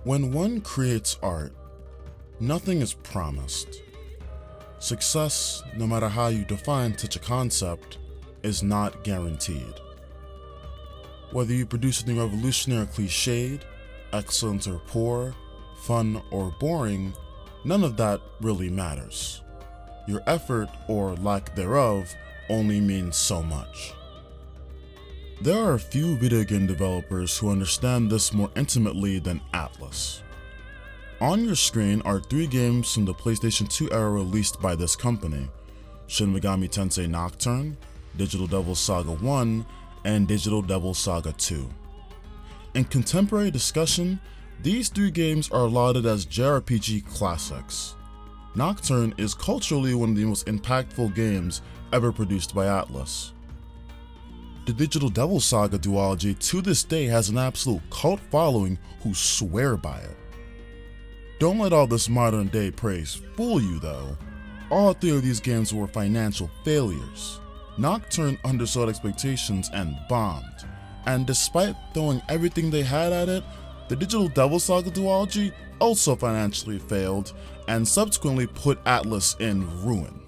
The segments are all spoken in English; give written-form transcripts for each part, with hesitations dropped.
When one creates art, nothing is promised. Success, no matter how you define such a concept, is not guaranteed. Whether you produce something revolutionary or cliched, excellent or poor, fun or boring, none of that really matters. Your effort, or lack thereof, only means so much. There are a few video game developers who understand this more intimately than Atlus. On your screen are 3 games from the PlayStation 2 era released by this company: Shin Megami Tensei Nocturne, Digital Devil Saga 1, and Digital Devil Saga 2. In contemporary discussion, these 3 games are lauded as JRPG classics. Nocturne is culturally one of the most impactful games ever produced by Atlus. The Digital Devil Saga duology to this day has an absolute cult following who swear by it. Don't let all this modern day praise fool you though. All 3 of these games were financial failures. Nocturne undersold expectations and bombed, and despite throwing everything they had at it, the Digital Devil Saga duology also financially failed and subsequently put Atlus in ruin.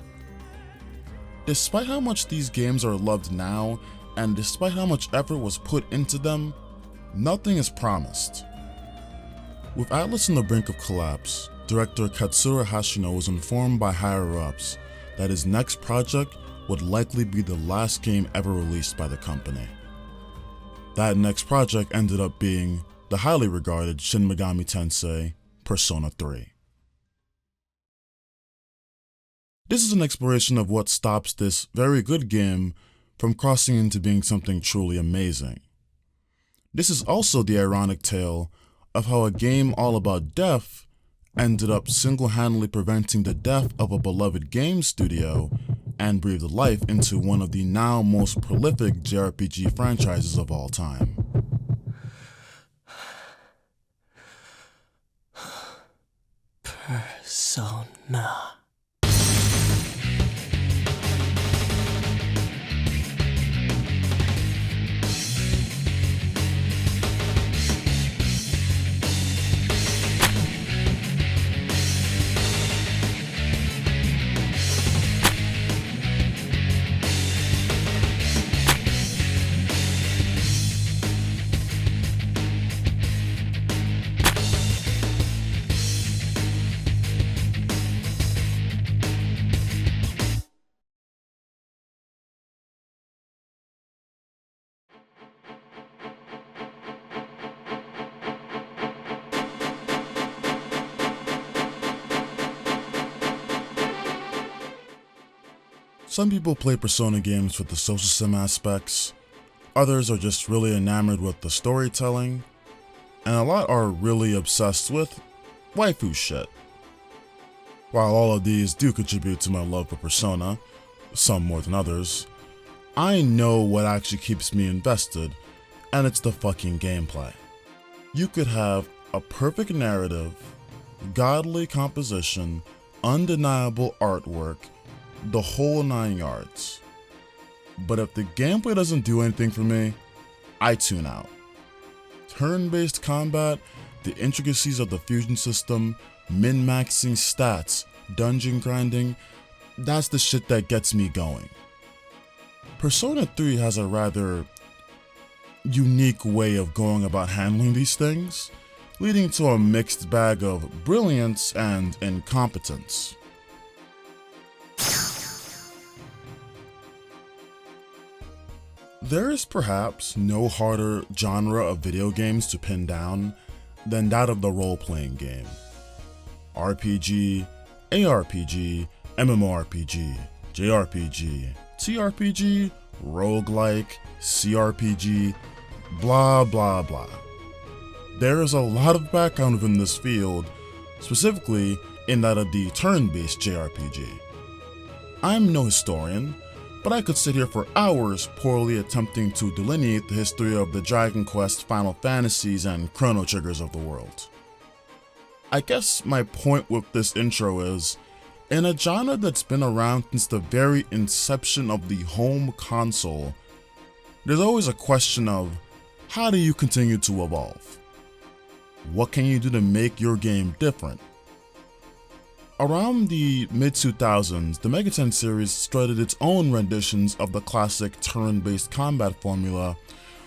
Despite how much these games are loved now, and despite how much effort was put into them, nothing is promised. With Atlus on the brink of collapse, director Katsura Hashino was informed by higher-ups that his next project would likely be the last game ever released by the company. That next project ended up being the highly regarded Shin Megami Tensei Persona 3. This is an exploration of what stops this very good game from crossing into being something truly amazing. This is also the ironic tale of how a game all about death ended up single-handedly preventing the death of a beloved game studio and breathed life into one of the now most prolific JRPG franchises of all time. Persona. Some people play Persona games for the social sim aspects, others are just really enamored with the storytelling, and a lot are really obsessed with waifu shit. While all of these do contribute to my love for Persona, some more than others, I know what actually keeps me invested, and it's the fucking gameplay. You could have a perfect narrative, godly composition, undeniable artwork, the whole 9 yards. But if the gameplay doesn't do anything for me, I tune out. Turn-based combat, the intricacies of the fusion system, min-maxing stats, dungeon grinding, that's the shit that gets me going. Persona 3 has a rather unique way of going about handling these things, leading to a mixed bag of brilliance and incompetence. There is perhaps no harder genre of video games to pin down than that of the role-playing game. RPG, ARPG, MMORPG, JRPG, TRPG, roguelike, CRPG, blah blah blah. There is a lot of background within this field, specifically in that of the turn-based JRPG. I'm no historian, but I could sit here for hours poorly attempting to delineate the history of the Dragon Quest, Final Fantasies, and Chrono Triggers of the world. I guess my point with this intro is, in a genre that's been around since the very inception of the home console, there's always a question of, how do you continue to evolve? What can you do to make your game different? Around the mid-2000s, the Mega 10 series strutted its own renditions of the classic turn-based combat formula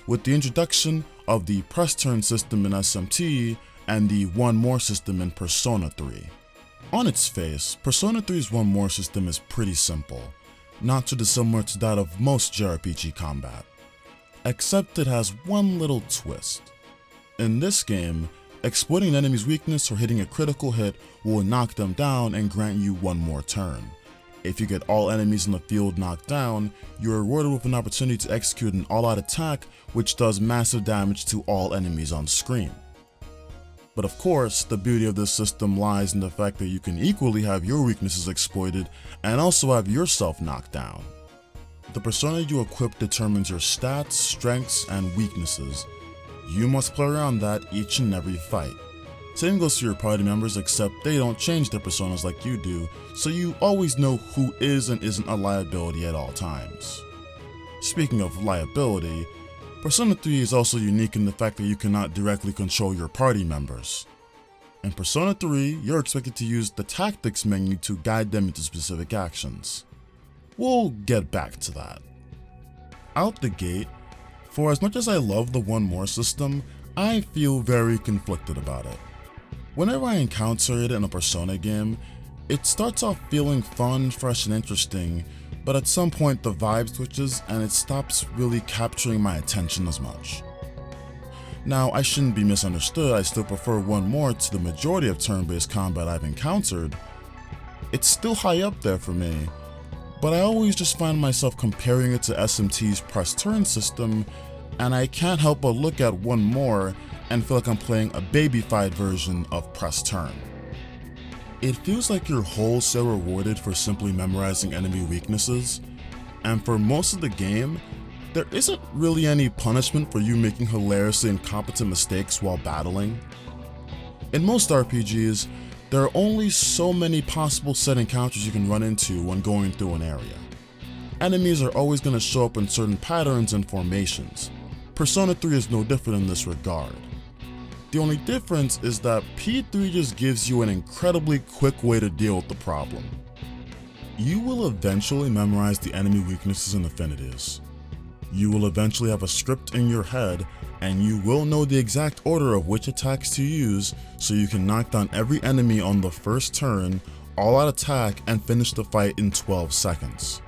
with the introduction of the press turn system in SMT and the one more system in Persona 3. On its face, Persona 3's one more system is pretty simple, not too dissimilar to that of most JRPG combat, except it has one little twist. In this game, exploiting an enemy's weakness or hitting a critical hit will knock them down and grant you one more turn. If you get all enemies in the field knocked down, you are rewarded with an opportunity to execute an all-out attack which does massive damage to all enemies on screen. But of course, the beauty of this system lies in the fact that you can equally have your weaknesses exploited and also have yourself knocked down. The persona you equip determines your stats, strengths, and weaknesses. You must play around that each and every fight. Same goes to your party members, except they don't change their personas like you do, so you always know who is and isn't a liability at all times. Speaking of liability, Persona 3 is also unique in the fact that you cannot directly control your party members. In Persona 3, you're expected to use the tactics menu to guide them into specific actions. We'll get back to that. Out the gate, for as much as I love the one more system, I feel very conflicted about it. Whenever I encounter it in a Persona game, it starts off feeling fun, fresh, and interesting, but at some point the vibe switches and it stops really capturing my attention as much. Now, I shouldn't be misunderstood, I still prefer one more to the majority of turn-based combat I've encountered. It's still high up there for me, but I always just find myself comparing it to SMT's press turn system, and I can't help but look at one more and feel like I'm playing a babyfied version of press turn. It feels like you're wholesale rewarded for simply memorizing enemy weaknesses, and for most of the game, there isn't really any punishment for you making hilariously incompetent mistakes while battling. In most RPGs, there are only so many possible set encounters you can run into when going through an area. Enemies are always going to show up in certain patterns and formations. Persona 3 is no different in this regard. The only difference is that P3 just gives you an incredibly quick way to deal with the problem. You will eventually memorize the enemy weaknesses and affinities. You will eventually have a script in your head, and you will know the exact order of which attacks to use so you can knock down every enemy on the first turn, all-out attack, and finish the fight in 12 seconds.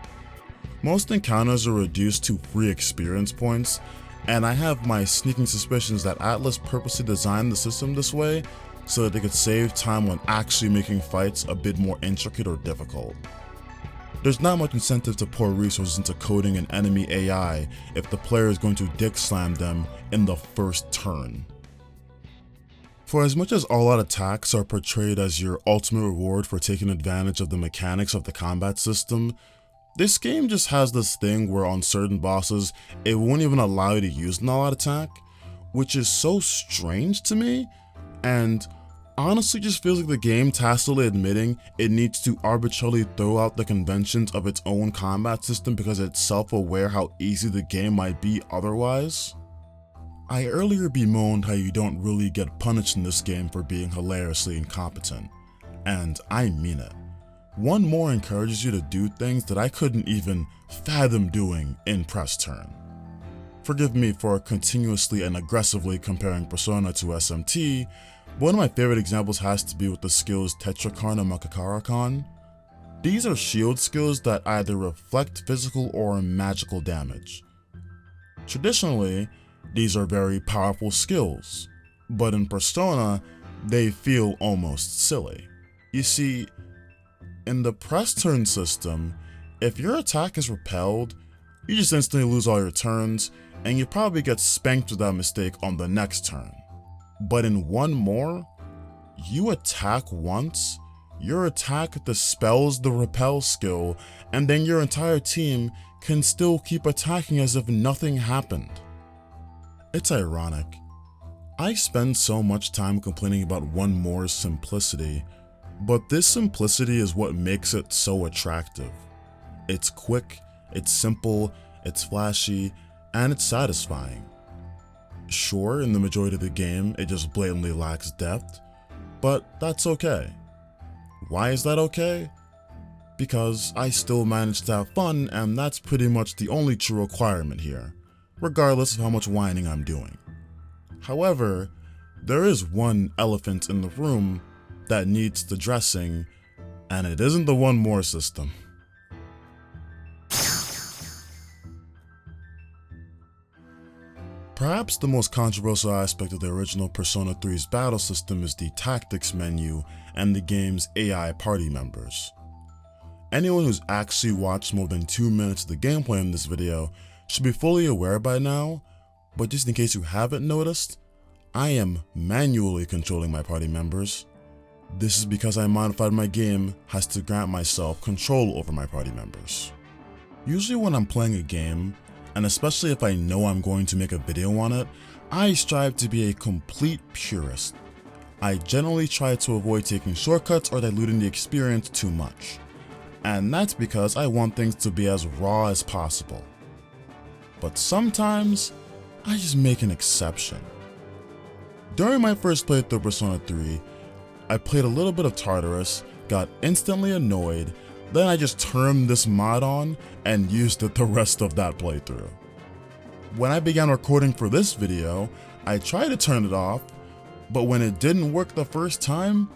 Most encounters are reduced to free experience points, and I have my sneaking suspicions that Atlas purposely designed the system this way so that they could save time when actually making fights a bit more intricate or difficult. There's not much incentive to pour resources into coding an enemy AI if the player is going to dick slam them in the first turn. For as much as all-out attacks are portrayed as your ultimate reward for taking advantage of the mechanics of the combat system, this game just has this thing where on certain bosses, it won't even allow you to use an all-out attack, which is so strange to me, and honestly just feels like the game tacitly admitting it needs to arbitrarily throw out the conventions of its own combat system because it's self-aware how easy the game might be otherwise. I earlier bemoaned how you don't really get punished in this game for being hilariously incompetent, and I mean it. One more encourages you to do things that I couldn't even fathom doing in press turn. Forgive me for continuously and aggressively comparing Persona to SMT, but one of my favorite examples has to be with the skills Tetrakarn and Makakarakan. These are shield skills that either reflect physical or magical damage. Traditionally, these are very powerful skills, but in Persona, they feel almost silly. You see, in the press turn system, if your attack is repelled, you just instantly lose all your turns, and you probably get spanked with that mistake on the next turn. But in one more, you attack once, your attack dispels the repel skill, and then your entire team can still keep attacking as if nothing happened. It's ironic. I spend so much time complaining about one more's simplicity, but this simplicity is what makes it so attractive. It's quick, it's simple, it's flashy, and it's satisfying. Sure, in the majority of the game, it just blatantly lacks depth, but that's okay. Why is that okay? Because I still manage to have fun, and that's pretty much the only true requirement here, regardless of how much whining I'm doing. However, there is one elephant in the room that needs the dressing, and it isn't the one more system. Perhaps the most controversial aspect of the original Persona 3's battle system is the tactics menu and the game's AI party members. Anyone who's actually watched more than 2 minutes of the gameplay in this video should be fully aware by now, but just in case you haven't noticed, I am manually controlling my party members. This is because I modified my game has to grant myself control over my party members. Usually when I'm playing a game, and especially if I know I'm going to make a video on it, I strive to be a complete purist. I generally try to avoid taking shortcuts or diluting the experience too much. And that's because I want things to be as raw as possible. But sometimes, I just make an exception. During my first playthrough of Persona 3, I played a little bit of Tartarus, got instantly annoyed, then I just turned this mod on and used it the rest of that playthrough. When I began recording for this video, I tried to turn it off, but when it didn't work the first time,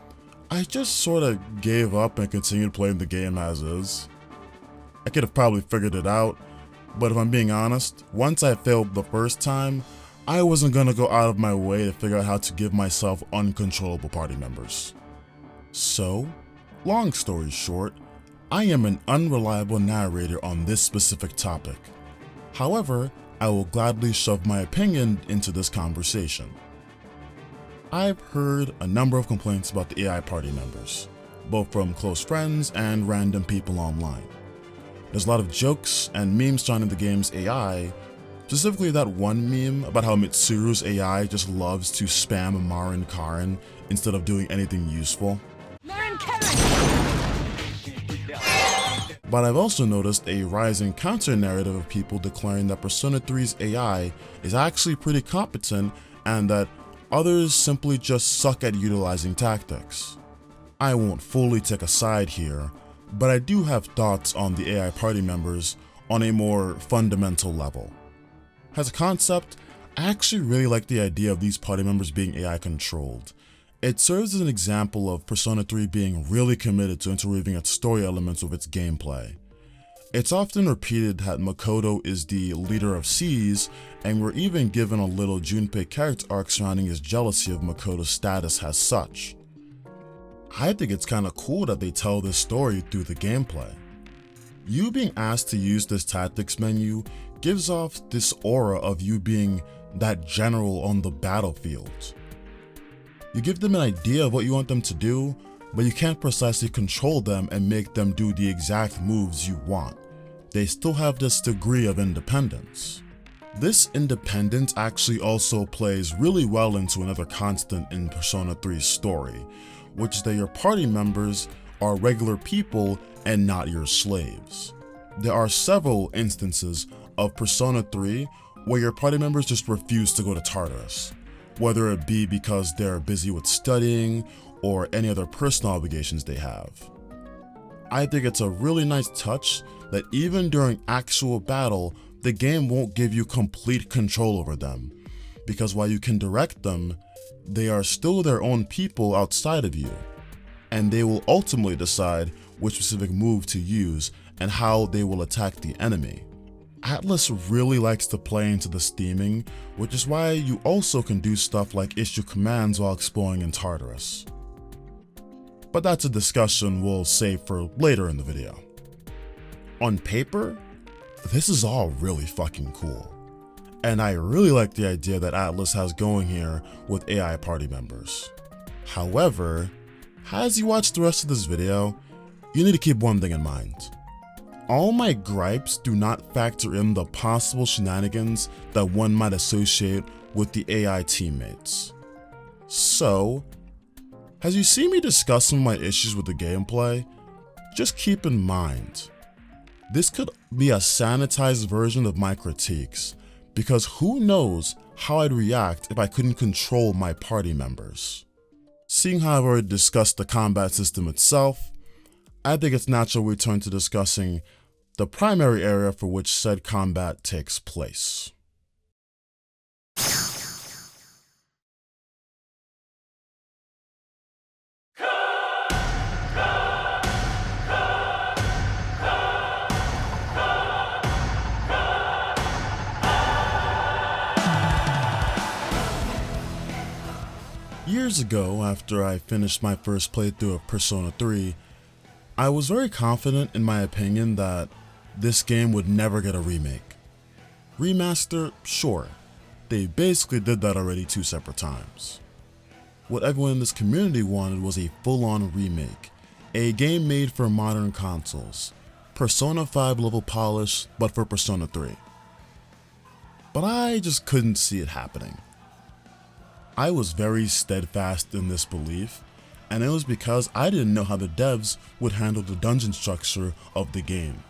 I just sorta gave up and continued playing the game as is. I could have probably figured it out, but if I'm being honest, once I failed the first time, I wasn't gonna go out of my way to figure out how to give myself uncontrollable party members. So, long story short, I am an unreliable narrator on this specific topic. However, I will gladly shove my opinion into this conversation. I've heard a number of complaints about the AI party members, both from close friends and random people online. There's a lot of jokes and memes surrounding the game's AI, specifically that one meme about how Mitsuru's AI just loves to spam Marin Karin instead of doing anything useful. But I've also noticed a rising counter-narrative of people declaring that Persona 3's AI is actually pretty competent and that others simply just suck at utilizing tactics. I won't fully take a side here, but I do have thoughts on the AI party members on a more fundamental level. As a concept, I actually really like the idea of these party members being AI controlled. It serves as an example of Persona 3 being really committed to interweaving its story elements with its gameplay. It's often repeated that Makoto is the leader of Seas, and we're even given a little Junpei character arc surrounding his jealousy of Makoto's status as such. I think it's kinda cool that they tell this story through the gameplay. You being asked to use this tactics menu gives off this aura of you being that general on the battlefield. You give them an idea of what you want them to do, but you can't precisely control them and make them do the exact moves you want. They still have this degree of independence. This independence actually also plays really well into another constant in Persona 3's story, which is that your party members are regular people and not your slaves. There are several instances of Persona 3 where your party members just refuse to go to Tartarus, whether it be because they're busy with studying or any other personal obligations they have. I think it's a really nice touch that even during actual battle, the game won't give you complete control over them, because while you can direct them, they are still their own people outside of you, and they will ultimately decide which specific move to use and how they will attack the enemy. Atlus really likes to play into this theming, which is why you also can do stuff like issue commands while exploring in Tartarus. But that's a discussion we'll save for later in the video. On paper, this is all really fucking cool, and I really like the idea that Atlus has going here with AI party members. However, as you watch the rest of this video, you need to keep one thing in mind. All my gripes do not factor in the possible shenanigans that one might associate with the AI teammates. So, as you see me discuss some of my issues with the gameplay, just keep in mind, this could be a sanitized version of my critiques, because who knows how I'd react if I couldn't control my party members. Seeing how I've already discussed the combat system itself, I think it's natural we turn to discussing the primary area for which said combat takes place. Years ago, after I finished my first playthrough of Persona 3, I was very confident in my opinion that this game would never get a remake. Remaster, sure. They basically did that already 2 separate times. What everyone in this community wanted was a full-on remake, a game made for modern consoles, Persona 5 level polish, but for Persona 3. But I just couldn't see it happening. I was very steadfast in this belief, and it was because I didn't know how the devs would handle the dungeon structure of the game.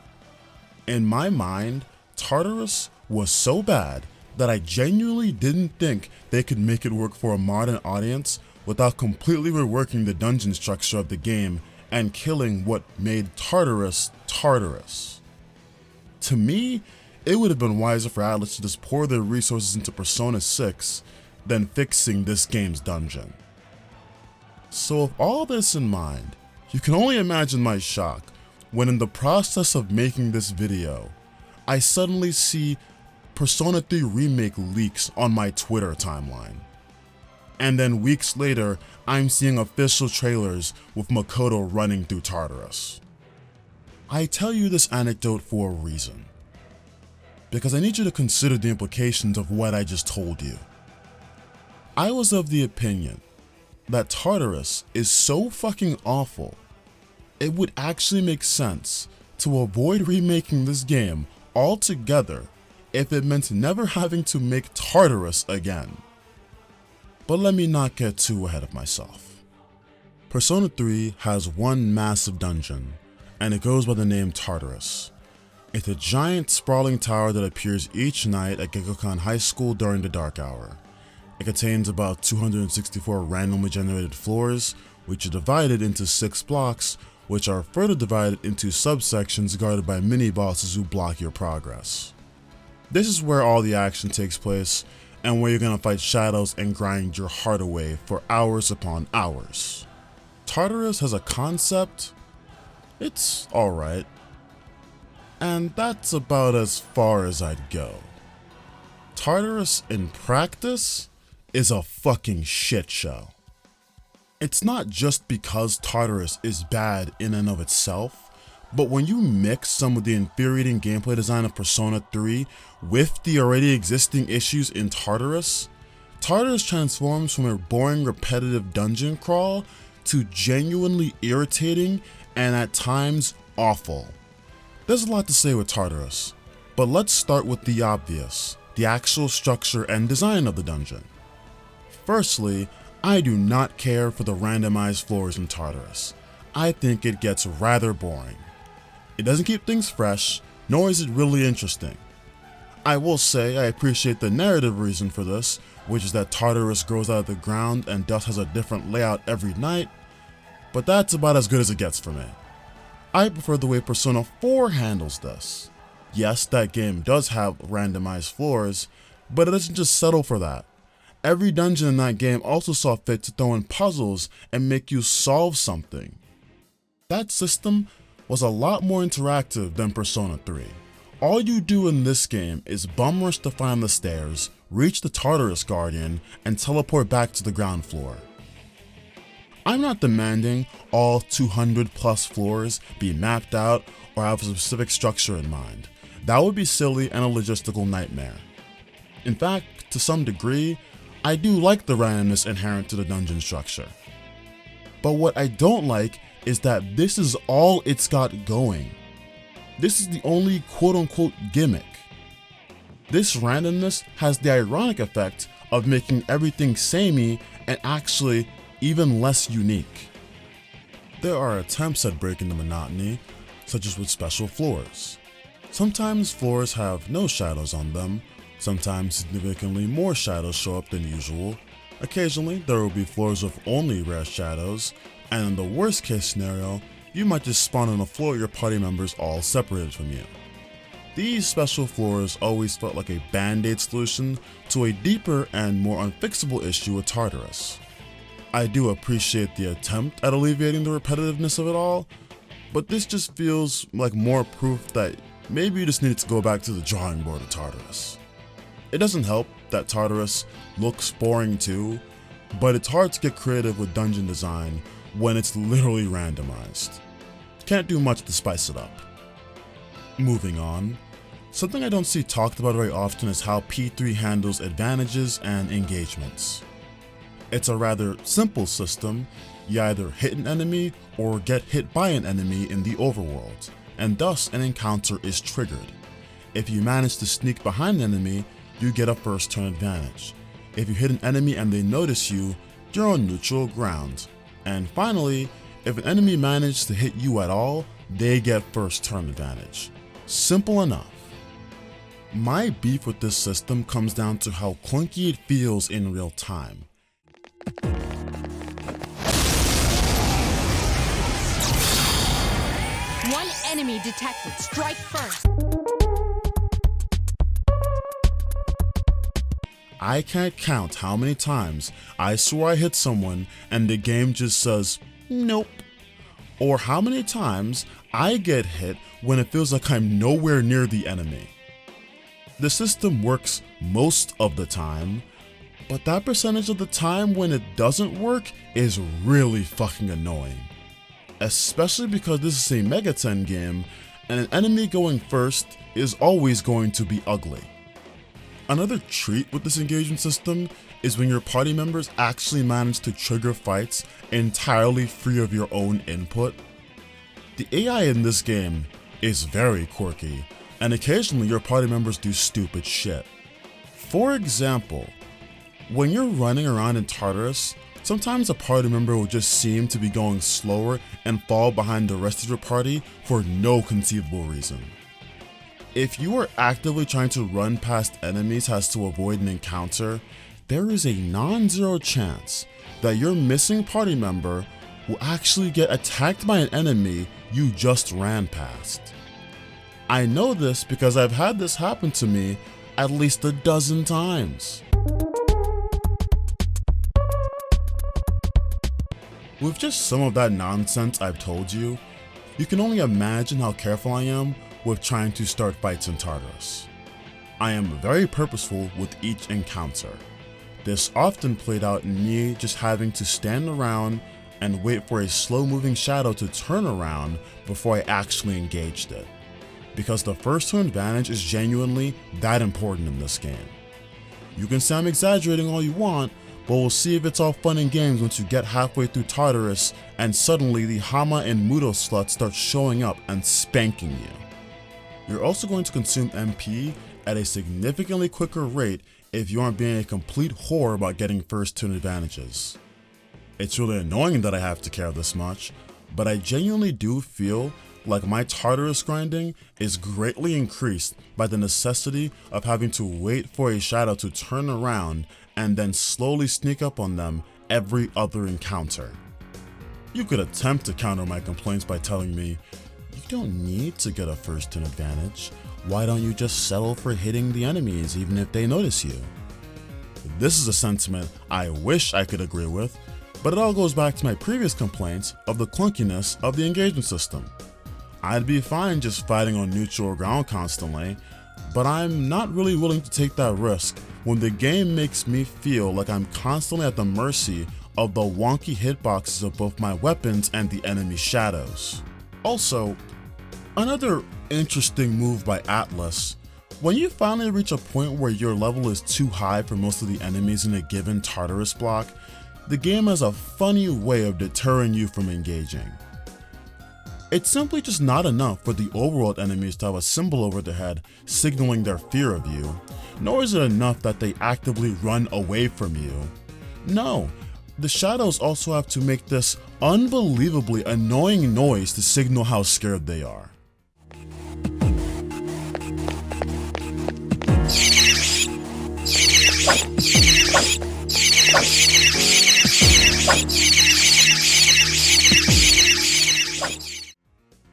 In my mind, Tartarus was so bad that I genuinely didn't think they could make it work for a modern audience without completely reworking the dungeon structure of the game and killing what made Tartarus Tartarus. To me, it would have been wiser for Atlas to just pour their resources into Persona 6 than fixing this game's dungeon. So with all this in mind, you can only imagine my shock when in the process of making this video, I suddenly see Persona 3 Remake leaks on my Twitter timeline. And then weeks later, I'm seeing official trailers with Makoto running through Tartarus. I tell you this anecdote for a reason, because I need you to consider the implications of what I just told you. I was of the opinion that Tartarus is so fucking awful, it would actually make sense to avoid remaking this game altogether if it meant never having to make Tartarus again. But let me not get too ahead of myself. Persona 3 has one massive dungeon, and it goes by the name Tartarus. It's a giant sprawling tower that appears each night at Gekkoukan High School during the dark hour. It contains about 264 randomly generated floors, which are divided into 6 blocks, which are further divided into subsections guarded by mini-bosses who block your progress. This is where all the action takes place, and where you're gonna fight shadows and grind your heart away for hours upon hours. Tartarus has a concept, it's alright, and that's about as far as I'd go. Tartarus in practice is a fucking shit show. It's not just because Tartarus is bad in and of itself, but when you mix some of the infuriating gameplay design of Persona 3 with the already existing issues in Tartarus, Tartarus transforms from a boring repetitive dungeon crawl to genuinely irritating and at times awful. There's a lot to say with Tartarus, but let's start with the obvious, the actual structure and design of the dungeon. Firstly, I do not care for the randomized floors in Tartarus. I think it gets rather boring. It doesn't keep things fresh, nor is it really interesting. I will say I appreciate the narrative reason for this, which is that Tartarus grows out of the ground and thus has a different layout every night, but that's about as good as it gets for me. I prefer the way Persona 4 handles this. Yes, that game does have randomized floors, but it doesn't just settle for that. Every dungeon in that game also saw fit to throw in puzzles and make you solve something. That system was a lot more interactive than Persona 3. All you do in this game is bum rush to find the stairs, reach the Tartarus Guardian, and teleport back to the ground floor. I'm not demanding all 200 plus floors be mapped out or have a specific structure in mind. That would be silly and a logistical nightmare. In fact, to some degree, I do like the randomness inherent to the dungeon structure. But what I don't like is that this is all it's got going. This is the only quote-unquote gimmick. This randomness has the ironic effect of making everything samey and actually even less unique. There are attempts at breaking the monotony, such as with special floors. Sometimes floors have no shadows on them, Sometimes significantly more shadows show up than usual. Occasionally, there will be floors with only rare shadows, and in the worst case scenario, you might just spawn on a floor with your party members all separated from you. These special floors always felt like a band-aid solution to a deeper and more unfixable issue with Tartarus. I do appreciate the attempt at alleviating the repetitiveness of it all, but this just feels like more proof that maybe you just need to go back to the drawing board of Tartarus. It doesn't help that Tartarus looks boring too, but it's hard to get creative with dungeon design when it's literally randomized. Can't do much to spice it up. Moving on, something I don't see talked about very often is how P3 handles advantages and engagements. It's a rather simple system. You either hit an enemy or get hit by an enemy in the overworld, and thus an encounter is triggered. If you manage to sneak behind an enemy, you get a first turn advantage. If you hit an enemy and they notice you, you're on neutral ground. And finally, if an enemy manages to hit you at all, they get first turn advantage. Simple enough. My beef with this system comes down to how clunky it feels in real time. One enemy detected. Strike first. I can't count how many times I swore I hit someone and the game just says, nope. Or how many times I get hit when it feels like I'm nowhere near the enemy. The system works most of the time, but that percentage of the time when it doesn't work is really fucking annoying. Especially because this is a Mega 10 game, and an enemy going first is always going to be ugly. Another treat with this engagement system is when your party members actually manage to trigger fights entirely free of your own input. The AI in this game is very quirky, and occasionally your party members do stupid shit. For example, when you're running around in Tartarus, sometimes a party member will just seem to be going slower and fall behind the rest of your party for no conceivable reason. If you are actively trying to run past enemies as to avoid an encounter, there is a non-zero chance that your missing party member will actually get attacked by an enemy you just ran past. I know this because I've had this happen to me at least a dozen times. With just some of that nonsense I've told you, you can only imagine how careful I am with trying to start fights in Tartarus. I am very purposeful with each encounter. This often played out in me just having to stand around and wait for a slow-moving shadow to turn around before I actually engaged it, because the first turn advantage is genuinely that important in this game. You can say I'm exaggerating all you want, but we'll see if it's all fun and games once you get halfway through Tartarus and suddenly the Hama and Mudo sluts start showing up and spanking you. You're also going to consume MP at a significantly quicker rate if you aren't being a complete whore about getting first turn advantages. It's really annoying that I have to care this much, but I genuinely do feel like my Tartarus grinding is greatly increased by the necessity of having to wait for a shadow to turn around and then slowly sneak up on them every other encounter. You could attempt to counter my complaints by telling me, you don't need to get a first turn advantage. Why don't you just settle for hitting the enemies even if they notice you? This is a sentiment I wish I could agree with, but it all goes back to my previous complaints of the clunkiness of the engagement system. I'd be fine just fighting on neutral ground constantly, but I'm not really willing to take that risk when the game makes me feel like I'm constantly at the mercy of the wonky hitboxes of both my weapons and the enemy shadows. Also, another interesting move by Atlas, when you finally reach a point where your level is too high for most of the enemies in a given Tartarus block, the game has a funny way of deterring you from engaging. It's simply just not enough for the overworld enemies to have a symbol over their head signaling their fear of you, nor is it enough that they actively run away from you. No, the shadows also have to make this unbelievably annoying noise to signal how scared they are.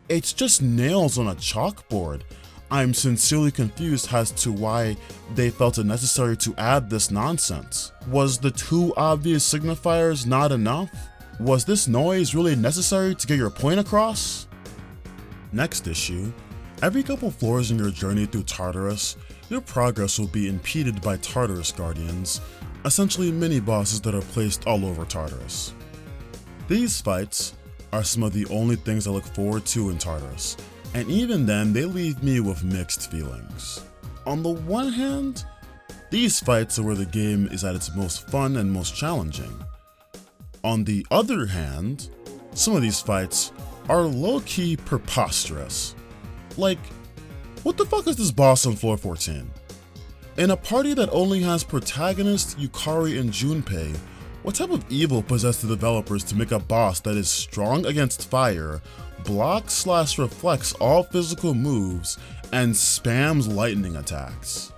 It's just nails on a chalkboard. I'm sincerely confused as to why they felt it necessary to add this nonsense. Was the two obvious signifiers not enough? Was this noise really necessary to get your point across? Next issue. Every couple floors in your journey through Tartarus, your progress will be impeded by Tartarus Guardians, essentially mini-bosses that are placed all over Tartarus. These fights are some of the only things I look forward to in Tartarus, and even then they leave me with mixed feelings. On the one hand, these fights are where the game is at its most fun and most challenging. On the other hand, some of these fights are low-key preposterous. Like, what the fuck is this boss on floor 14? In a party that only has protagonists Yukari and Junpei, what type of evil possessed the developers to make a boss that is strong against fire, blocks/reflects all physical moves, and spams lightning attacks?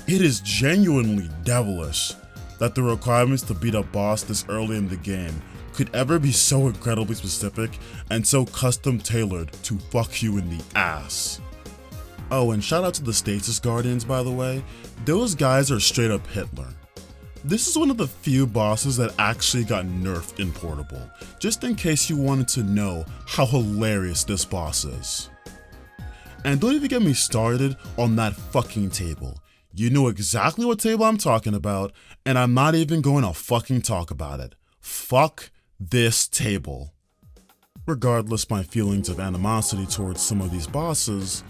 It is genuinely devilish that the requirements to beat a boss this early in the game could ever be so incredibly specific and so custom tailored to fuck you in the ass. Oh, and shout out to the Stasis Guardians, by the way. Those guys are straight up Hitler. This is one of the few bosses that actually got nerfed in Portable, just in case you wanted to know how hilarious this boss is. And don't even get me started on that fucking table. You know exactly what table I'm talking about, and I'm not even going to fucking talk about it. Fuck this table. Regardless my feelings of animosity towards some of these bosses,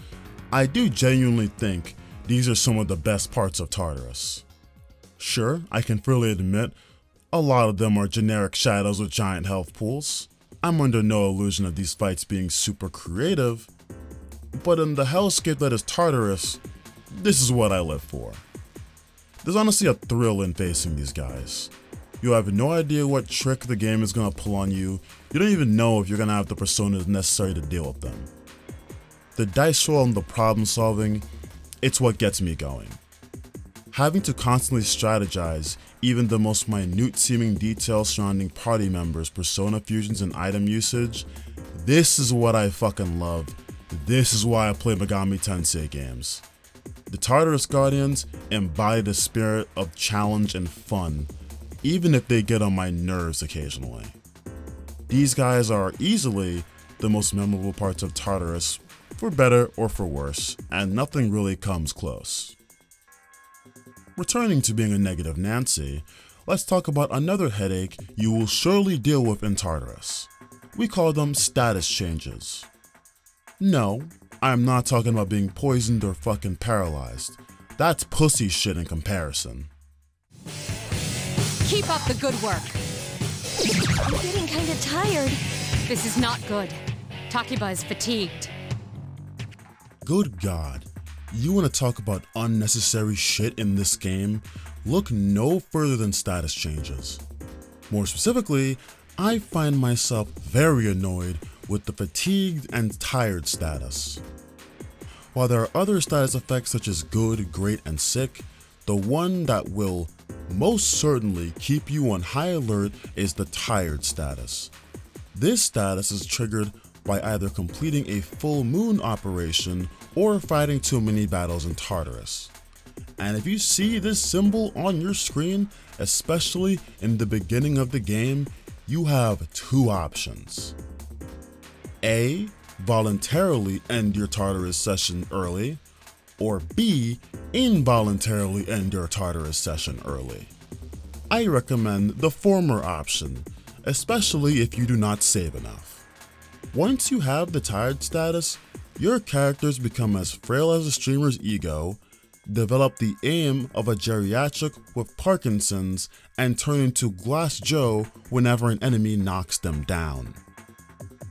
I do genuinely think these are some of the best parts of Tartarus. Sure, I can freely admit, a lot of them are generic shadows with giant health pools. I'm under no illusion of these fights being super creative, but in the hellscape that is Tartarus, this is what I live for. There's honestly a thrill in facing these guys. You have no idea what trick the game is going to pull on you. You don't even know if you're going to have the personas necessary to deal with them. The dice roll and the problem solving, it's what gets me going. Having to constantly strategize even the most minute seeming details surrounding party members, persona fusions, and item usage, this is what I fucking love. This is why I play Megami Tensei games. The Tartarus Guardians embody the spirit of challenge and fun, even if they get on my nerves occasionally. These guys are easily the most memorable parts of Tartarus, for better or for worse, and nothing really comes close. Returning to being a negative Nancy, let's talk about another headache you will surely deal with in Tartarus. We call them status changes. No, I'm not talking about being poisoned or fucking paralyzed. That's pussy shit in comparison. Keep up the good work. I'm getting kinda tired. This is not good. Takiba is fatigued. Good God, you want to talk about unnecessary shit in this game? Look no further than status changes. More specifically, I find myself very annoyed with the fatigued and tired status. While there are other status effects such as good, great, and sick, the one that will most certainly keep you on high alert is the tired status. This status is triggered by either completing a full moon operation or fighting too many battles in Tartarus. And if you see this symbol on your screen, especially in the beginning of the game, you have two options. A, voluntarily end your Tartarus session early, or B, involuntarily end your Tartarus session early. I recommend the former option, especially if you do not save enough. Once you have the tired status, your characters become as frail as a streamer's ego, develop the aim of a geriatric with Parkinson's, and turn into Glass Joe whenever an enemy knocks them down.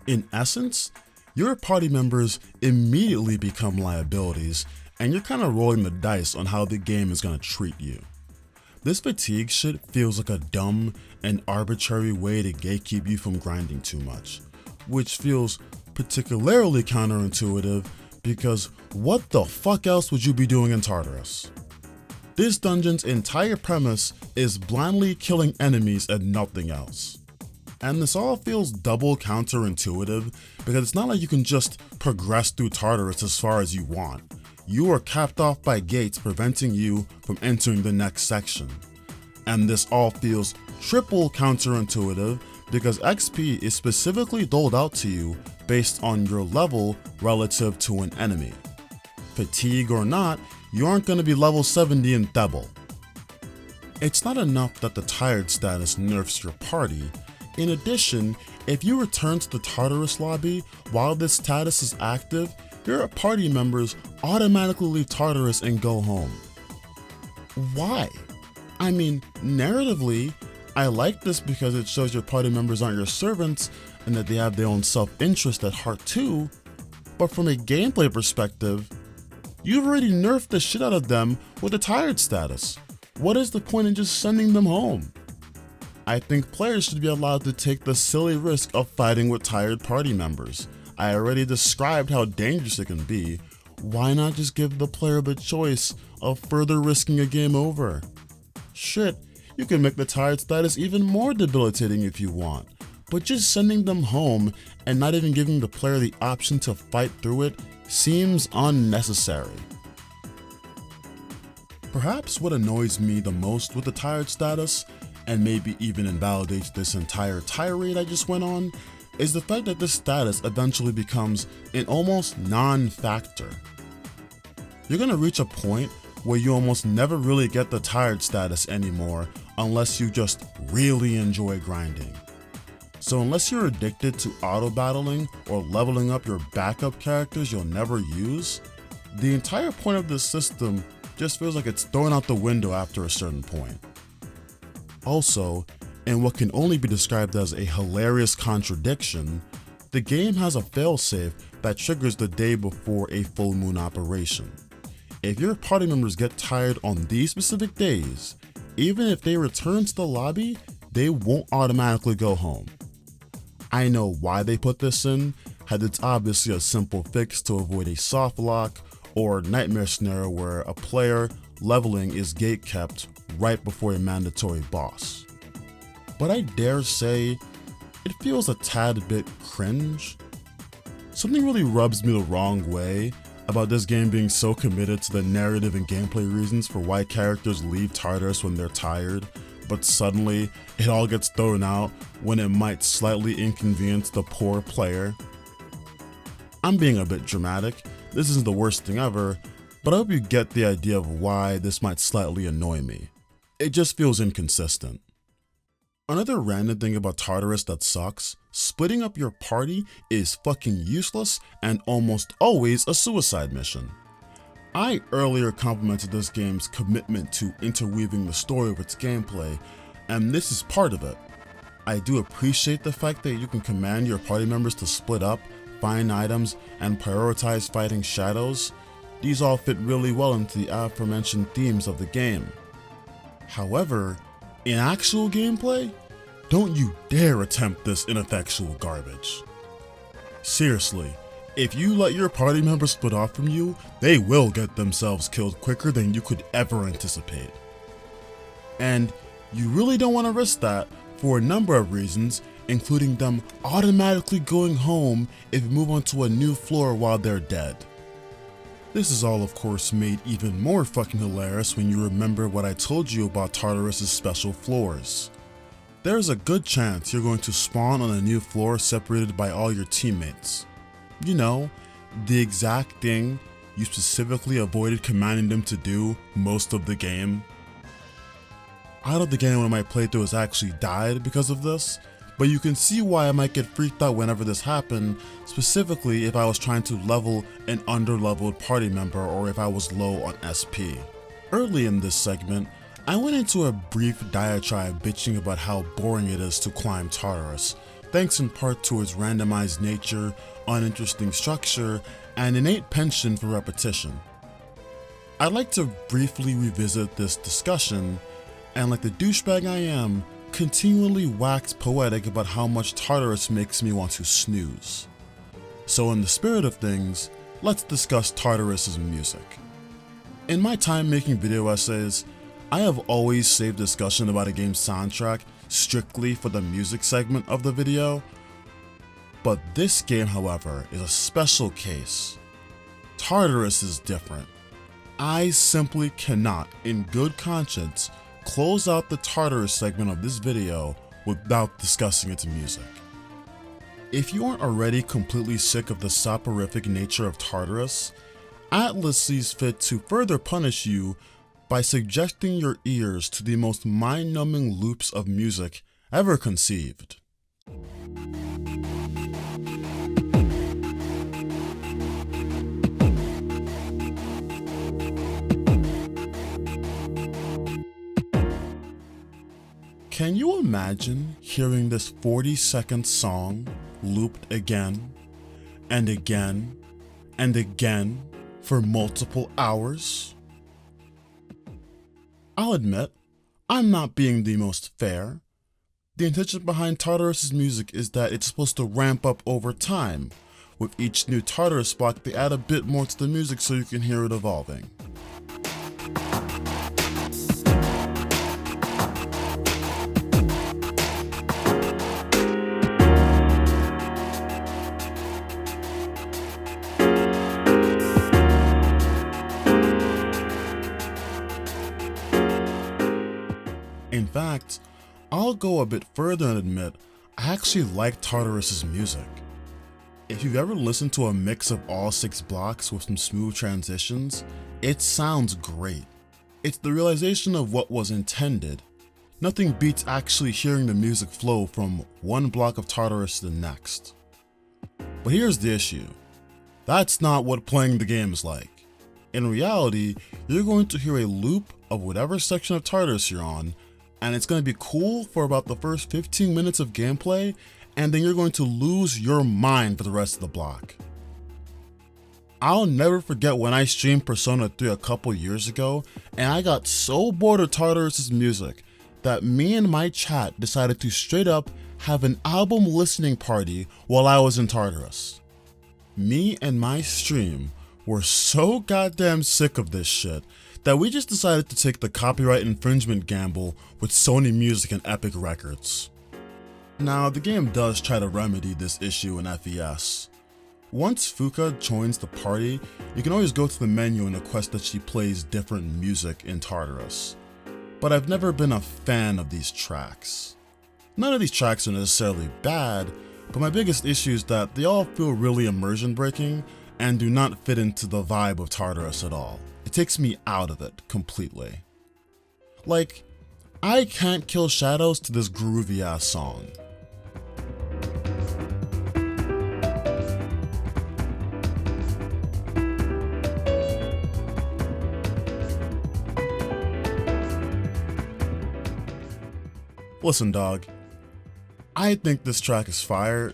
In essence, your party members immediately become liabilities, and you're kinda rolling the dice on how the game is gonna treat you. This fatigue shit feels like a dumb and arbitrary way to gatekeep you from grinding too much, which feels particularly counterintuitive because what the fuck else would you be doing in Tartarus? This dungeon's entire premise is blindly killing enemies and nothing else. And this all feels double counterintuitive because it's not like you can just progress through Tartarus as far as you want. You are capped off by gates preventing you from entering the next section. And this all feels triple counterintuitive because XP is specifically doled out to you based on your level relative to an enemy. Fatigue or not, you aren't going to be level 70 in Thebel. It's not enough that the tired status nerfs your party. In addition, if you return to the Tartarus lobby while this status is active, your party members automatically leave Tartarus and go home. Why? I mean, narratively, I like this because it shows your party members aren't your servants and that they have their own self-interest at heart too, but from a gameplay perspective, you've already nerfed the shit out of them with the tired status. What is the point in just sending them home? I think players should be allowed to take the silly risk of fighting with tired party members. I already described how dangerous it can be. Why not just give the player the choice of further risking a game over? Shit, you can make the tired status even more debilitating if you want, but just sending them home and not even giving the player the option to fight through it seems unnecessary. Perhaps what annoys me the most with the tired status, and maybe even invalidates this entire tirade I just went on, is the fact that this status eventually becomes an almost non-factor. You're gonna reach a point where you almost never really get the tired status anymore unless you just really enjoy grinding. So unless you're addicted to auto-battling or leveling up your backup characters you'll never use, the entire point of this system just feels like it's thrown out the window after a certain point. Also, in what can only be described as a hilarious contradiction, the game has a failsafe that triggers the day before a full moon operation. If your party members get tired on these specific days, even if they return to the lobby, they won't automatically go home. I know why they put this in, as it's obviously a simple fix to avoid a soft lock or nightmare scenario where a player leveling is gate-kept right before a mandatory boss. But I dare say, it feels a tad bit cringe. Something really rubs me the wrong way about this game being so committed to the narrative and gameplay reasons for why characters leave Tartarus when they're tired, but suddenly it all gets thrown out when it might slightly inconvenience the poor player. I'm being a bit dramatic, this isn't the worst thing ever, but I hope you get the idea of why this might slightly annoy me. It just feels inconsistent. Another random thing about Tartarus that sucks, splitting up your party is fucking useless and almost always a suicide mission. I earlier complimented this game's commitment to interweaving the story with its gameplay, and this is part of it. I do appreciate the fact that you can command your party members to split up, find items, and prioritize fighting shadows. These all fit really well into the aforementioned themes of the game. However, in actual gameplay, don't you dare attempt this ineffectual garbage. Seriously, if you let your party members split off from you, they will get themselves killed quicker than you could ever anticipate. And you really don't want to risk that for a number of reasons, including them automatically going home if you move onto a new floor while they're dead. This is all of course made even more fucking hilarious when you remember what I told you about Tartarus' special floors. There's a good chance you're going to spawn on a new floor separated by all your teammates. You know, the exact thing you specifically avoided commanding them to do most of the game. I don't think anyone in my playthrough has actually died because of this, but you can see why I might get freaked out whenever this happened, specifically if I was trying to level an under-leveled party member or if I was low on SP. Early in this segment, I went into a brief diatribe bitching about how boring it is to climb Tartarus, thanks in part to its randomized nature, uninteresting structure, and innate penchant for repetition. I'd like to briefly revisit this discussion, and like the douchebag I am, continually wax poetic about how much Tartarus makes me want to snooze. So in the spirit of things, let's discuss Tartarus' music. In my time making video essays, I have always saved discussion about a game's soundtrack strictly for the music segment of the video, but this game, however, is a special case. Tartarus is different. I simply cannot, in good conscience, close out the Tartarus segment of this video without discussing its music. If you aren't already completely sick of the soporific nature of Tartarus, Atlas sees fit to further punish you by subjecting your ears to the most mind-numbing loops of music ever conceived. Can you imagine hearing this 40-second song looped again and again and again for multiple hours? I'll admit, I'm not being the most fair. The intention behind Tartarus' music is that it's supposed to ramp up over time. With each new Tartarus block, they add a bit more to the music so you can hear it evolving. In fact, I'll go a bit further and admit I actually like Tartarus' music. If you've ever listened to a mix of all 6 blocks with some smooth transitions, it sounds great. It's the realization of what was intended. Nothing beats actually hearing the music flow from one block of Tartarus to the next. But here's the issue. That's not what playing the game is like. In reality, you're going to hear a loop of whatever section of Tartarus you're on, and it's going to be cool for about the first 15 minutes of gameplay, and then you're going to lose your mind for the rest of the block. I'll never forget when I streamed Persona 3 a couple years ago, and I got so bored of Tartarus' music that me and my chat decided to straight up have an album listening party while I was in Tartarus. Me and my stream were so goddamn sick of this shit that we just decided to take the copyright infringement gamble with Sony Music and Epic Records. Now, the game does try to remedy this issue in FES. Once Fuuka joins the party, you can always go to the menu and request that she plays different music in Tartarus. But I've never been a fan of these tracks. None of these tracks are necessarily bad, but my biggest issue is that they all feel really immersion breaking and do not fit into the vibe of Tartarus at all. It takes me out of it completely. Like, I can't kill shadows to this groovy ass song. Listen, dog, I think this track is fire,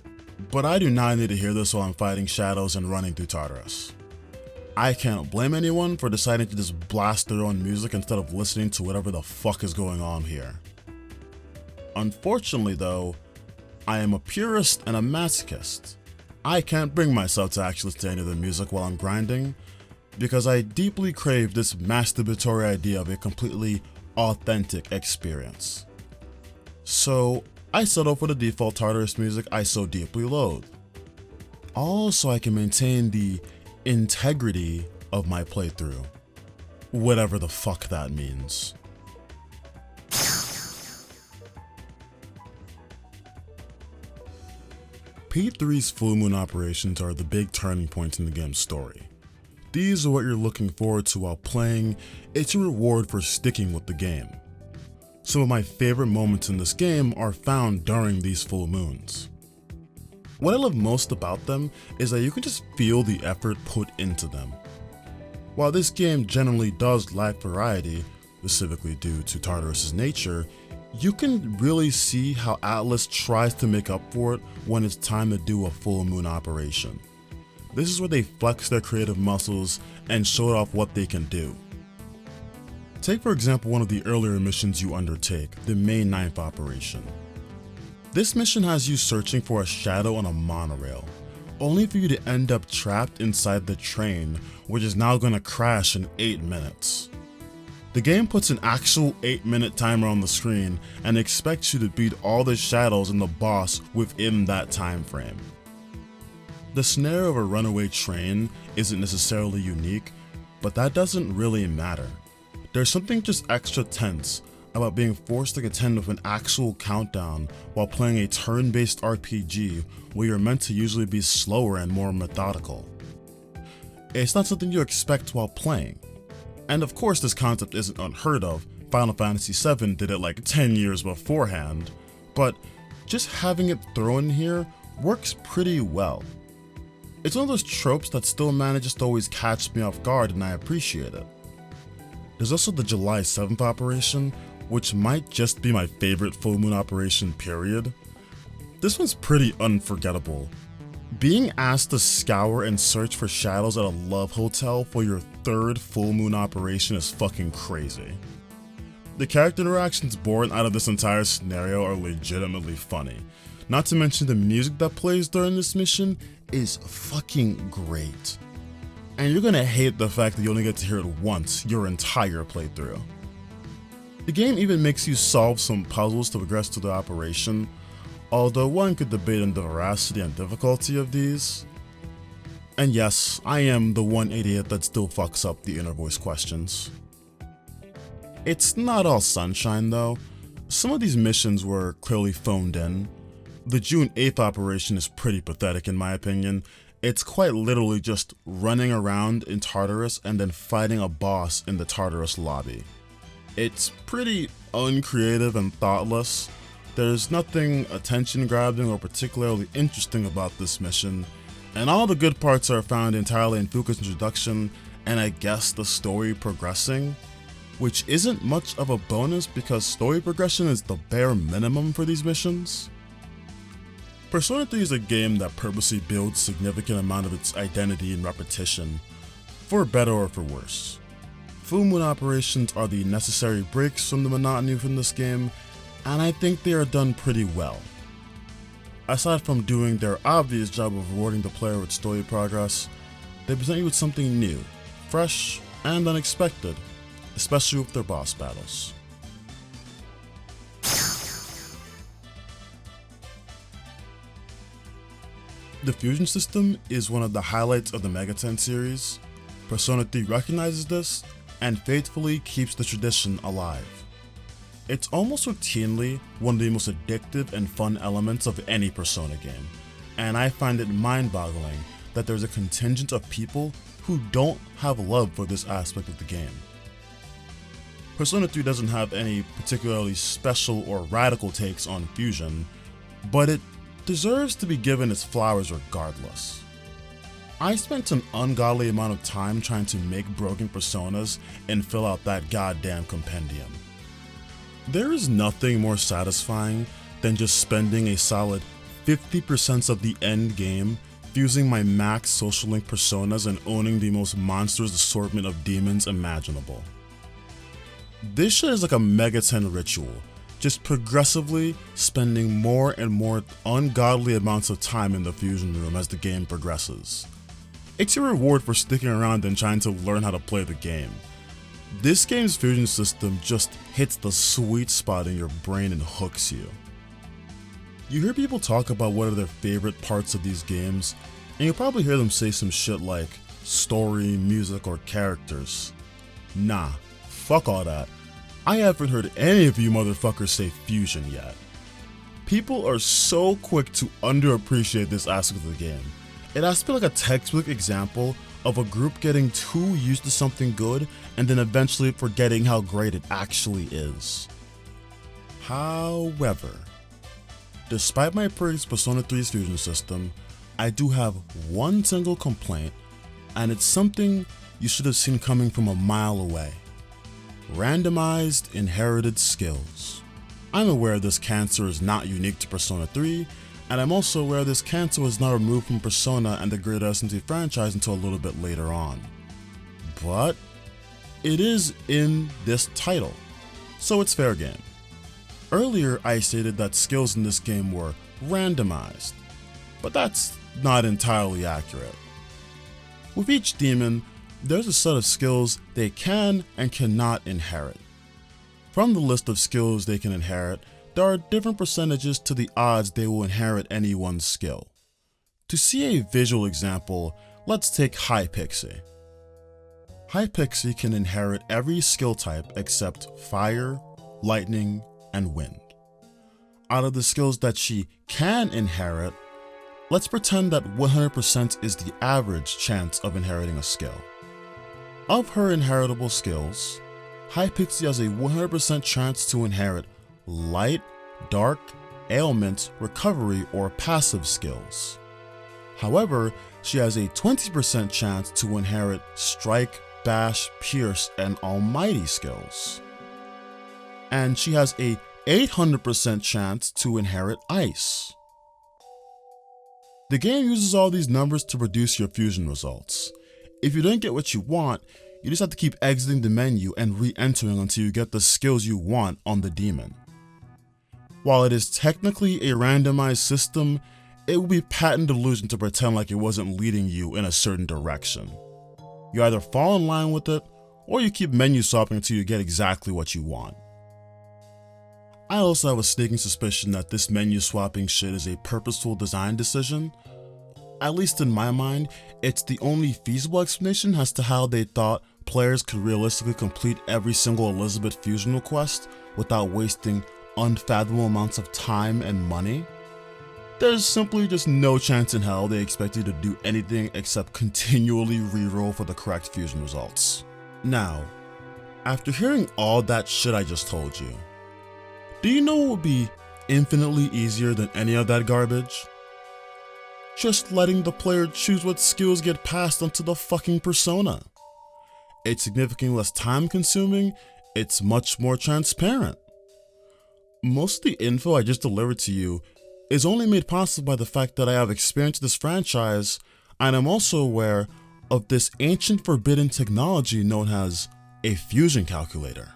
but I do not need to hear this while I'm fighting shadows and running through Tartarus. I can't blame anyone for deciding to just blast their own music instead of listening to whatever the fuck is going on here. Unfortunately though, I am a purist and a masochist. I can't bring myself to actually listen to any of the music while I'm grinding, because I deeply crave this masturbatory idea of a completely authentic experience. So I settle for the default Tartarus music I so deeply loathe. All so I can maintain the integrity of my playthrough. Whatever the fuck that means. P3's full moon operations are the big turning points in the game's story. These are what you're looking forward to while playing. It's a reward for sticking with the game. Some of my favorite moments in this game are found during these full moons. What I love most about them is that you can just feel the effort put into them. While this game generally does lack variety, specifically due to Tartarus' nature, you can really see how Atlas tries to make up for it when it's time to do a full moon operation. This is where they flex their creative muscles and show off what they can do. Take for example one of the earlier missions you undertake, the May 9th operation. This mission has you searching for a shadow on a monorail, only for you to end up trapped inside the train, which is now gonna crash in 8 minutes. The game puts an actual 8-minute timer on the screen and expects you to beat all the shadows and the boss within that time frame. The scenario of a runaway train isn't necessarily unique, but that doesn't really matter. There's something just extra tense about being forced to contend with an actual countdown while playing a turn-based RPG where you're meant to usually be slower and more methodical. It's not something you expect while playing. And of course this concept isn't unheard of, Final Fantasy VII did it like 10 years beforehand, but just having it thrown here works pretty well. It's one of those tropes that still manages to always catch me off guard, and I appreciate it. There's also the July 7th operation, which might just be my favorite full moon operation period. This one's pretty unforgettable. Being asked to scour and search for shadows at a love hotel for your 3rd full moon operation is fucking crazy. The character interactions born out of this entire scenario are legitimately funny. Not to mention the music that plays during this mission is fucking great. And you're gonna hate the fact that you only get to hear it once your entire playthrough. The game even makes you solve some puzzles to progress to the operation, although one could debate on the veracity and difficulty of these. And yes, I am the one idiot that still fucks up the inner voice questions. It's not all sunshine though. Some of these missions were clearly phoned in. The June 8th operation is pretty pathetic in my opinion. It's quite literally just running around in Tartarus and then fighting a boss in the Tartarus lobby. It's pretty uncreative and thoughtless. There's nothing attention-grabbing or particularly interesting about this mission, and all the good parts are found entirely in Fuuka's introduction and I guess the story progressing, which isn't much of a bonus because story progression is the bare minimum for these missions. Persona 3 is a game that purposely builds a significant amount of its identity in repetition, for better or for worse. Full moon operations are the necessary breaks from the monotony within this game, and I think they are done pretty well. Aside from doing their obvious job of rewarding the player with story progress, they present you with something new, fresh, and unexpected, especially with their boss battles. The fusion system is one of the highlights of the Mega 10 series. Persona 3 recognizes this and faithfully keeps the tradition alive. It's almost routinely one of the most addictive and fun elements of any Persona game, and I find it mind-boggling that there's a contingent of people who don't have love for this aspect of the game. Persona 3 doesn't have any particularly special or radical takes on fusion, but it deserves to be given its flowers regardless. I spent an ungodly amount of time trying to make broken personas and fill out that goddamn compendium. There is nothing more satisfying than just spending a solid 50% of the end game fusing my max social link personas and owning the most monstrous assortment of demons imaginable. This shit is like a Mega 10 ritual, just progressively spending more and more ungodly amounts of time in the fusion room as the game progresses. It's your reward for sticking around and trying to learn how to play the game. This game's fusion system just hits the sweet spot in your brain and hooks you. You hear people talk about what are their favorite parts of these games, and you'll probably hear them say some shit like story, music, or characters. Nah, fuck all that. I haven't heard any of you motherfuckers say fusion yet. People are so quick to underappreciate this aspect of the game. It has to be like a textbook example of a group getting too used to something good and then eventually forgetting how great it actually is. However, despite my praise Persona 3's fusion system, I do have one single complaint, and it's something you should have seen coming from a mile away. Randomized inherited skills. I'm aware this cancer is not unique to Persona 3, and I'm also aware this cancer was not removed from Persona and the greater SMT franchise until a little bit later on. But it is in this title, so it's fair game. Earlier I stated that skills in this game were randomized, but that's not entirely accurate. With each demon, there's a set of skills they can and cannot inherit. From the list of skills they can inherit, there are different percentages to the odds they will inherit any one skill. To see a visual example, let's take High Pixie. High Pixie can inherit every skill type except Fire, Lightning, and Wind. Out of the skills that she can inherit, let's pretend that 100% is the average chance of inheriting a skill. Of her inheritable skills, High Pixie has a 100% chance to inherit Light, Dark, Ailment, Recovery, or Passive skills. However, she has a 20% chance to inherit Strike, Bash, Pierce, and Almighty skills. And she has a 800% chance to inherit Ice. The game uses all these numbers to produce your fusion results. If you don't get what you want, you just have to keep exiting the menu and re-entering until you get the skills you want on the demon. While it is technically a randomized system, it would be patent delusion to pretend like it wasn't leading you in a certain direction. You either fall in line with it, or you keep menu swapping until you get exactly what you want. I also have a sneaking suspicion that this menu swapping shit is a purposeful design decision. At least in my mind, it's the only feasible explanation as to how they thought players could realistically complete every single Elizabeth fusion request without wasting unfathomable amounts of time and money. There's simply just no chance in hell they expect you to do anything except continually reroll for the correct fusion results. Now, after hearing all that shit I just told you, do you know what would be infinitely easier than any of that garbage? Just letting the player choose what skills get passed onto the fucking persona. It's significantly less time consuming, it's much more transparent. Most of the info I just delivered to you is only made possible by the fact that I have experience in this franchise, and I'm also aware of this ancient forbidden technology known as a fusion calculator.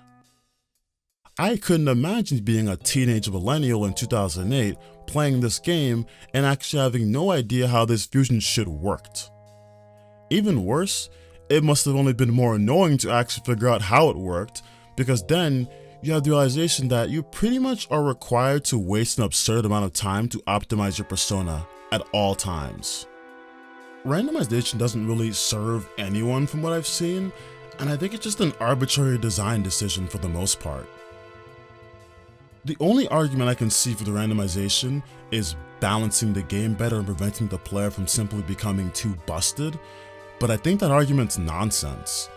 I couldn't imagine being a teenage millennial in 2008 playing this game and actually having no idea how this fusion shit worked. Even worse, it must have only been more annoying to actually figure out how it worked, because then you have the realization that you pretty much are required to waste an absurd amount of time to optimize your persona at all times. Randomization doesn't really serve anyone from what I've seen, and I think it's just an arbitrary design decision for the most part. The only argument I can see for the randomization is balancing the game better and preventing the player from simply becoming too busted, but I think that argument's nonsense.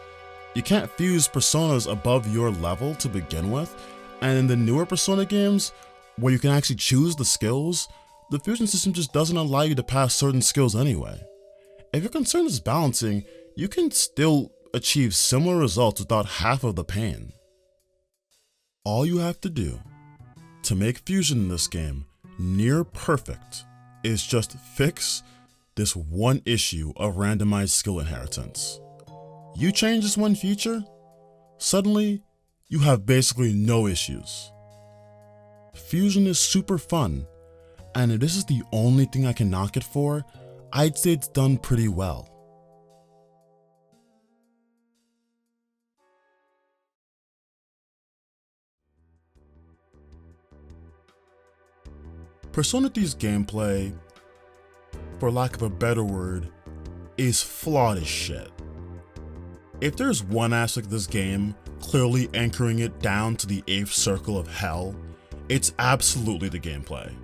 You can't fuse personas above your level to begin with, and in the newer Persona games, where you can actually choose the skills, the fusion system just doesn't allow you to pass certain skills anyway. If your concern is balancing, you can still achieve similar results without half of the pain. All you have to do to make fusion in this game near perfect is just fix this one issue of randomized skill inheritance. You change this one feature, suddenly you have basically no issues. Fusion is super fun, and if this is the only thing I can knock it for, I'd say it's done pretty well. Persona 3's gameplay, for lack of a better word, is flawed as shit. If there's one aspect of this game clearly anchoring it down to the 8th circle of hell, it's absolutely the gameplay.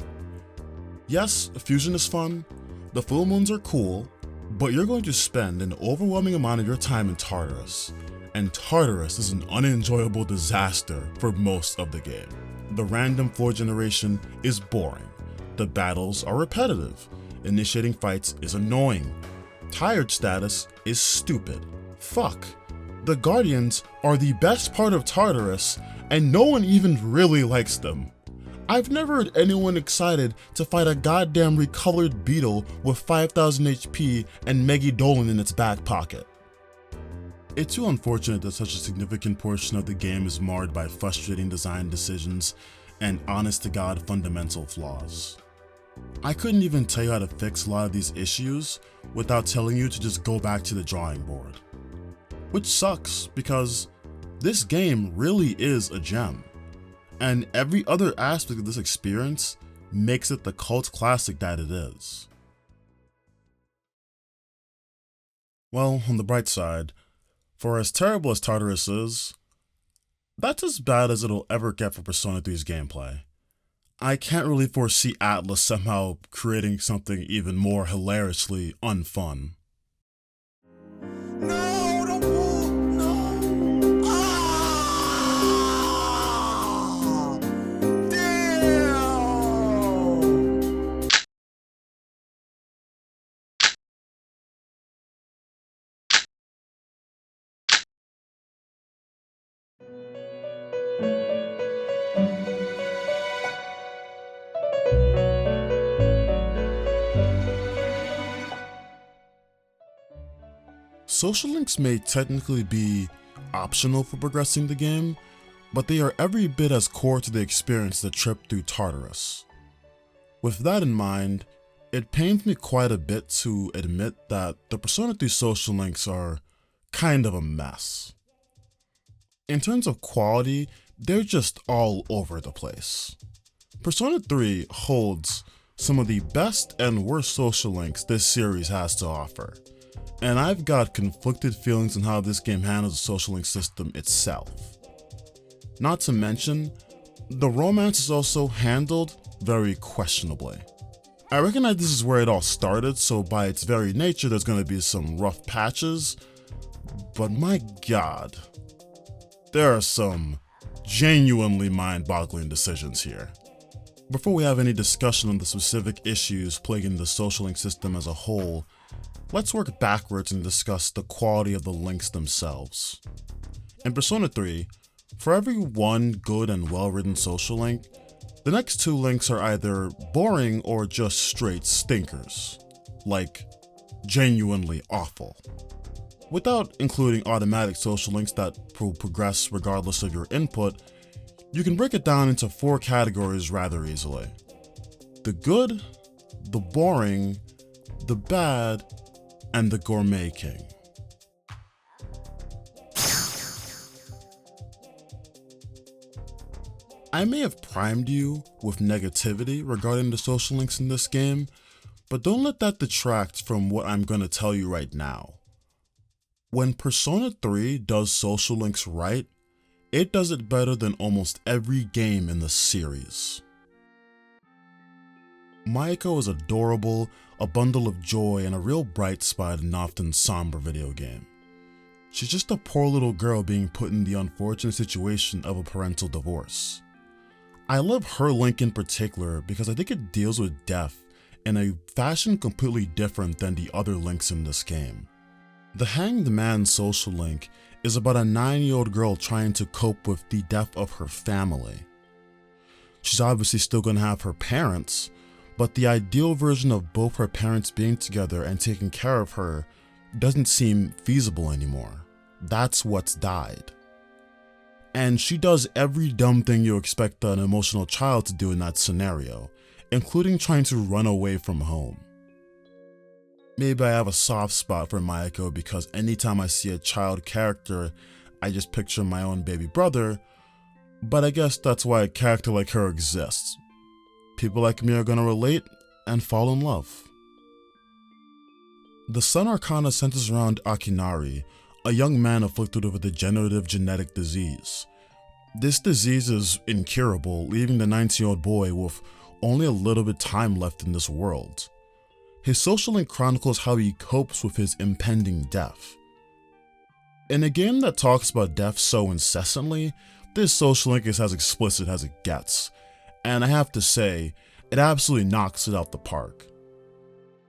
Yes, fusion is fun, the full moons are cool, but you're going to spend an overwhelming amount of your time in Tartarus, and Tartarus is an unenjoyable disaster for most of the game. The random floor generation is boring, the battles are repetitive, initiating fights is annoying, tired status is stupid. Fuck, the Guardians are the best part of Tartarus, and no one even really likes them. I've never heard anyone excited to fight a goddamn recolored beetle with 5000 HP and Megidolin in its back pocket. It's too unfortunate that such a significant portion of the game is marred by frustrating design decisions and honest-to-God fundamental flaws. I couldn't even tell you how to fix a lot of these issues without telling you to just go back to the drawing board. Which sucks because this game really is a gem, and every other aspect of this experience makes it the cult classic that it is. Well, on the bright side, for as terrible as Tartarus is, that's as bad as it'll ever get for Persona 3's gameplay. I can't really foresee Atlas somehow creating something even more hilariously unfun. No, don't pull, no. Ah, damn. Social links may technically be optional for progressing the game, but they are every bit as core to the experience as the trip through Tartarus. With that in mind, it pains me quite a bit to admit that the Persona 3 social links are kind of a mess. In terms of quality, they're just all over the place. Persona 3 holds some of the best and worst social links this series has to offer, and I've got conflicted feelings on how this game handles the social link system itself. Not to mention, the romance is also handled very questionably. I recognize this is where it all started, so by its very nature there's going to be some rough patches, but my god, there are some genuinely mind-boggling decisions here. Before we have any discussion on the specific issues plaguing the social link system as a whole, let's work backwards and discuss the quality of the links themselves. In Persona 3, for every one good and well-written social link, the next two links are either boring or just straight stinkers. Like, genuinely awful. Without including automatic social links that will progress regardless of your input, you can break it down into 4 categories rather easily. The good, the boring, the bad, and the gourmet king. I may have primed you with negativity regarding the social links in this game, but don't let that detract from what I'm going to tell you right now. When Persona 3 does social links right, it does it better than almost every game in the series. Mayako is adorable, a bundle of joy, and a real bright spot in an often somber video game. She's just a poor little girl being put in the unfortunate situation of a parental divorce. I love her link in particular because I think it deals with death in a fashion completely different than the other links in this game. The Hanged Man social link is about a 9-year-old girl trying to cope with the death of her family. She's obviously still going to have her parents, but the ideal version of both her parents being together and taking care of her doesn't seem feasible anymore. That's what's died. And she does every dumb thing you expect an emotional child to do in that scenario, including trying to run away from home. Maybe I have a soft spot for Mayako because anytime I see a child character, I just picture my own baby brother, but I guess that's why a character like her exists. People like me are gonna relate and fall in love. The Sun Arcana centers around Akinari, a young man afflicted with a degenerative genetic disease. This disease is incurable, leaving the 19-year-old boy with only a little bit of time left in this world. His social link chronicles how he copes with his impending death. In a game that talks about death so incessantly, this social link is as explicit as it gets, and I have to say, it absolutely knocks it out the park.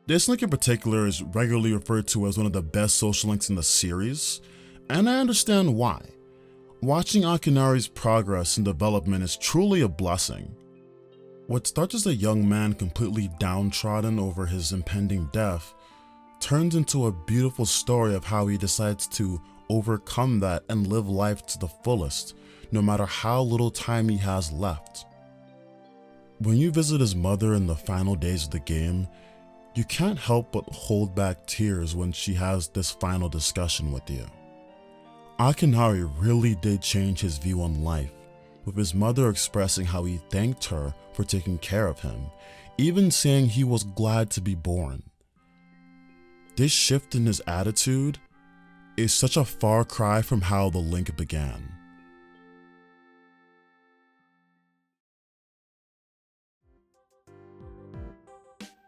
This link in particular is regularly referred to as one of the best social links in the series, and I understand why. Watching Akinari's progress and development is truly a blessing. What starts as a young man completely downtrodden over his impending death turns into a beautiful story of how he decides to overcome that and live life to the fullest, no matter how little time he has left. When you visit his mother in the final days of the game, you can't help but hold back tears when she has this final discussion with you. Akinari really did change his view on life, with his mother expressing how he thanked her for taking care of him, even saying he was glad to be born. This shift in his attitude is such a far cry from how the link began.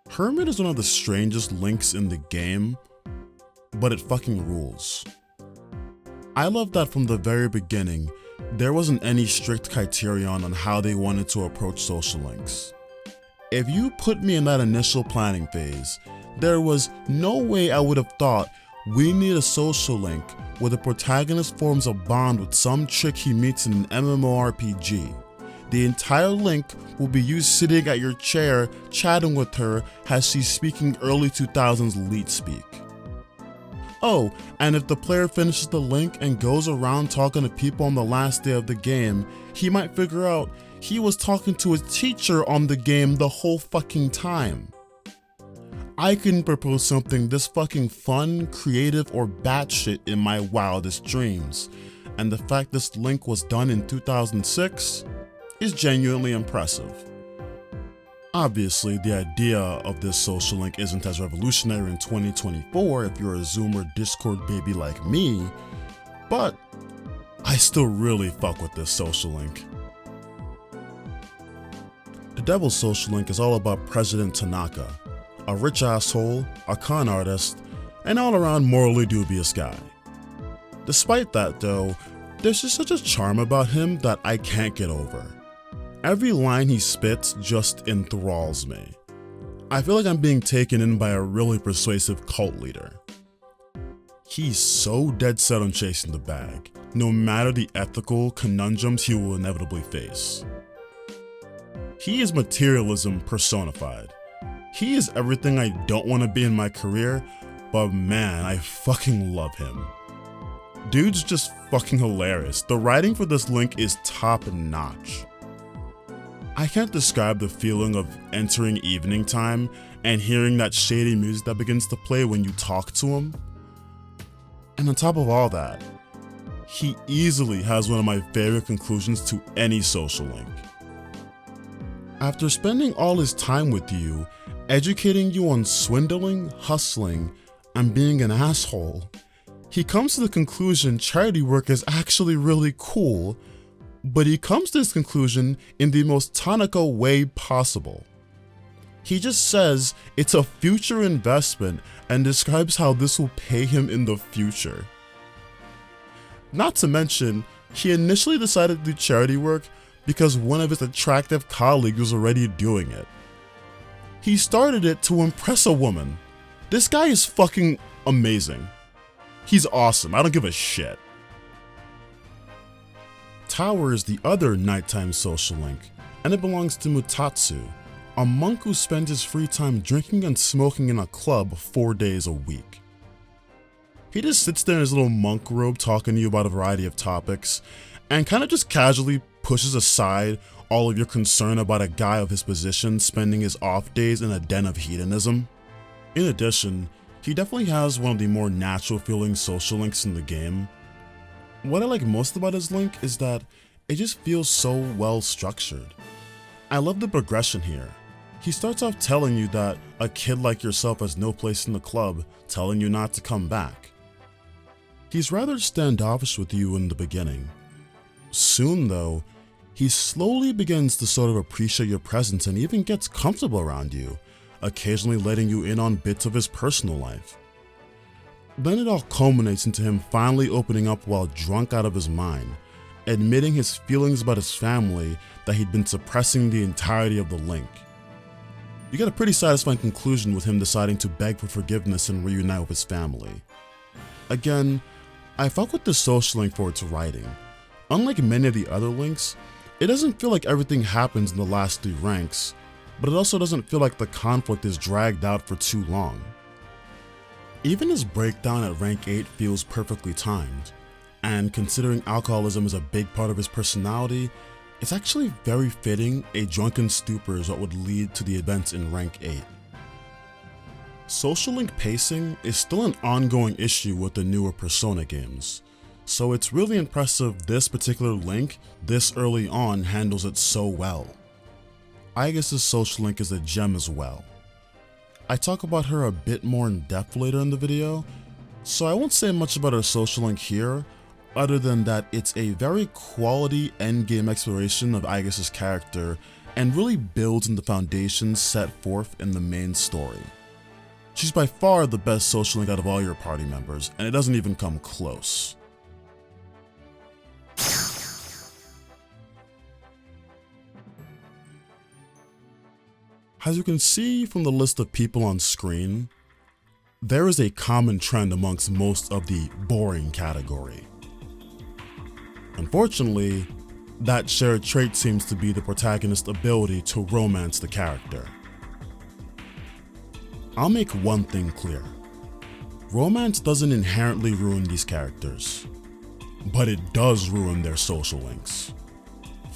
Hermit is one of the strangest links in the game, but it fucking rules. I love that from the very beginning, there wasn't any strict criterion on how they wanted to approach social links. If you put me in that initial planning phase, there was no way I would have thought we need a social link where the protagonist forms a bond with some chick he meets in an MMORPG. The entire link will be you sitting at your chair chatting with her as she's speaking early 2000s leet speak. Oh, and if the player finishes the link and goes around talking to people on the last day of the game, he might figure out he was talking to his teacher on the game the whole fucking time. I couldn't propose something this fucking fun, creative, or batshit in my wildest dreams, and the fact this link was done in 2006 is genuinely impressive. Obviously, the idea of this social link isn't as revolutionary in 2024 if you're a Zoomer Discord baby like me, but I still really fuck with this social link. The Devil's social link is all about President Tanaka, a rich asshole, a con artist, and all around morally dubious guy. Despite that though, there's just such a charm about him that I can't get over. Every line he spits just enthralls me. I feel like I'm being taken in by a really persuasive cult leader. He's so dead set on chasing the bag, no matter the ethical conundrums he will inevitably face. He is materialism personified. He is everything I don't want to be in my career, but man, I fucking love him. Dude's just fucking hilarious. The writing for this link is top notch. I can't describe the feeling of entering evening time and hearing that shady music that begins to play when you talk to him. And on top of all that, he easily has one of my favorite conclusions to any social link. After spending all his time with you, educating you on swindling, hustling, and being an asshole, he comes to the conclusion charity work is actually really cool, but he comes to this conclusion in the most Tanaka way possible. He just says it's a future investment and describes how this will pay him in the future. Not to mention, he initially decided to do charity work because one of his attractive colleagues was already doing it. He started it to impress a woman. This guy is fucking amazing. He's awesome, I don't give a shit. Tower is the other nighttime social link, and it belongs to Mutatsu, a monk who spends his free time drinking and smoking in a club 4 days a week. He just sits there in his little monk robe talking to you about a variety of topics, and kind of just casually pushes aside all of your concern about a guy of his position spending his off days in a den of hedonism. In addition, he definitely has one of the more natural feeling social links in the game. What I like most about his link is that it just feels so well structured. I love the progression here. He starts off telling you that a kid like yourself has no place in the club, telling you not to come back. He's rather standoffish with you in the beginning. Soon though, he slowly begins to sort of appreciate your presence and even gets comfortable around you, occasionally letting you in on bits of his personal life. Then it all culminates into him finally opening up while drunk out of his mind, admitting his feelings about his family that he'd been suppressing the entirety of the link. You get a pretty satisfying conclusion with him deciding to beg for forgiveness and reunite with his family. Again, I fuck with this social link for its writing. Unlike many of the other links, it doesn't feel like everything happens in the last 3 ranks, but it also doesn't feel like the conflict is dragged out for too long. Even his breakdown at rank 8 feels perfectly timed, and considering alcoholism is a big part of his personality, It's actually very fitting a drunken stupor is what would lead to the events in Rank 8. Social link pacing is still an ongoing issue with the newer Persona games, so it's really impressive this particular link this early on handles it so well. Aigis' social link is a gem as well. I talk about her a bit more in depth later in the video, so I won't say much about her social link here, other than that it's a very quality endgame exploration of Aigis' character and really builds on the foundations set forth in the main story. She's by far the best social link out of all your party members, and it doesn't even come close. As you can see from the list of people on screen, there is a common trend amongst most of the boring category. Unfortunately, that shared trait seems to be the protagonist's ability to romance the character. I'll make one thing clear. Romance doesn't inherently ruin these characters, but it does ruin their social links.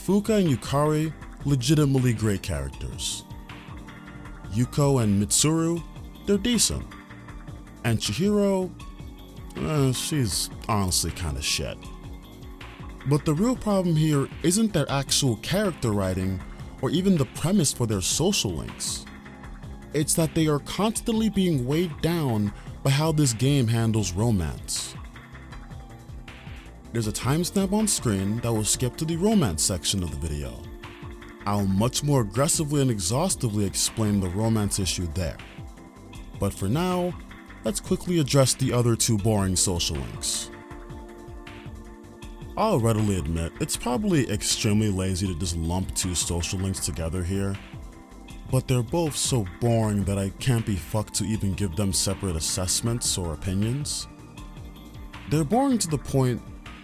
Fuuka and Yukari, legitimately great characters. Yuko and Mitsuru, they're decent. And Chihiro, she's honestly kinda shit. But the real problem here isn't their actual character writing or even the premise for their social links. It's that they are constantly being weighed down by how this game handles romance. There's a timestamp on screen that will skip to the romance section of the video. I'll much more aggressively and exhaustively explain the romance issue there. But for now, let's quickly address the other two boring social links. I'll readily admit, it's probably extremely lazy to just lump two social links together here, but they're both so boring that I can't be fucked to even give them separate assessments or opinions. They're boring to the point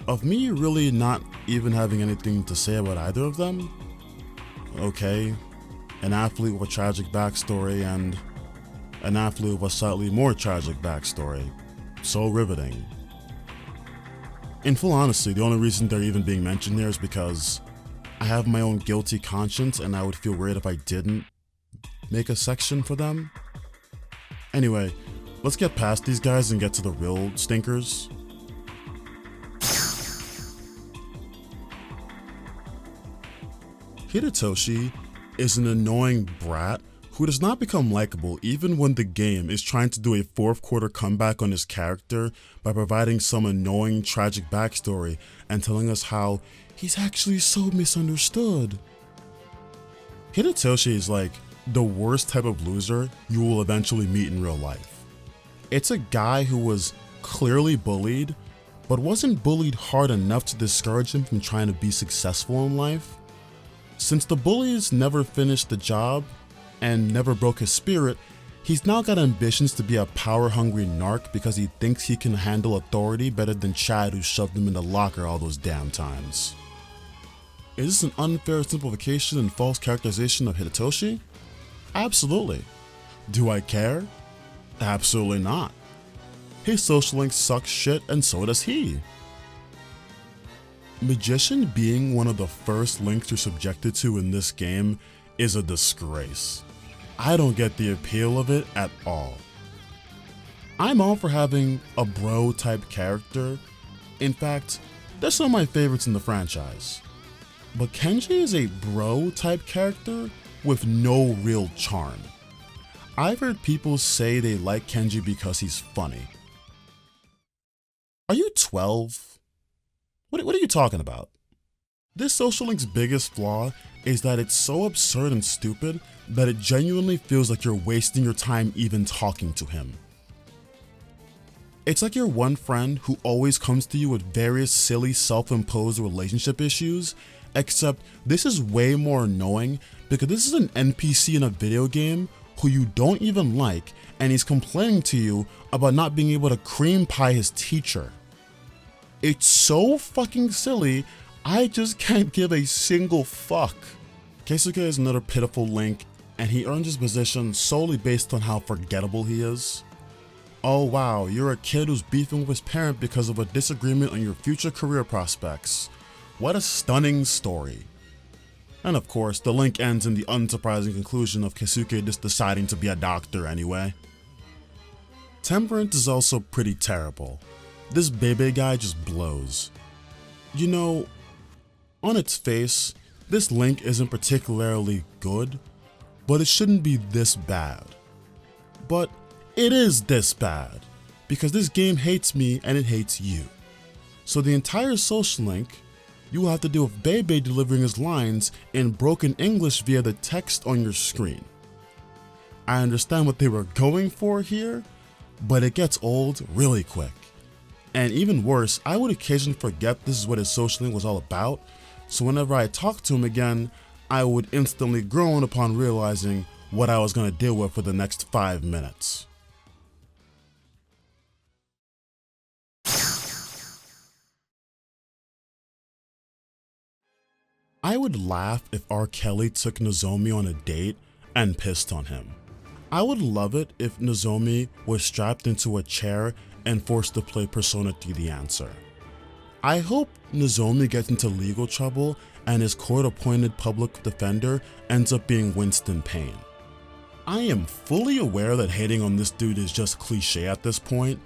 of me really not even having anything to say about either of them. Okay, an athlete with a tragic backstory and an athlete with a slightly more tragic backstory. So riveting. In full honesty, the only reason they're even being mentioned there is because I have my own guilty conscience and I would feel weird if I didn't make a section for them. Anyway, let's get past these guys and get to the real stinkers. Hidetoshi is an annoying brat who does not become likable even when the game is trying to do a fourth quarter comeback on his character by providing some annoying tragic backstory and telling us how he's actually so misunderstood. Hidetoshi is like the worst type of loser you will eventually meet in real life. It's a guy who was clearly bullied, but wasn't bullied hard enough to discourage him from trying to be successful in life. Since the bullies never finished the job and never broke his spirit, he's now got ambitions to be a power-hungry narc because he thinks he can handle authority better than Chad, who shoved him in the locker all those damn times. Is this an unfair simplification and false characterization of Hidetoshi? Absolutely. Do I care? Absolutely not. His social links suck shit and so does he. Magician being one of the first links you're subjected to in this game is a disgrace. I don't get the appeal of it at all. I'm all for having a bro type character. In fact, they're some of my favorites in the franchise. But Kenji is a bro type character with no real charm. I've heard people say they like Kenji because he's funny. Are you 12? What are you talking about? This social link's biggest flaw is that it's so absurd and stupid that it genuinely feels like you're wasting your time even talking to him. It's like your one friend who always comes to you with various silly self-imposed relationship issues, except this is way more annoying because this is an NPC in a video game who you don't even like, and he's complaining to you about not being able to cream pie his teacher. It's so fucking silly, I just can't give a single fuck. Keisuke is another pitiful link, and he earns his position solely based on how forgettable he is. Oh wow, you're a kid who's beefing with his parent because of a disagreement on your future career prospects. What a stunning story. And of course, the link ends in the unsurprising conclusion of Keisuke just deciding to be a doctor anyway. Temperance is also pretty terrible. This Bebe guy just blows. You know, on its face, this link isn't particularly good, but it shouldn't be this bad. But it is this bad, because this game hates me and it hates you. So the entire social link, you will have to deal with Bebe delivering his lines in broken English via the text on your screen. I understand what they were going for here, but it gets old really quick. And even worse, I would occasionally forget this is what his social link was all about, so whenever I talked to him again, I would instantly groan upon realizing what I was going to deal with for the next 5 minutes. I would laugh if R. Kelly took Nozomi on a date and pissed on him. I would love it if Nozomi was strapped into a chair and forced to play Persona 3 The Answer. I hope Nozomi gets into legal trouble and his court-appointed public defender ends up being Winston Payne. I am fully aware that hating on this dude is just cliche at this point,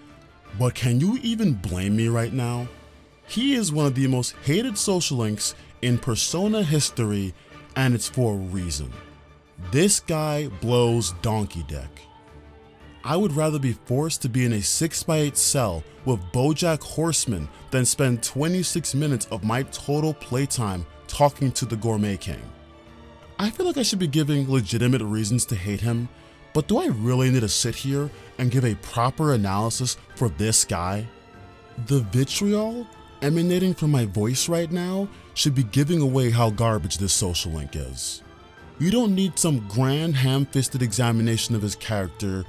but can you even blame me right now? He is one of the most hated social links in Persona history, and it's for a reason. This guy blows donkey dick. I would rather be forced to be in a 6x8 cell with BoJack Horseman than spend 26 minutes of my total playtime talking to the Gourmet King. I feel like I should be giving legitimate reasons to hate him, but do I really need to sit here and give a proper analysis for this guy? The vitriol emanating from my voice right now should be giving away how garbage this social link is. You don't need some grand ham-fisted examination of his character.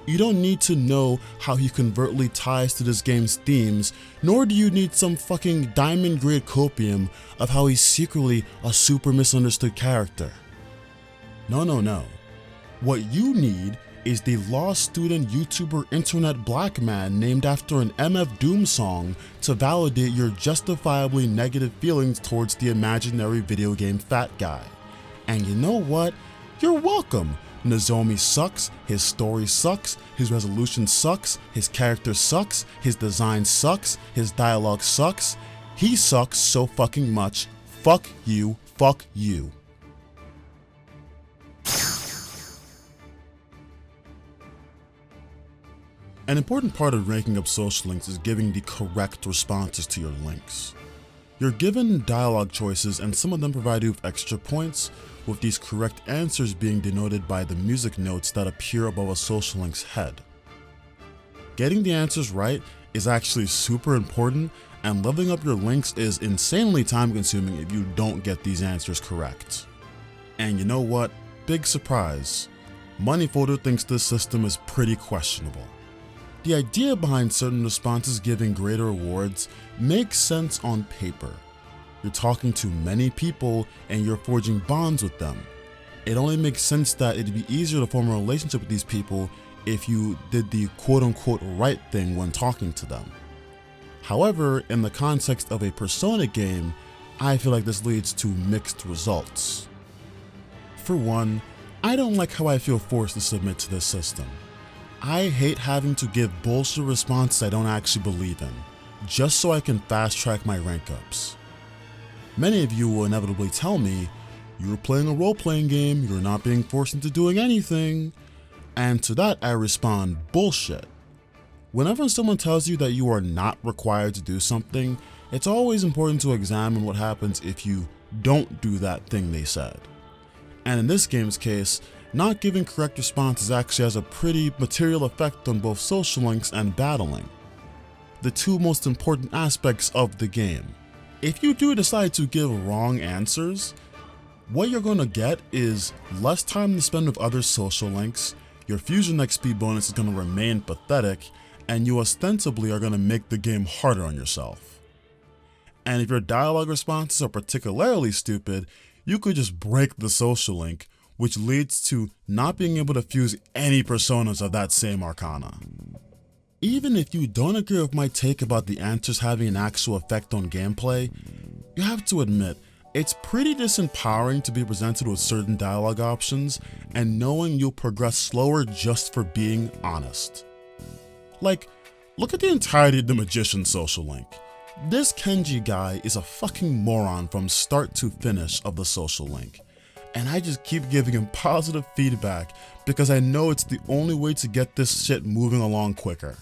You don't need to know how he covertly ties to this game's themes, nor do you need some fucking diamond grade copium of how he's secretly a super misunderstood character. No. What you need is the law student YouTuber internet black man named after an MF Doom song to validate your justifiably negative feelings towards the imaginary video game fat guy. And you know what? You're welcome. Nozomi sucks, his story sucks, his resolution sucks, his character sucks, his design sucks, his dialogue sucks. He sucks so fucking much. Fuck you, fuck you. An important part of ranking up social links is giving the correct responses to your links. You're given dialogue choices and some of them provide you with extra points, with these correct answers being denoted by the music notes that appear above a social link's head. Getting the answers right is actually super important, and leveling up your links is insanely time consuming if you don't get these answers correct. And you know what? Big surprise. MoneyFolder thinks this system is pretty questionable. The idea behind certain responses giving greater rewards makes sense on paper. You're talking to many people and you're forging bonds with them. It only makes sense that it'd be easier to form a relationship with these people if you did the quote-unquote right thing when talking to them. However, in the context of a Persona game, I feel like this leads to mixed results. For one, I don't like how I feel forced to submit to this system. I hate having to give bullshit responses I don't actually believe in, just so I can fast track my rank ups. Many of you will inevitably tell me, you're playing a role-playing game, you're not being forced into doing anything. And to that I respond, bullshit. Whenever someone tells you that you are not required to do something, it's always important to examine what happens if you don't do that thing they said. And in this game's case, not giving correct responses actually has a pretty material effect on both social links and battling, the two most important aspects of the game. If you do decide to give wrong answers, what you're going to get is less time to spend with other social links, your fusion XP bonus is going to remain pathetic, and you ostensibly are going to make the game harder on yourself. And if your dialogue responses are particularly stupid, you could just break the social link, which leads to not being able to fuse any personas of that same arcana. Even if you don't agree with my take about the answers having an actual effect on gameplay, you have to admit, It's pretty disempowering to be presented with certain dialogue options and knowing you'll progress slower just for being honest. Like, look at the entirety of the Magician's social link. This Kenji guy is a fucking moron from start to finish of the social link, and I just keep giving him positive feedback because I know it's the only way to get this shit moving along quicker.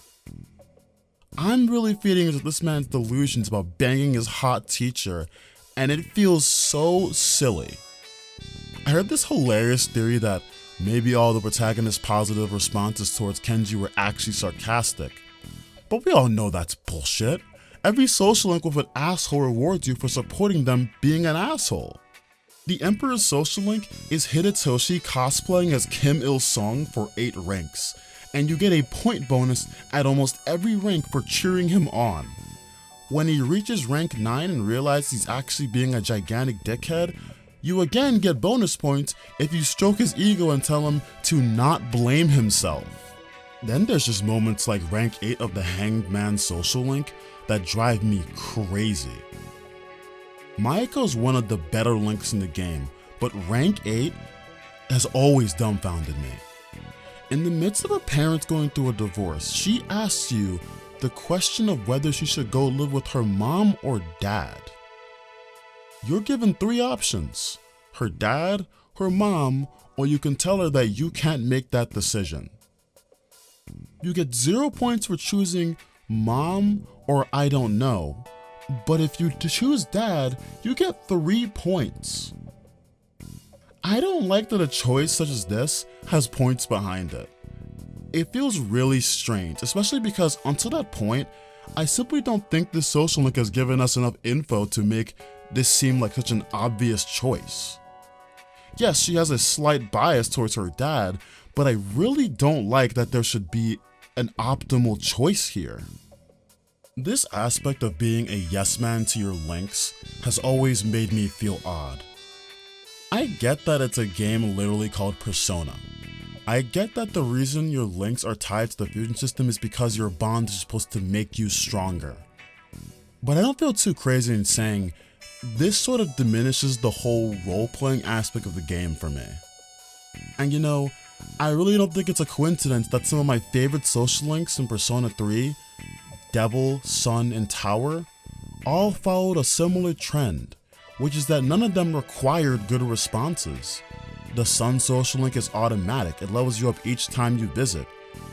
I'm really feeding into this man's delusions about banging his hot teacher, and it feels so silly. I heard this hilarious theory that maybe all the protagonist's positive responses towards Kenji were actually sarcastic, but we all know that's bullshit. Every social link with an asshole rewards you for supporting them being an asshole. The Emperor's social link is Hidetoshi cosplaying as Kim Il-sung for 8 ranks, and you get a point bonus at almost every rank for cheering him on. When he reaches rank 9 and realizes he's actually being a gigantic dickhead, you again get bonus points if you stroke his ego and tell him to not blame himself. Then there's just moments like rank 8 of the Hanged Man social link that drive me crazy. Maiko's one of the better links in the game, but rank 8 has always dumbfounded me. In the midst of her parents going through a divorce, she asks you the question of whether she should go live with her mom or dad. You're given 3 options: her dad, her mom, or you can tell her that you can't make that decision. You get 0 points for choosing mom or I don't know, but if you choose dad, you get 3 points. I don't like that a choice such as this has points behind it. It feels really strange, especially because until that point, I simply don't think this social link has given us enough info to make this seem like such an obvious choice. Yes, she has a slight bias towards her dad, but I really don't like that there should be an optimal choice here. This aspect of being a yes man to your links has always made me feel odd. I get that it's a game literally called Persona. I get that the reason your links are tied to the fusion system is because your bond is supposed to make you stronger. But I don't feel too crazy in saying this sort of diminishes the whole role-playing aspect of the game for me. And you know, I really don't think it's a coincidence that some of my favorite social links in Persona 3, Devil, Sun, and Tower, all followed a similar trend, which is that none of them required good responses. The Sun social link is automatic, it levels you up each time you visit.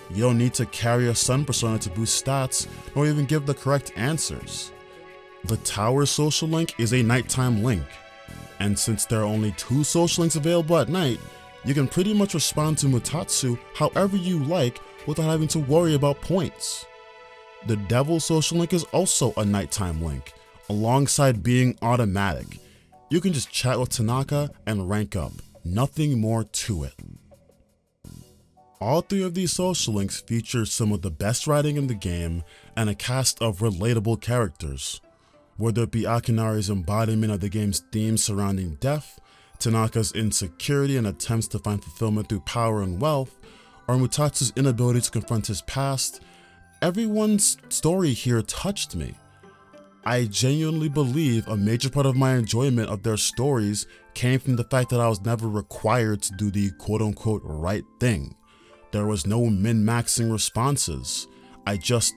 You don't need to carry a Sun persona to boost stats, nor even give the correct answers. The Tower social link is a nighttime link, and since there are only 2 social links available at night, you can pretty much respond to Mutatsu however you like without having to worry about points. The Devil social link is also a nighttime link, alongside being automatic. You can just chat with Tanaka and rank up, nothing more to it. All 3 of these social links feature some of the best writing in the game and a cast of relatable characters. Whether it be Akinari's embodiment of the game's themes surrounding death, Tanaka's insecurity and attempts to find fulfillment through power and wealth, or Mutatsu's inability to confront his past, everyone's story here touched me. I genuinely believe a major part of my enjoyment of their stories came from the fact that I was never required to do the quote-unquote right thing. There was no min-maxing responses. I just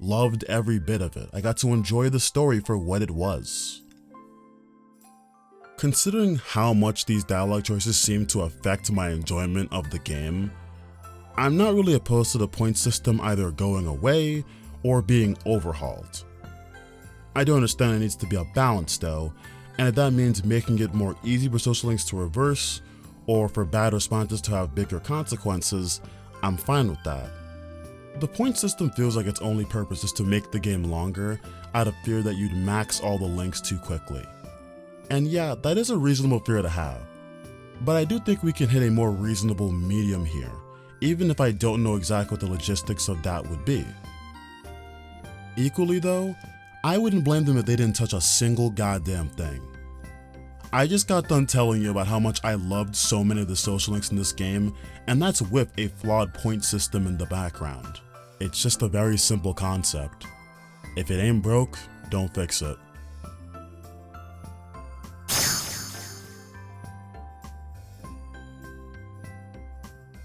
loved every bit of it. I got to enjoy the story for what it was. Considering how much these dialogue choices seem to affect my enjoyment of the game, I'm not really opposed to the point system either going away or being overhauled. I do understand it needs to be a balance though, and if that means making it more easy for social links to reverse, or for bad responses to have bigger consequences, I'm fine with that. The point system feels like its only purpose is to make the game longer out of fear that you'd max all the links too quickly. And yeah, that is a reasonable fear to have, but I do think we can hit a more reasonable medium here, even if I don't know exactly what the logistics of that would be. Equally though, I wouldn't blame them if they didn't touch a single goddamn thing. I just got done telling you about how much I loved so many of the social links in this game, and that's with a flawed point system in the background. It's just a very simple concept. If it ain't broke, don't fix it.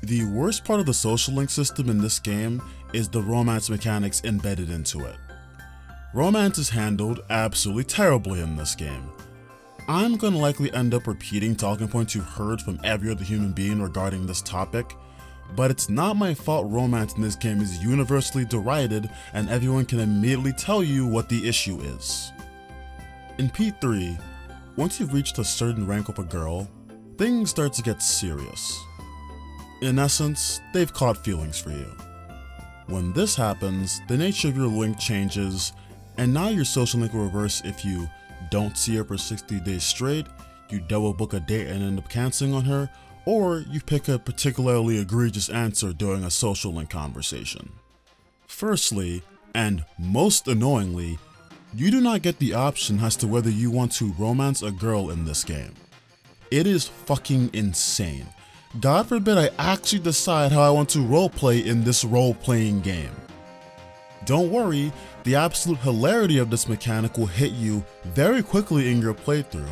The worst part of the social link system in this game is the romance mechanics embedded into it. Romance is handled absolutely terribly in this game. I'm gonna likely end up repeating talking points you've heard from every other human being regarding this topic, but it's not my fault romance in this game is universally derided and everyone can immediately tell you what the issue is. In P3, once you've reached a certain rank with a girl, things start to get serious. In essence, they've caught feelings for you. When this happens, the nature of your link changes, and now your social link will reverse if you don't see her for 60 days straight, you double book a date and end up canceling on her, or you pick a particularly egregious answer during a social link conversation. Firstly, and most annoyingly, you do not get the option as to whether you want to romance a girl in this game. It is fucking insane. God forbid I actually decide how I want to roleplay in this role-playing game. Don't worry, the absolute hilarity of this mechanic will hit you very quickly in your playthrough.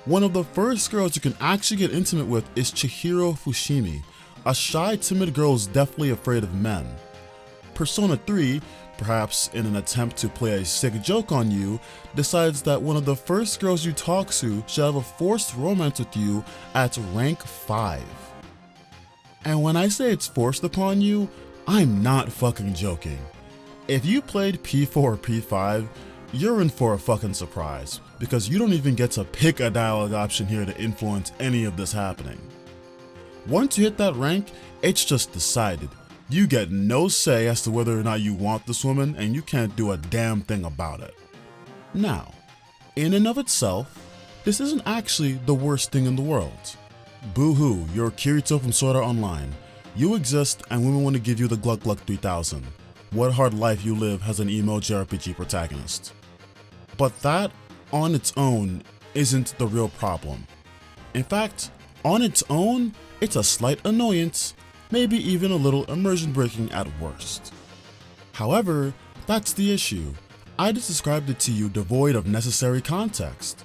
One of the first girls you can actually get intimate with is Chihiro Fushimi, a shy, timid girl who's definitely afraid of men. Persona 3, perhaps in an attempt to play a sick joke on you, decides that one of the first girls you talk to should have a forced romance with you at rank 5. And when I say it's forced upon you, I'm not fucking joking. If you played P4 or P5, you're in for a fucking surprise, because you don't even get to pick a dialogue option here to influence any of this happening. Once you hit that rank, it's just decided. You get no say as to whether or not you want this woman, and you can't do a damn thing about it. Now, in and of itself, this isn't actually the worst thing in the world. Boo-hoo, you're Kirito from Sword Art Online. You exist and women want to give you the Gluck Gluck 3000. What hard life you live has an emo JRPG protagonist. But that, on its own, isn't the real problem. In fact, on its own, it's a slight annoyance, maybe even a little immersion breaking at worst. However, that's the issue. I just described it to you devoid of necessary context.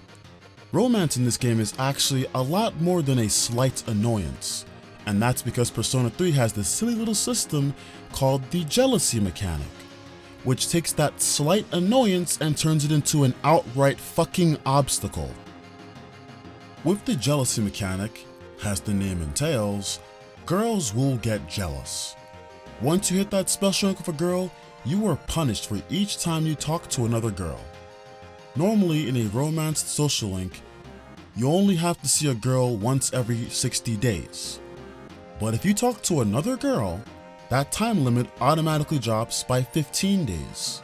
Romance in this game is actually a lot more than a slight annoyance, and that's because Persona 3 has this silly little system called the jealousy mechanic, which takes that slight annoyance and turns it into an outright fucking obstacle. With the jealousy mechanic, as the name entails, girls will get jealous. Once you hit that special rank of a girl, you are punished for each time you talk to another girl. Normally in a romanced social link, you only have to see a girl once every 60 days. But if you talk to another girl, that time limit automatically drops by 15 days.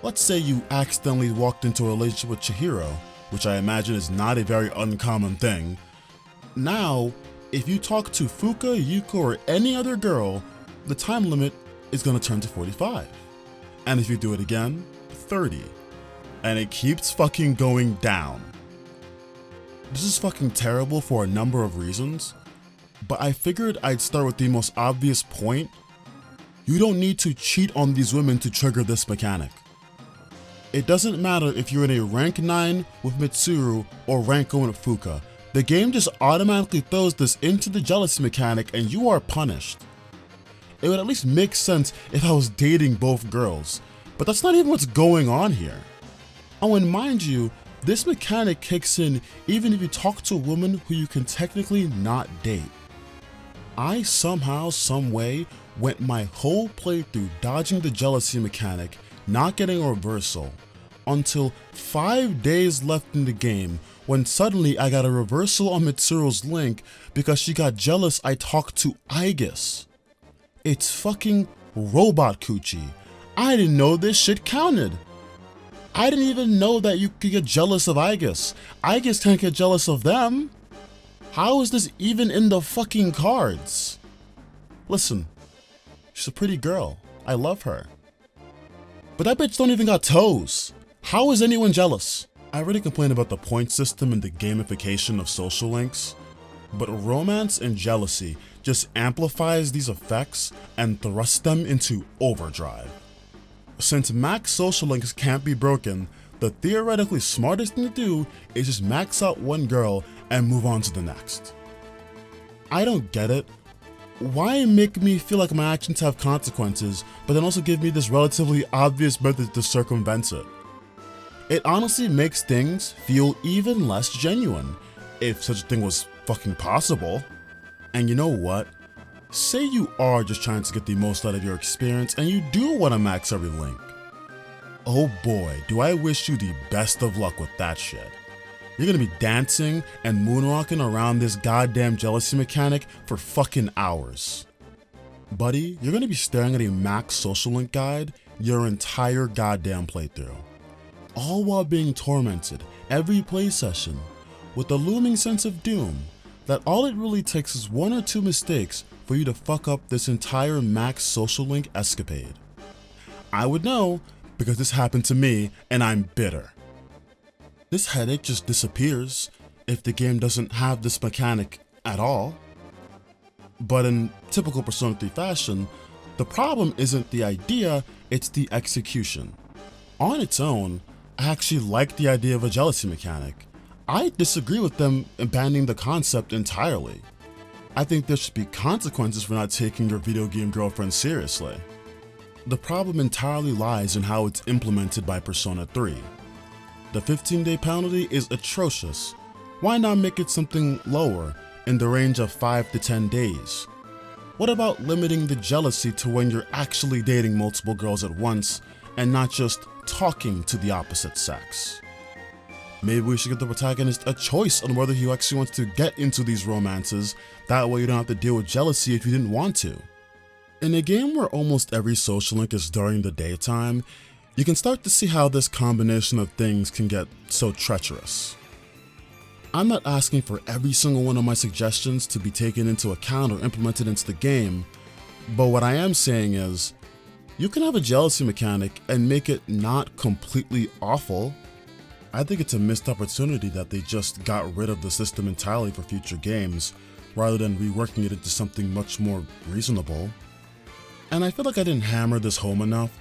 Let's say you accidentally walked into a relationship with Chihiro, which I imagine is not a very uncommon thing. Now, if you talk to Fuuka, Yuko, or any other girl, the time limit is going to turn to 45. And if you do it again, 30. And it keeps fucking going down. This is fucking terrible for a number of reasons, but I figured I'd start with the most obvious point. You don't need to cheat on these women to trigger this mechanic. It doesn't matter if you're in a rank 9 with Mitsuru or rank 1 with Fuuka. The game just automatically throws this into the jealousy mechanic and you are punished. It would at least make sense if I was dating both girls, but that's not even what's going on here. Oh, and mind you, this mechanic kicks in even if you talk to a woman who you can technically not date. I somehow, someway, went my whole playthrough dodging the jealousy mechanic, not getting a reversal, until 5 days left in the game when suddenly I got a reversal on Mitsuru's link because she got jealous I talked to Aegis. It's fucking robot coochie. I didn't know this shit counted. I didn't even know that you could get jealous of Aegis. Aegis can't get jealous of them. How is this even in the fucking cards? Listen, she's a pretty girl. I love her. But that bitch don't even got toes. How is anyone jealous? I already complained about the point system and the gamification of social links, but romance and jealousy just amplifies these effects and thrusts them into overdrive. Since max social links can't be broken, the theoretically smartest thing to do is just max out one girl and move on to the next. I don't get it, Why make me feel like my actions have consequences, but then also give me this relatively obvious method to circumvent it? It honestly makes things feel even less genuine, if such a thing was fucking possible. And you know what? Say you are just trying to get the most out of your experience and you do want to max every link. Oh boy, do I wish you the best of luck with that shit. You're gonna be dancing and moonwalking around this goddamn jealousy mechanic for fucking hours. Buddy, you're gonna be staring at a max social link guide your entire goddamn playthrough. All while being tormented every play session with the looming sense of doom that all it really takes is 1 or 2 mistakes for you to fuck up this entire max social link escapade. I would know because this happened to me and I'm bitter. This headache just disappears if the game doesn't have this mechanic at all. But in typical Persona 3 fashion, the problem isn't the idea, it's the execution. On its own, I actually like the idea of a jealousy mechanic. I disagree with them abandoning the concept entirely. I think there should be consequences for not taking your video game girlfriend seriously. The problem entirely lies in how it's implemented by Persona 3. The 15-day penalty is atrocious. Why not make it something lower, in the range of 5 to 10 days? What about limiting the jealousy to when you're actually dating multiple girls at once and not just talking to the opposite sex? Maybe we should give the protagonist a choice on whether he actually wants to get into these romances, that way you don't have to deal with jealousy if you didn't want to. In a game where almost every social link is during the daytime, you can start to see how this combination of things can get so treacherous. I'm not asking for every single one of my suggestions to be taken into account or implemented into the game, but what I am saying is, you can have a jealousy mechanic and make it not completely awful. I think it's a missed opportunity that they just got rid of the system entirely for future games, rather than reworking it into something much more reasonable. And I feel like I didn't hammer this home enough,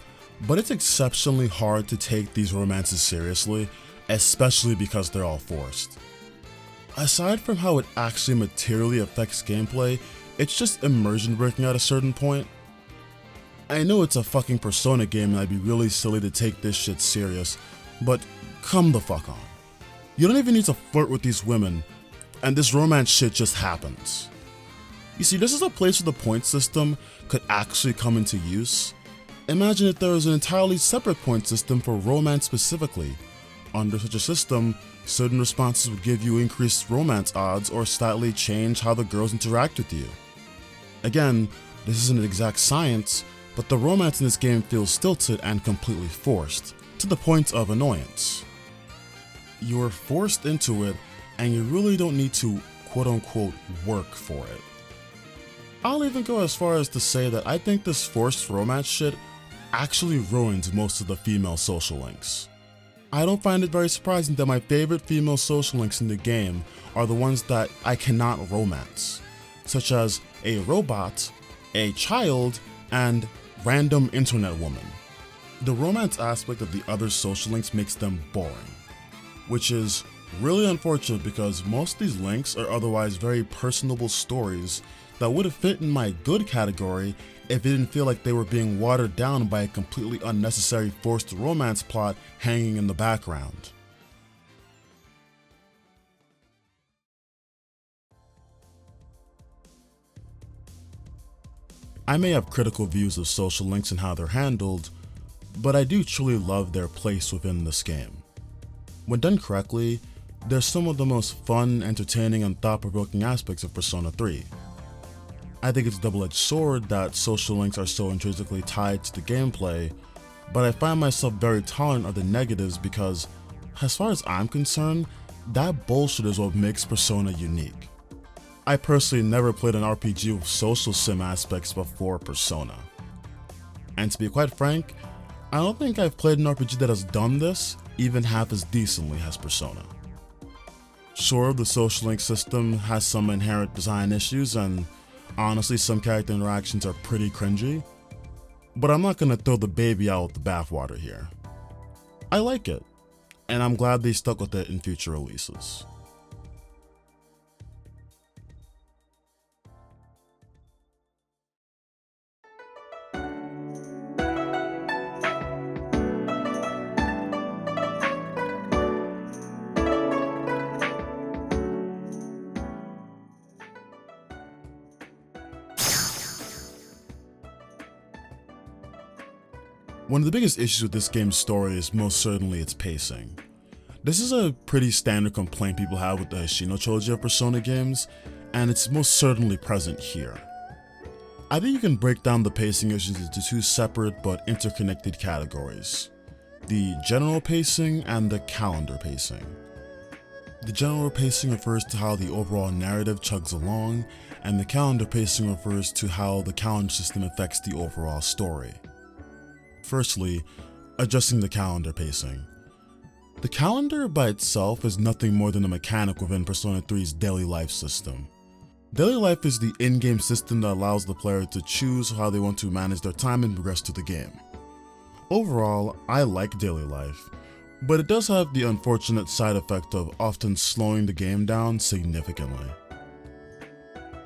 but it's exceptionally hard to take these romances seriously, especially because they're all forced. Aside from how it actually materially affects gameplay, it's just immersion breaking at a certain point. I know it's a fucking Persona game and I'd be really silly to take this shit serious, but come the fuck on. You don't even need to flirt with these women, and this romance shit just happens. You see, this is a place where the point system could actually come into use. Imagine if there was an entirely separate point system for romance specifically. Under such a system, certain responses would give you increased romance odds or slightly change how the girls interact with you. Again, this isn't an exact science, but the romance in this game feels stilted and completely forced, to the point of annoyance. You are forced into it, and you really don't need to quote-unquote work for it. I'll even go as far as to say that I think this forced romance shit actually ruins most of the female social links. I don't find it very surprising that my favorite female social links in the game are the ones that I cannot romance, such as a robot, a child, and random internet woman. The romance aspect of the other social links makes them boring, which is really unfortunate because most of these links are otherwise very personable stories that would have fit in my good category if it didn't feel like they were being watered down by a completely unnecessary forced romance plot hanging in the background. I may have critical views of social links and how they're handled, but I do truly love their place within this game. When done correctly, they're some of the most fun, entertaining, and thought-provoking aspects of Persona 3. I think it's a double-edged sword that social links are so intrinsically tied to the gameplay, but I find myself very tolerant of the negatives because, as far as I'm concerned, that bullshit is what makes Persona unique. I personally never played an RPG with social sim aspects before Persona. And to be quite frank, I don't think I've played an RPG that has done this even half as decently as Persona. Sure, the social link system has some inherent design issues and honestly some character interactions are pretty cringy, but I'm not gonna throw the baby out with the bathwater here. I like it, and I'm glad they stuck with it in future releases. One of the biggest issues with this game's story is most certainly its pacing. This is a pretty standard complaint people have with the Hoshino trilogy of Persona games, and it's most certainly present here. I think you can break down the pacing issues into two separate but interconnected categories: the general pacing and the calendar pacing. The general pacing refers to how the overall narrative chugs along, and the calendar pacing refers to how the calendar system affects the overall story. Firstly, addressing the calendar pacing. The calendar by itself is nothing more than a mechanic within Persona 3's daily life system. Daily life is the in-game system that allows the player to choose how they want to manage their time and progress through the game. Overall, I like daily life, but it does have the unfortunate side effect of often slowing the game down significantly.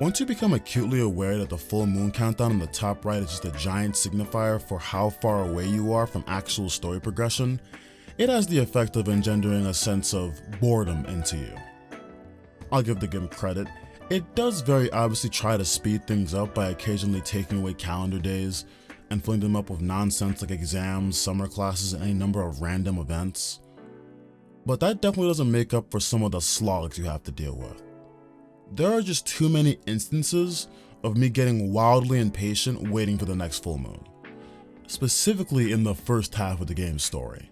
Once you become acutely aware that the full moon countdown on the top right is just a giant signifier for how far away you are from actual story progression, it has the effect of engendering a sense of boredom into you. I'll give the game credit, it does very obviously try to speed things up by occasionally taking away calendar days and filling them up with nonsense like exams, summer classes, and any number of random events. But that definitely doesn't make up for some of the slogs you have to deal with. There are just too many instances of me getting wildly impatient waiting for the next full moon. Specifically in the first half of the game's story,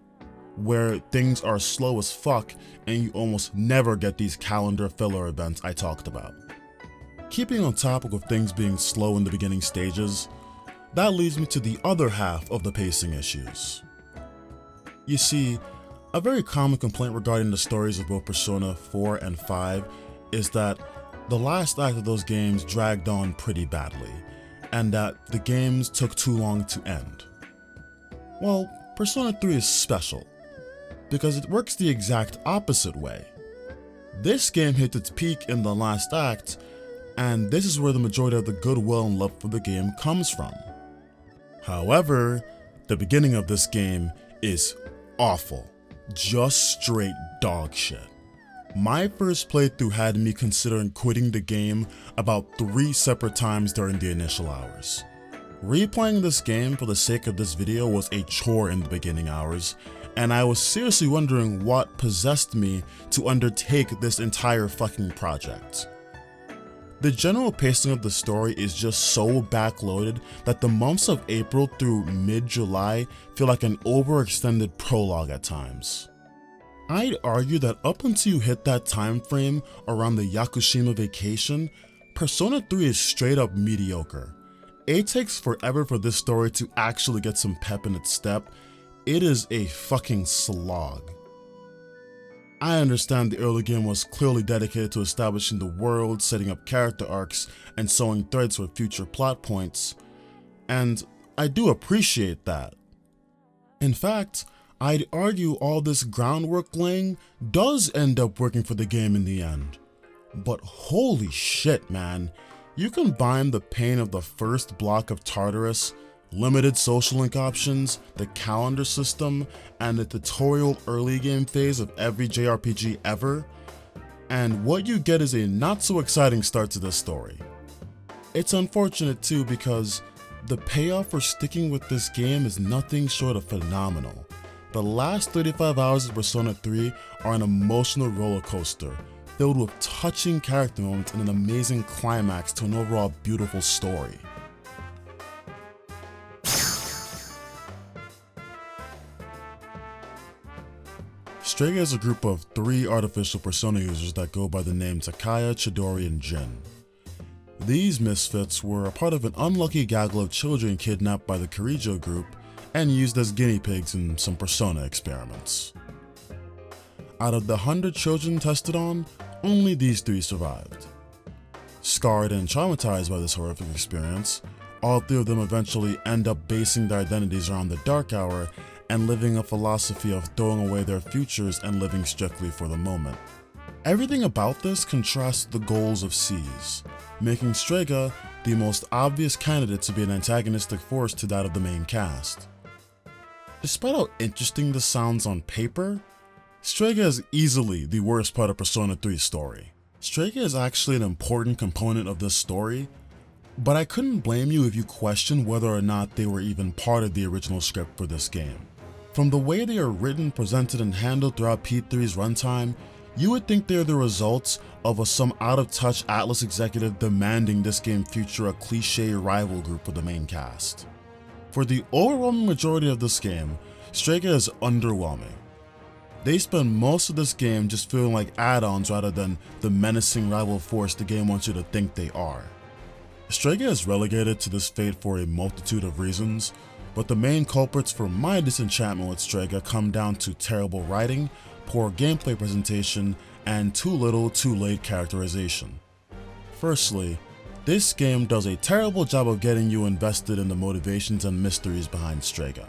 where things are slow as fuck and you almost never get these calendar filler events I talked about. Keeping on topic of things being slow in the beginning stages, that leads me to the other half of the pacing issues. You see, a very common complaint regarding the stories of both Persona 4 and 5 is that the last act of those games dragged on pretty badly, and that the games took too long to end. Well, Persona 3 is special, because it works the exact opposite way. This game hit its peak in the last act, and this is where the majority of the goodwill and love for the game comes from. However, the beginning of this game is awful, just straight dog shit. My first playthrough had me considering quitting the game about 3 separate times during the initial hours. Replaying this game for the sake of this video was a chore in the beginning hours, and I was seriously wondering what possessed me to undertake this entire fucking project. The general pacing of the story is just so backloaded that the months of April through mid-July feel like an overextended prologue at times. I'd argue that up until you hit that time frame around the Yakushima vacation, Persona 3 is straight up mediocre. It takes forever for this story to actually get some pep in its step. It is a fucking slog. I understand the early game was clearly dedicated to establishing the world, setting up character arcs, and sowing threads for future plot points, and I do appreciate that. In fact, I'd argue all this groundwork laying does end up working for the game in the end. But holy shit, man, you combine the pain of the first block of Tartarus, limited social link options, the calendar system, and the tutorial early game phase of every JRPG ever, and what you get is a not so exciting start to this story. It's unfortunate too because the payoff for sticking with this game is nothing short of phenomenal. The last 35 hours of Persona 3 are an emotional roller coaster, filled with touching character moments and an amazing climax to an overall beautiful story. Strega is a group of 3 artificial Persona users that go by the name Takaya, Chidori, and Jin. These misfits were a part of an unlucky gaggle of children kidnapped by the Kirijo group and used as guinea pigs in some Persona experiments. Out of the 100 children tested on, only these 3 survived. Scarred and traumatized by this horrific experience, all 3 of them eventually end up basing their identities around the Dark Hour and living a philosophy of throwing away their futures and living strictly for the moment. Everything about this contrasts the goals of C's, making Strega the most obvious candidate to be an antagonistic force to that of the main cast. Despite how interesting this sounds on paper, Strega is easily the worst part of Persona 3's story. Strega is actually an important component of this story, But I couldn't blame you if you questioned whether or not they were even part of the original script for this game. From the way they are written, presented, and handled throughout P3's runtime, you would think they're the results of some out-of-touch Atlas executive demanding this game feature a cliché rival group for the main cast. For the overwhelming majority of this game, Strega is underwhelming. They spend most of this game just feeling like add-ons rather than the menacing rival force the game wants you to think they are. Strega is relegated to this fate for a multitude of reasons, but the main culprits for my disenchantment with Strega come down to terrible writing, poor gameplay presentation, and too little, too late characterization. Firstly, this game does a terrible job of getting you invested in the motivations and mysteries behind Strega.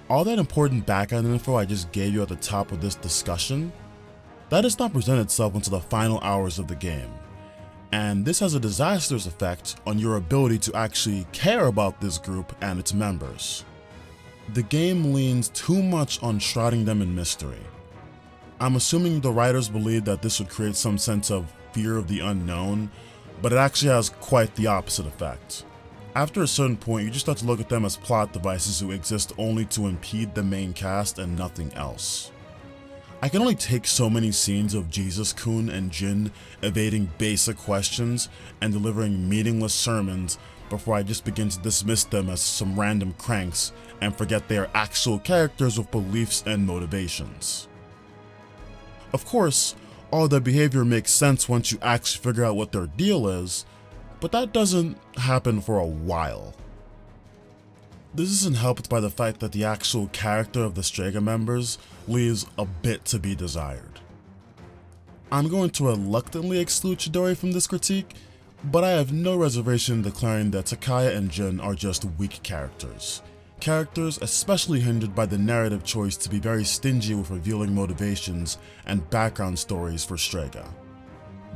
All that important background info I just gave you at the top of this discussion, that does not present itself until the final hours of the game, and this has a disastrous effect on your ability to actually care about this group and its members. The game leans too much on shrouding them in mystery. I'm assuming the writers believed that this would create some sense of fear of the unknown, but it actually has quite the opposite effect. After a certain point, you just start to look at them as plot devices who exist only to impede the main cast and nothing else. I can only take so many scenes of Jesus-kun and Jin evading basic questions and delivering meaningless sermons before I just begin to dismiss them as some random cranks and forget they are actual characters with beliefs and motivations. Of course, all their behavior makes sense once you actually figure out what their deal is, but that doesn't happen for a while. This isn't helped by the fact that the actual character of the Strega members leaves a bit to be desired. I'm going to reluctantly exclude Chidori from this critique, but I have no reservation in declaring that Takaya and Jin are just weak characters. Characters especially hindered by the narrative choice to be very stingy with revealing motivations and background stories for Strega.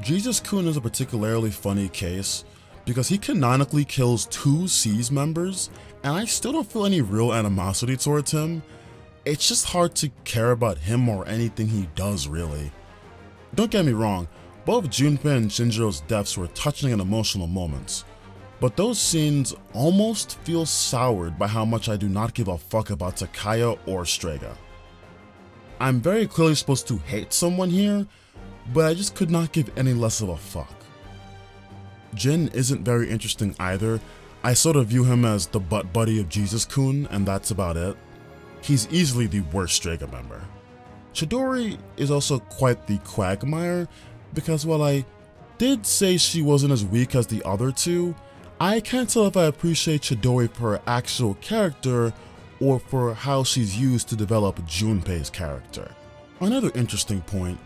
Jesus-kun is a particularly funny case because he canonically kills 2 SEES members, and I still don't feel any real animosity towards him. It's just hard to care about him or anything he does, really. Don't get me wrong, both Junpei and Shinjiro's deaths were touching and emotional moments, but those scenes almost feel soured by how much I do not give a fuck about Takaya or Strega. I'm very clearly supposed to hate someone here, but I just could not give any less of a fuck. Jin isn't very interesting either. I sort of view him as the butt buddy of Jesus-kun, and that's about it. He's easily the worst Strega member. Chidori is also quite the quagmire, because while I did say she wasn't as weak as the other two, I can't tell if I appreciate Chidori for her actual character or for how she's used to develop Junpei's character. Another interesting point,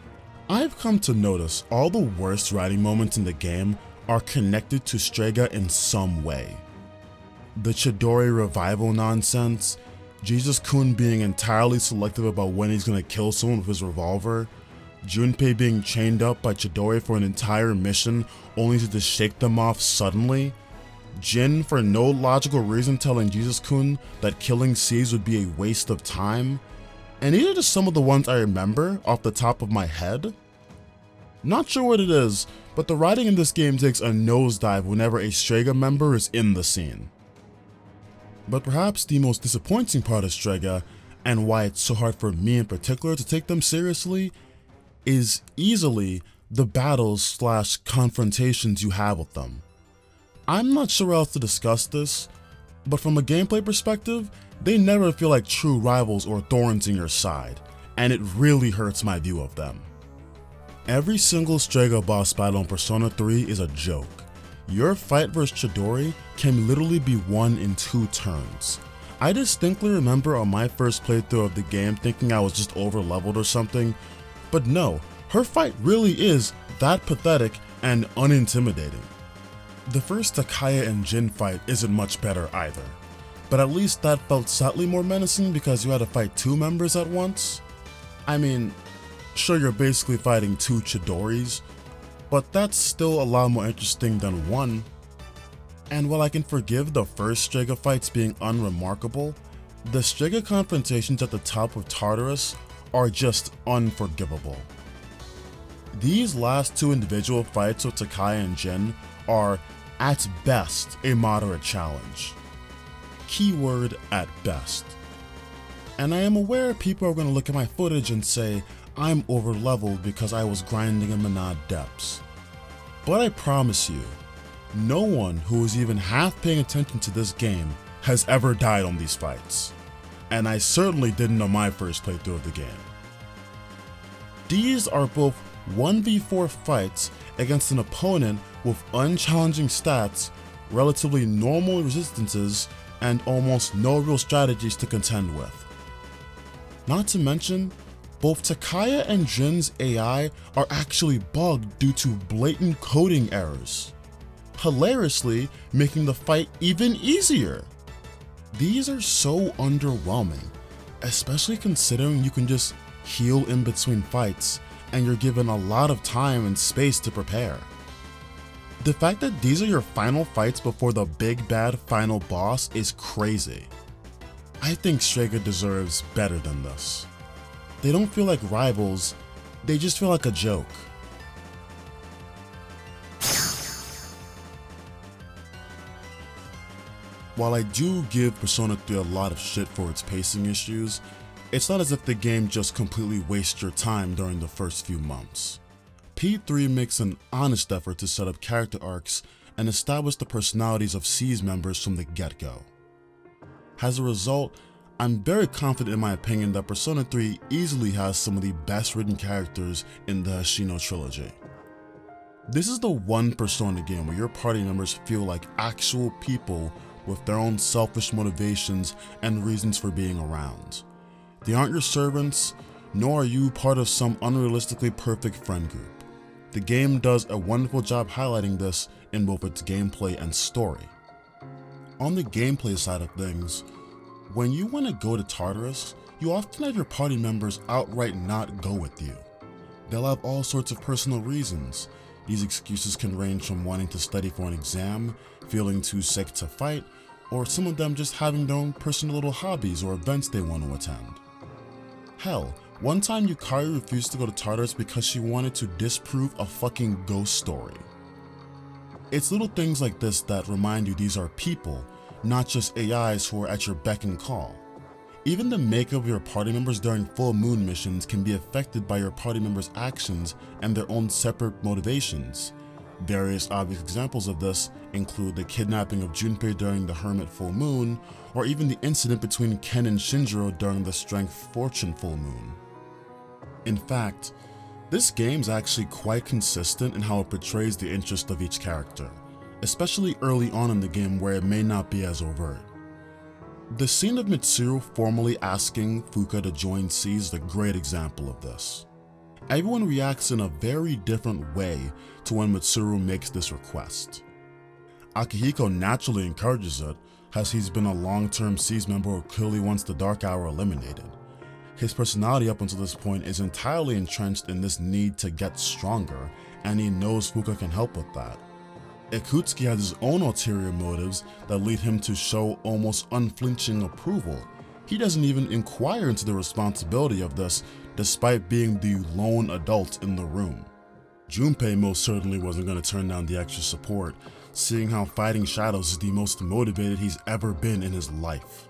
I've come to notice all the worst writing moments in the game are connected to Strega in some way. The Chidori revival nonsense, Jesus-kun being entirely selective about when he's gonna kill someone with his revolver, Junpei being chained up by Chidori for an entire mission only to just shake them off suddenly, Jin for no logical reason telling Jesus-kun that killing SEES would be a waste of time, and these are just some of the ones I remember off the top of my head. Not sure what it is, but the writing in this game takes a nosedive whenever a Strega member is in the scene. But perhaps the most disappointing part of Strega, and why it's so hard for me in particular to take them seriously, is easily the battles/confrontations you have with them. I'm not sure how else to discuss this, but from a gameplay perspective, they never feel like true rivals or thorns in your side, and it really hurts my view of them. Every single Strega boss battle in Persona 3 is a joke. Your fight versus Chidori can literally be won in 2 turns. I distinctly remember on my first playthrough of the game thinking I was just over leveled or something, but no, her fight really is that pathetic and unintimidating. The first Takaya and Jin fight isn't much better either, but at least that felt slightly more menacing because you had to fight 2 members at once. I mean, sure, you're basically fighting 2 Chidoris, but that's still a lot more interesting than 1. And while I can forgive the first Strega fights being unremarkable, the Strega confrontations at the top of Tartarus are just unforgivable. These last 2 individual fights with Takaya and Jin are at best a moderate challenge. Keyword at best. And I am aware people are going to look at my footage and say I'm over leveled because I was grinding in Manad depths. But I promise you, no one who is even half paying attention to this game has ever died on these fights. And I certainly didn't on my first playthrough of the game. These are both 1v4 fights against an opponent with unchallenging stats, relatively normal resistances, and almost no real strategies to contend with. Not to mention, both Takaya and Jin's AI are actually bugged due to blatant coding errors, hilariously making the fight even easier. These are so underwhelming, especially considering you can just heal in between fights and you're given a lot of time and space to prepare. The fact that these are your final fights before the big bad final boss is crazy. I think Strega deserves better than this. They don't feel like rivals, they just feel like a joke. While I do give Persona 3 a lot of shit for its pacing issues, it's not as if the game just completely wastes your time during the first few months. P3 makes an honest effort to set up character arcs and establish the personalities of C's members from the get-go. As a result, I'm very confident in my opinion that Persona 3 easily has some of the best written characters in the Hoshino trilogy. This is the one Persona game where your party members feel like actual people with their own selfish motivations and reasons for being around. They aren't your servants, nor are you part of some unrealistically perfect friend group. The game does a wonderful job highlighting this in both its gameplay and story. On the gameplay side of things, when you want to go to Tartarus, you often have your party members outright not go with you. They'll have all sorts of personal reasons. These excuses can range from wanting to study for an exam, feeling too sick to fight, or some of them just having their own personal little hobbies or events they want to attend. Hell, one time Yukari refused to go to Tartarus because she wanted to disprove a fucking ghost story. It's little things like this that remind you these are people, not just AIs who are at your beck and call. Even the makeup of your party members during full moon missions can be affected by your party members' actions and their own separate motivations. Various obvious examples of this include the kidnapping of Junpei during the Hermit full moon, or even the incident between Ken and Shinjiro during the Strength Fortune full moon. In fact, this game's actually quite consistent in how it portrays the interest of each character, especially early on in the game where it may not be as overt. The scene of Mitsuru formally asking Fuuka to join C is a great example of this. Everyone reacts in a very different way to when Mitsuru makes this request. Akihiko naturally encourages it, as he's been a long-term C's member who clearly wants the Dark Hour eliminated. His personality up until this point is entirely entrenched in this need to get stronger, and he knows Fuuka can help with that. Ikutsuki has his own ulterior motives that lead him to show almost unflinching approval. He doesn't even inquire into the responsibility of this, despite being the lone adult in the room. Junpei most certainly wasn't going to turn down the extra support, seeing how fighting shadows is the most motivated he's ever been in his life.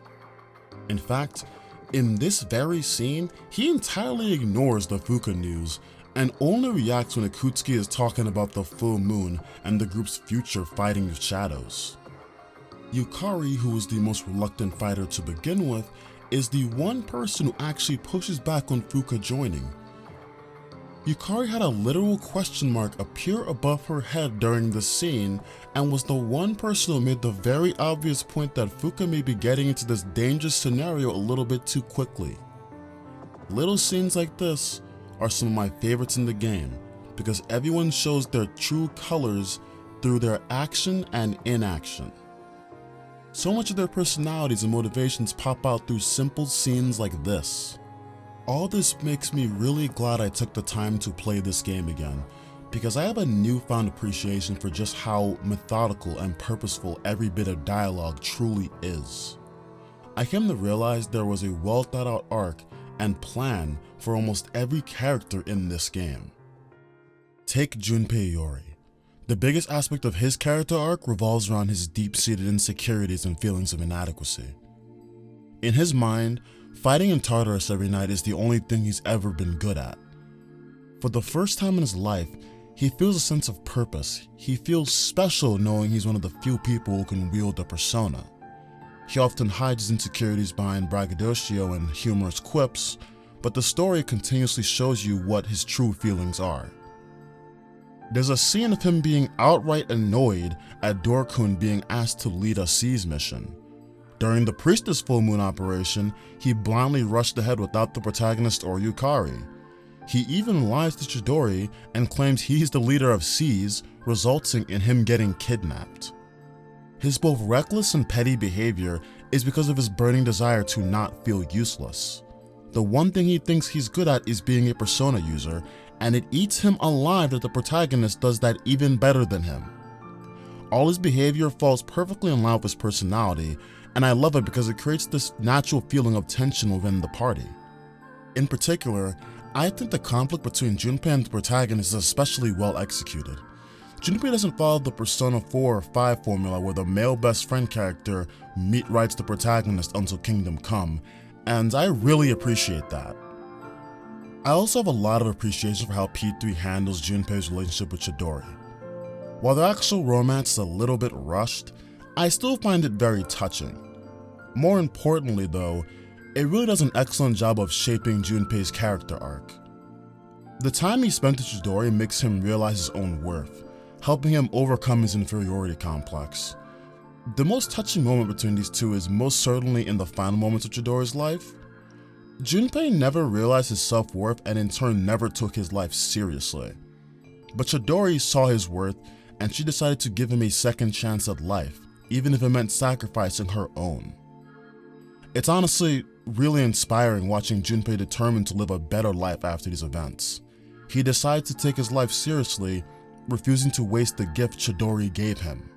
In fact, in this very scene, he entirely ignores the Fuuka news and only reacts when Ikutsuki is talking about the full moon and the group's future fighting with shadows. Yukari, who is the most reluctant fighter to begin with, is the one person who actually pushes back on Fuuka joining. Yukari had a literal question mark appear above her head during the scene and was the one person who made the very obvious point that Fuuka may be getting into this dangerous scenario a little bit too quickly. Little scenes like this are some of my favorites in the game because everyone shows their true colors through their action and inaction. So much of their personalities and motivations pop out through simple scenes like this. All this makes me really glad I took the time to play this game again, because I have a newfound appreciation for just how methodical and purposeful every bit of dialogue truly is. I came to realize there was a well thought out arc and plan for almost every character in this game. Take Junpei Iori, The biggest aspect of his character arc revolves around his deep-seated insecurities and feelings of inadequacy. In his mind, fighting in Tartarus every night is the only thing he's ever been good at. For the first time in his life, he feels a sense of purpose. He feels special knowing he's one of the few people who can wield a persona. He often hides his insecurities behind braggadocio and humorous quips, but the story continuously shows you what his true feelings are. There's a scene of him being outright annoyed at Dorkun being asked to lead a siege mission. During the Priestess Full Moon operation, he blindly rushed ahead without the protagonist or Yukari. He even lies to Chidori and claims he's the leader of Seas, resulting in him getting kidnapped. His both reckless and petty behavior is because of his burning desire to not feel useless. The one thing he thinks he's good at is being a persona user, and it eats him alive that the protagonist does that even better than him. All his behavior falls perfectly in line with his personality, and I love it because it creates this natural feeling of tension within the party. In particular, I think the conflict between Junpei and the protagonist is especially well executed. Junpei doesn't follow the Persona 4 or 5 formula where the male best friend character meat-writes the protagonist until Kingdom Come, and I really appreciate that. I also have a lot of appreciation for how P3 handles Junpei's relationship with Chidori. While the actual romance is a little bit rushed, I still find it very touching. More importantly though, it really does an excellent job of shaping Junpei's character arc. The time he spent with Chidori makes him realize his own worth, helping him overcome his inferiority complex. The most touching moment between these two is most certainly in the final moments of Chidori's life. Junpei never realized his self-worth and in turn never took his life seriously. But Chidori saw his worth and she decided to give him a second chance at life, even if it meant sacrificing her own. It's honestly really inspiring watching Junpei determined to live a better life after these events. He decides to take his life seriously, refusing to waste the gift Chidori gave him.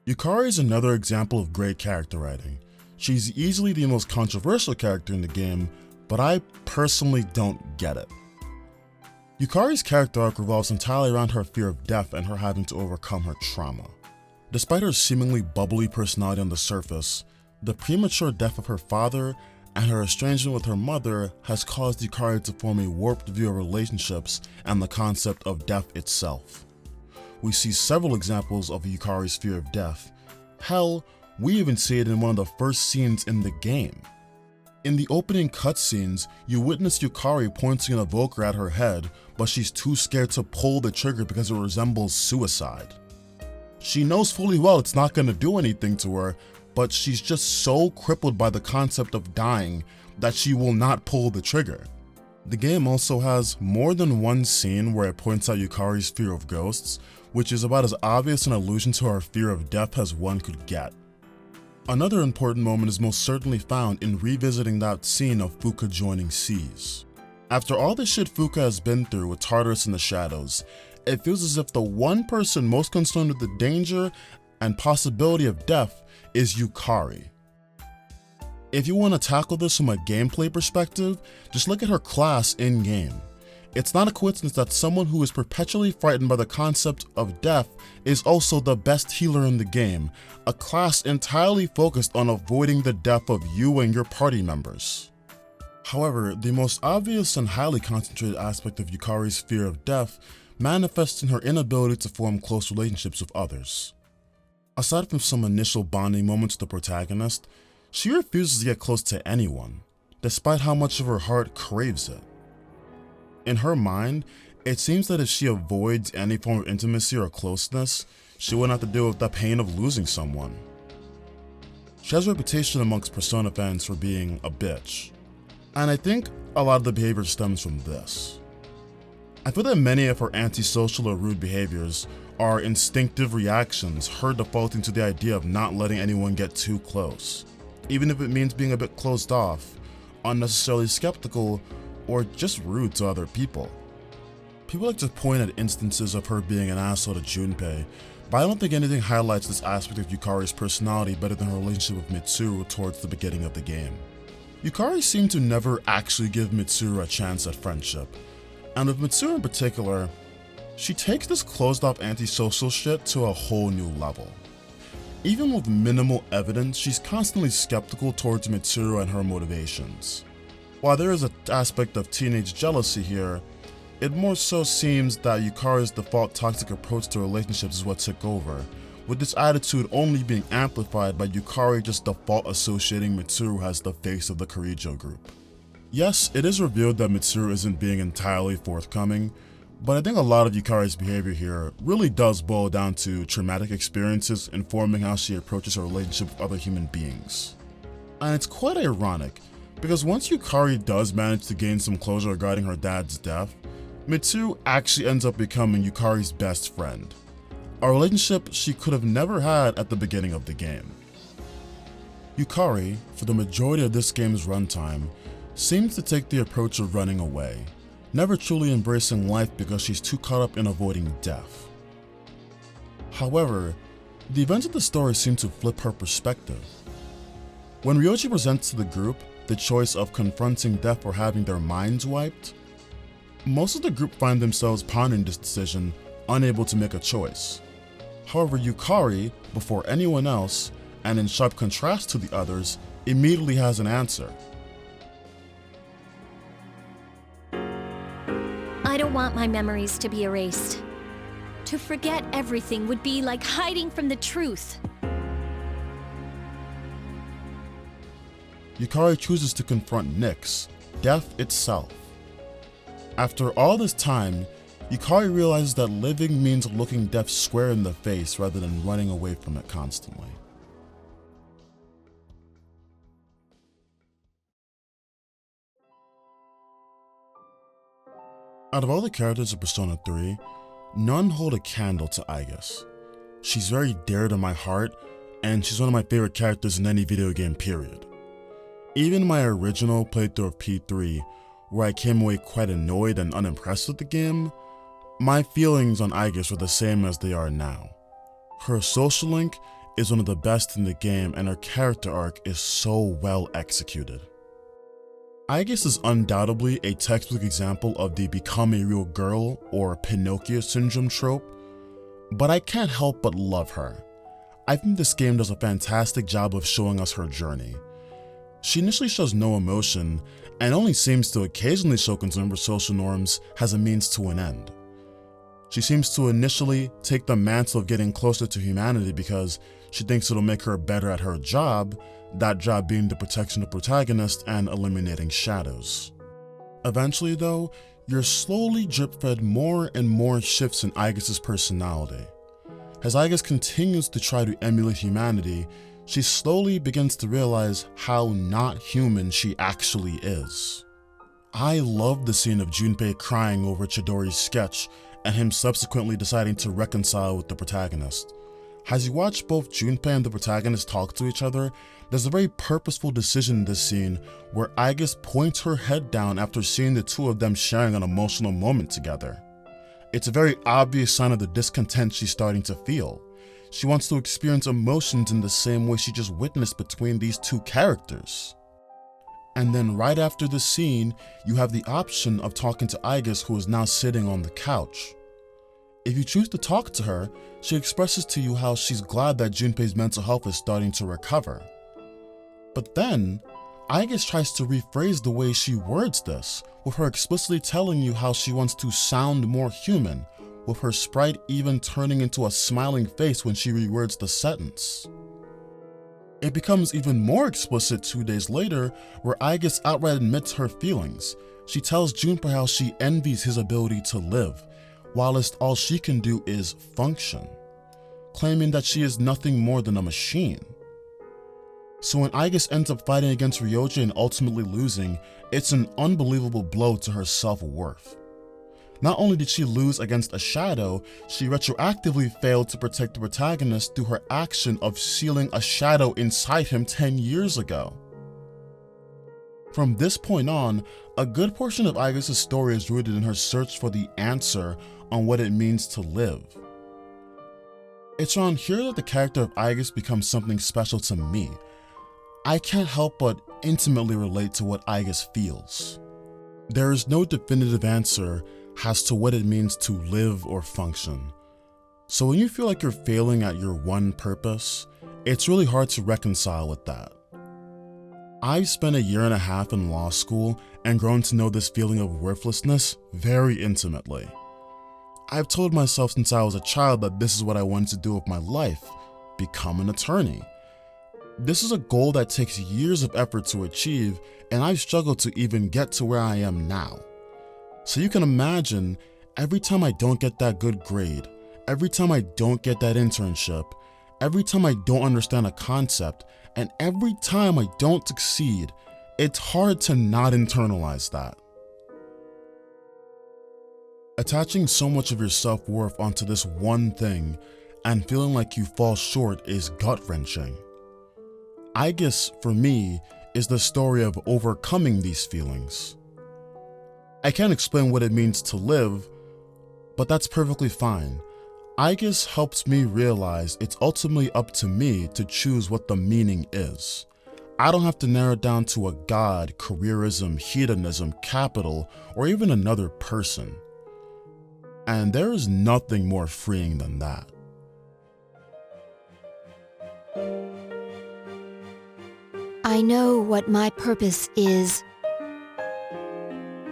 Yukari is another example of great character writing. She's easily the most controversial character in the game, but I personally don't get it. Yukari's character arc revolves entirely around her fear of death and her having to overcome her trauma. Despite her seemingly bubbly personality on the surface, the premature death of her father and her estrangement with her mother has caused Yukari to form a warped view of relationships and the concept of death itself. We see several examples of Yukari's fear of death. Hell, we even see it in one of the first scenes in the game. In the opening cutscenes, you witness Yukari pointing an evoker at her head, but she's too scared to pull the trigger because it resembles suicide. She knows fully well it's not going to do anything to her, but she's just so crippled by the concept of dying that she will not pull the trigger. The game also has more than one scene where it points out Yukari's fear of ghosts, which is about as obvious an allusion to her fear of death as one could get. Another important moment is most certainly found in revisiting that scene of Fuuka joining Seas. After all the shit Fuuka has been through with Tartarus in the shadows, it feels as if the one person most concerned with the danger and possibility of death is Yukari. If you want to tackle this from a gameplay perspective, just look at her class in-game. It's not a coincidence that someone who is perpetually frightened by the concept of death is also the best healer in the game, a class entirely focused on avoiding the death of you and your party members. However, the most obvious and highly concentrated aspect of Yukari's fear of death manifests in her inability to form close relationships with others. Aside from some initial bonding moments with the protagonist, she refuses to get close to anyone, despite how much of her heart craves it. In her mind, it seems that if she avoids any form of intimacy or closeness, she wouldn't have to deal with the pain of losing someone. She has a reputation amongst Persona fans for being a bitch, and I think a lot of the behavior stems from this. I feel that many of her antisocial or rude behaviors are instinctive reactions, her defaulting to the idea of not letting anyone get too close, even if it means being a bit closed off, unnecessarily skeptical, or just rude to other people. People like to point at instances of her being an asshole to Junpei, but I don't think anything highlights this aspect of Yukari's personality better than her relationship with Mitsuru towards the beginning of the game. Yukari seemed to never actually give Mitsuru a chance at friendship, and with Mitsuru in particular, she takes this closed-off antisocial shit to a whole new level. Even with minimal evidence, she's constantly skeptical towards Mitsuru and her motivations. While there is an aspect of teenage jealousy here, it more so seems that Yukari's default toxic approach to relationships is what took over, with this attitude only being amplified by Yukari just default associating Mitsuru as the face of the Kirijo group. Yes, it is revealed that Mitsuru isn't being entirely forthcoming, but I think a lot of Yukari's behavior here really does boil down to traumatic experiences informing how she approaches her relationship with other human beings. And it's quite ironic, because once Yukari does manage to gain some closure regarding her dad's death, Mitsuru actually ends up becoming Yukari's best friend, a relationship she could have never had at the beginning of the game. Yukari, for the majority of this game's runtime, seems to take the approach of running away, never truly embracing life because she's too caught up in avoiding death. However, the events of the story seem to flip her perspective. When Ryoji presents to the group the choice of confronting death or having their minds wiped, most of the group find themselves pondering this decision, unable to make a choice. However, Yukari, before anyone else, and in sharp contrast to the others, immediately has an answer. I don't want my memories to be erased. To forget everything would be like hiding from the truth. Yukari chooses to confront Nyx, death itself. After all this time, Yukari realizes that living means looking death square in the face rather than running away from it constantly. Out of all the characters of Persona 3, none hold a candle to Aigis. She's very dear to my heart, and she's one of my favorite characters in any video game period. Even my original playthrough of P3, where I came away quite annoyed and unimpressed with the game, my feelings on Aigis were the same as they are now. Her social link is one of the best in the game, and her character arc is so well executed. Aigis is undoubtedly a textbook example of the become a real girl or Pinocchio syndrome trope, but I can't help but love her. I think this game does a fantastic job of showing us her journey. She initially shows no emotion, and only seems to occasionally show concern for social norms as a means to an end. She seems to initially take the mantle of getting closer to humanity because she thinks it'll make her better at her job, that job being the protection of protagonists and eliminating shadows. Eventually though, you're slowly drip-fed more and more shifts in Aigis' personality. As Aigis continues to try to emulate humanity, she slowly begins to realize how not human she actually is. I love the scene of Junpei crying over Chidori's sketch and him subsequently deciding to reconcile with the protagonist. As you watch both Junpei and the protagonist talk to each other, there's a very purposeful decision in this scene where Aigis points her head down after seeing the two of them sharing an emotional moment together. It's a very obvious sign of the discontent she's starting to feel. She wants to experience emotions in the same way she just witnessed between these two characters. And then right after the scene, you have the option of talking to Aigis, who is now sitting on the couch. If you choose to talk to her, she expresses to you how she's glad that Junpei's mental health is starting to recover. But then, Aigis tries to rephrase the way she words this, with her explicitly telling you how she wants to sound more human, with her sprite even turning into a smiling face when she rewords the sentence. It becomes even more explicit 2 days later, where Aigis outright admits her feelings. She tells Junpei how she envies his ability to live, whilst all she can do is function, claiming that she is nothing more than a machine. So when Aigis ends up fighting against Ryoji and ultimately losing, it's an unbelievable blow to her self-worth. Not only did she lose against a shadow, she retroactively failed to protect the protagonist through her action of sealing a shadow inside him 10 years ago. From this point on, a good portion of Aigis' story is rooted in her search for the answer on what it means to live. It's around here that the character of Aigis becomes something special to me. I can't help but intimately relate to what Aigis feels. There is no definitive answer as to what it means to live or function. So when you feel like you're failing at your one purpose, it's really hard to reconcile with that. I've spent 1.5 years in law school and grown to know this feeling of worthlessness very intimately. I've told myself since I was a child that this is what I wanted to do with my life, become an attorney. This is a goal that takes years of effort to achieve, and I've struggled to even get to where I am now. So you can imagine, every time I don't get that good grade, every time I don't get that internship, every time I don't understand a concept, and every time I don't succeed, it's hard to not internalize that. Attaching so much of your self-worth onto this one thing and feeling like you fall short is gut-wrenching. Aigis, for me, is the story of overcoming these feelings. I can't explain what it means to live, but that's perfectly fine. Aigis helps me realize it's ultimately up to me to choose what the meaning is. I don't have to narrow it down to a god, careerism, hedonism, capital, or even another person. And there is nothing more freeing than that. I know what my purpose is.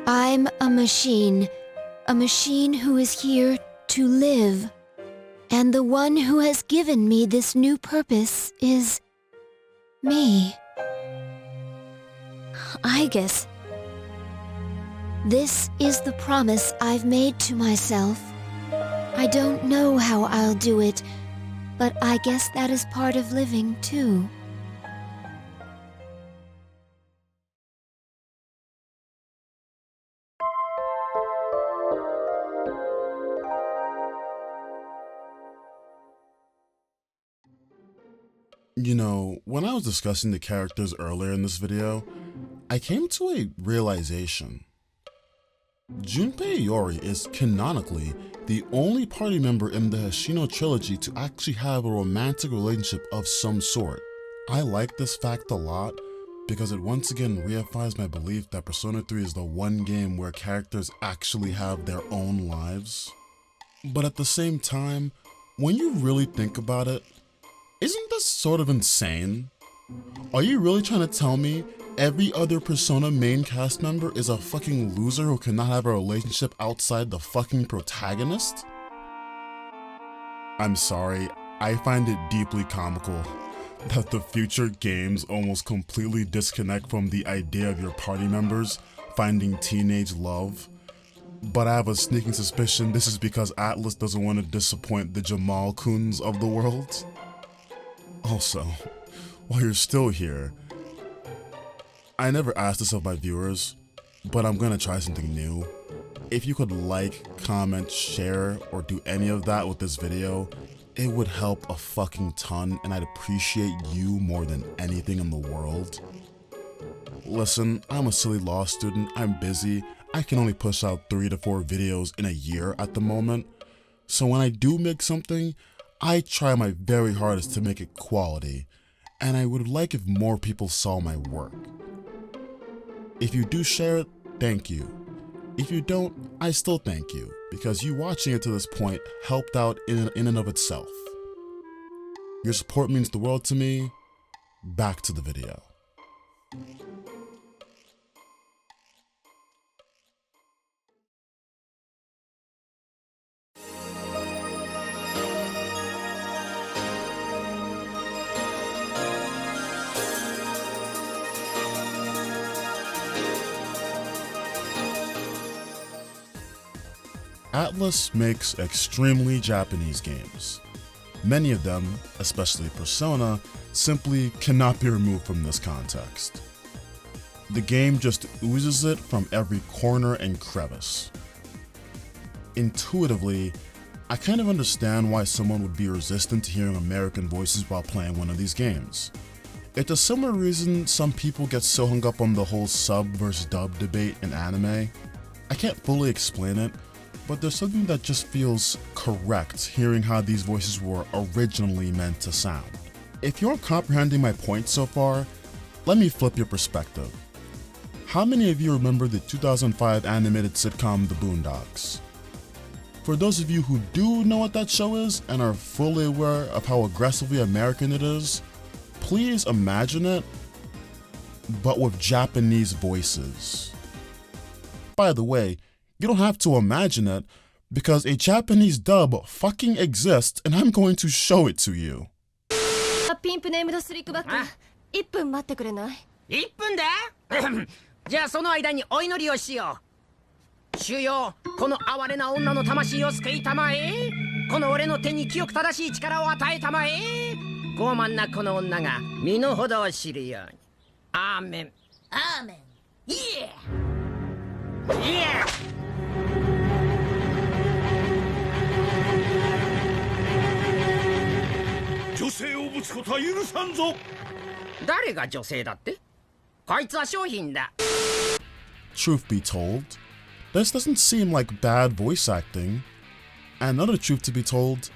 I'm a machine who is here to live. And the one who has given me this new purpose is me. Aigis. This is the promise I've made to myself. I don't know how I'll do it, but I guess that is part of living too. You know, when I was discussing the characters earlier in this video, I came to a realization. Junpei Iori is canonically the only party member in the Hoshino trilogy to actually have a romantic relationship of some sort. I like this fact a lot because it once again reifies my belief that Persona 3 is the one game where characters actually have their own lives. But at the same time, when you really think about it, isn't this sort of insane? Are you really trying to tell me every other Persona main cast member is a fucking loser who cannot have a relationship outside the fucking protagonist? I'm sorry, I find it deeply comical that the future games almost completely disconnect from the idea of your party members finding teenage love. But I have a sneaking suspicion this is because Atlus doesn't want to disappoint the Jamal-kuns of the world. Also, while you're still here, I never asked this of my viewers, but I'm gonna try something new. If you could like, comment, share, or do any of that with this video, it would help a fucking ton and I'd appreciate you more than anything in the world. Listen, I'm a silly law student, I'm busy, I can only push out 3 to 4 videos in a year at the moment, so when I do make something, I try my very hardest to make it quality, and I would like if more people saw my work. If you do share it, thank you. If you don't, I still thank you, because you watching it to this point helped out in and of itself. Your support means the world to me. Back to the video. Atlus makes extremely Japanese games. Many of them, especially Persona, simply cannot be removed from this context. The game just oozes it from every corner and crevice. Intuitively, I kind of understand why someone would be resistant to hearing American voices while playing one of these games. It's a similar reason some people get so hung up on the whole sub versus dub debate in anime. I can't fully explain it, but there's something that just feels correct hearing how these voices were originally meant to sound. If you aren't comprehending my point so far, let me flip your perspective. How many of you remember the 2005 animated sitcom The Boondocks? For those of you who do know what that show is and are fully aware of how aggressively American it is, please imagine it, but with Japanese voices. By the way, you don't have to imagine it, because a Japanese dub fucking exists and I'm going to show it to you. ピンプネームドスリックバック1分待ってくれない？ 1分だじゃあその間にお祈りをしよう。主よ、この哀れな女の魂を救いたまえ。この俺の手に清く正しい力を与えたまえ。傲慢なこの女が身の程を知るように。アーメン。アーメン。イエーイエ女性をぶつことは許さんぞ。誰が女性だって？こいつは商品だ。 Truth be told, this doesn't seem like bad voice acting. And another truth to be told,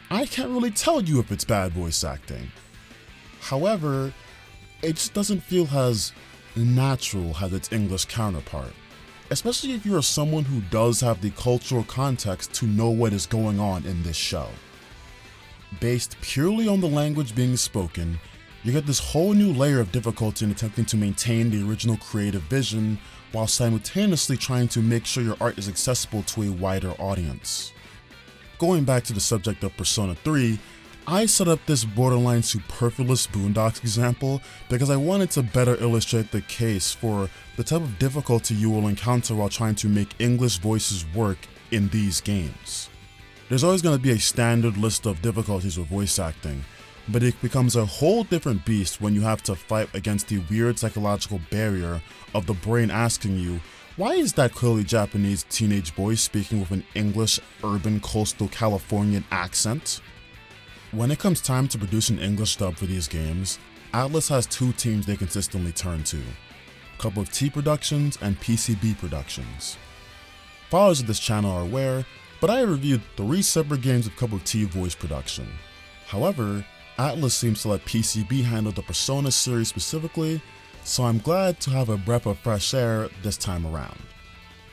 I can't really tell you if it's bad voice acting. However, it just doesn't feel as natural as its English counterpart, especially if you're someone who does have the cultural context to know what is going on in this show. Based purely on the language being spoken, you get this whole new layer of difficulty in attempting to maintain the original creative vision while simultaneously trying to make sure your art is accessible to a wider audience. Going back to the subject of Persona 3, I set up this borderline superfluous Boondocks example because I wanted to better illustrate the case for the type of difficulty you will encounter while trying to make English voices work in these games. There's always going to be a standard list of difficulties with voice acting, but it becomes a whole different beast when you have to fight against the weird psychological barrier of the brain asking you, why is that clearly Japanese teenage boy speaking with an English urban coastal Californian accent? When it comes time to produce an English dub for these games, Atlus has two teams they consistently turn to, Cup of Tea Productions and PCB Productions. Followers of this channel are aware, but I reviewed 3 separate games of Cup of Tea voice production. However, Atlus seems to let PCB handle the Persona series specifically, so I'm glad to have a breath of fresh air this time around.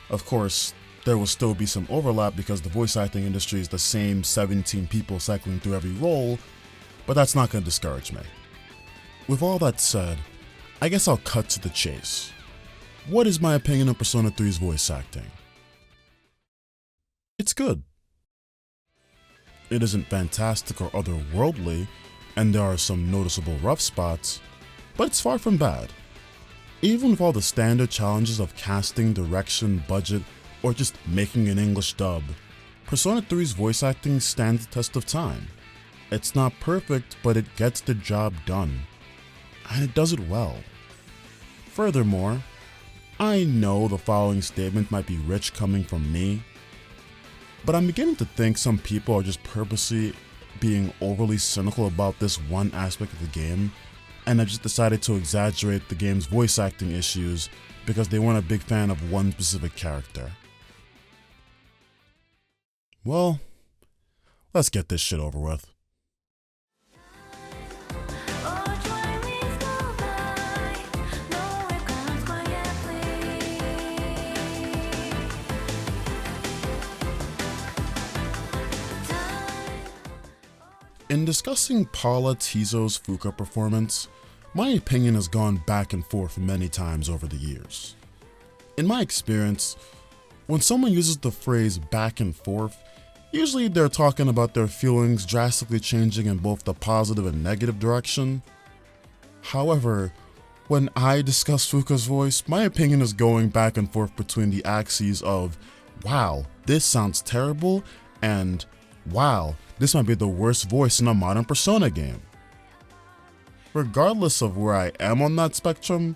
Of course, there will still be some overlap because the voice acting industry is the same 17 people cycling through every role, but that's not going to discourage me. With all that said, I guess I'll cut to the chase. What is my opinion of Persona 3's voice acting? It's good. It isn't fantastic or otherworldly, and there are some noticeable rough spots, but it's far from bad. Even with all the standard challenges of casting, direction, budget, or just making an English dub, Persona 3's voice acting stands the test of time. It's not perfect, but it gets the job done. And it does it well. Furthermore, I know the following statement might be rich coming from me, but I'm beginning to think some people are just purposely being overly cynical about this one aspect of the game, and have just decided to exaggerate the game's voice acting issues because they weren't a big fan of one specific character. Well, let's get this shit over with. In discussing Paula Tizo's Fuuka performance, my opinion has gone back and forth many times over the years. In my experience, when someone uses the phrase back and forth, usually they're talking about their feelings drastically changing in both the positive and negative direction. However, when I discuss Fuuka's voice, my opinion is going back and forth between the axes of, wow, this sounds terrible, and wow, this might be the worst voice in a modern Persona game. Regardless of where I am on that spectrum,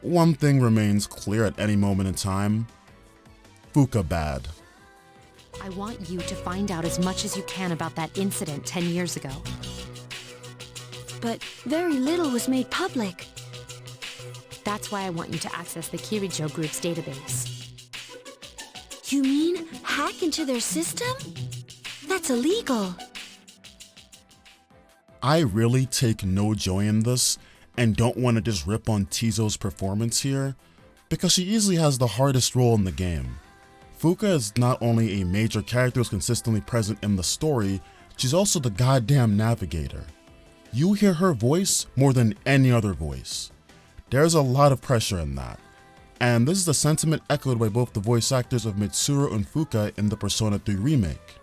one thing remains clear at any moment in time: Fuuka bad. I want you to find out as much as you can about that incident 10 years ago. But very little was made public. That's why I want you to access the Kirijo Group's database. You mean hack into their system? That's illegal. I really take no joy in this, and don't want to just rip on Tizo's performance here, because she easily has the hardest role in the game. Fuuka is not only a major character who's consistently present in the story, she's also the goddamn navigator. You hear her voice more than any other voice. There's a lot of pressure in that. And this is the sentiment echoed by both the voice actors of Mitsuru and Fuuka in the Persona 3 remake.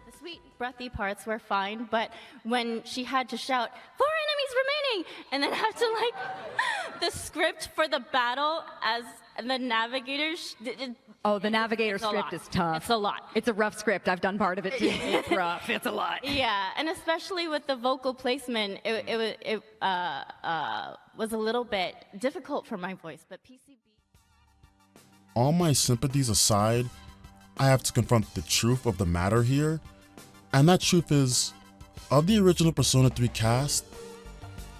The sweet, breathy parts were fine, but when she had to shout, "4 enemies remaining!" and then have to the script for the battle as the navigator... Oh, the navigator script is tough. It's a lot. It's a rough script. I've done part of it too. It's rough. It's a lot. Yeah, and especially with the vocal placement, it was a little bit difficult for my voice, but PCB... All my sympathies aside, I have to confront the truth of the matter here, and that truth is, of the original Persona 3 cast,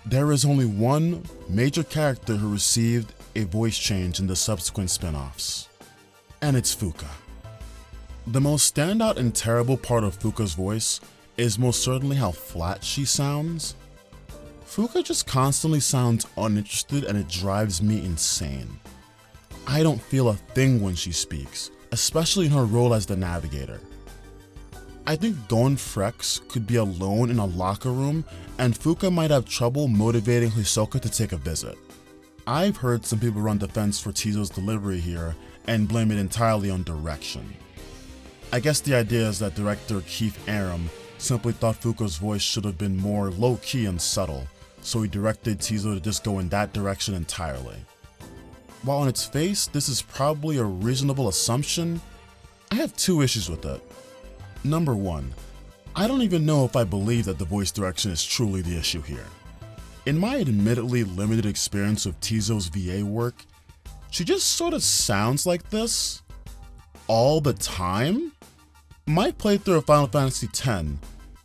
there is only one major character who received a voice change in the subsequent spin-offs, and it's Fuuka. The most standout and terrible part of Fuuka's voice is most certainly how flat she sounds. Fuuka just constantly sounds uninterested and it drives me insane. I don't feel a thing when she speaks, especially in her role as the navigator. I think Gon Frex could be alone in a locker room and Fuuka might have trouble motivating Hisoka to take a visit. I've heard some people run defense for Tizo's delivery here and blame it entirely on direction. I guess the idea is that director Keith Aram simply thought Fuuka's voice should have been more low-key and subtle, so he directed Tizo to just go in that direction entirely. While on its face, this is probably a reasonable assumption, I have two issues with it. Number one, I don't even know if I believe that the voice direction is truly the issue here. In my admittedly limited experience with Tizo's VA work, she just sort of sounds like this all the time. My playthrough of Final Fantasy X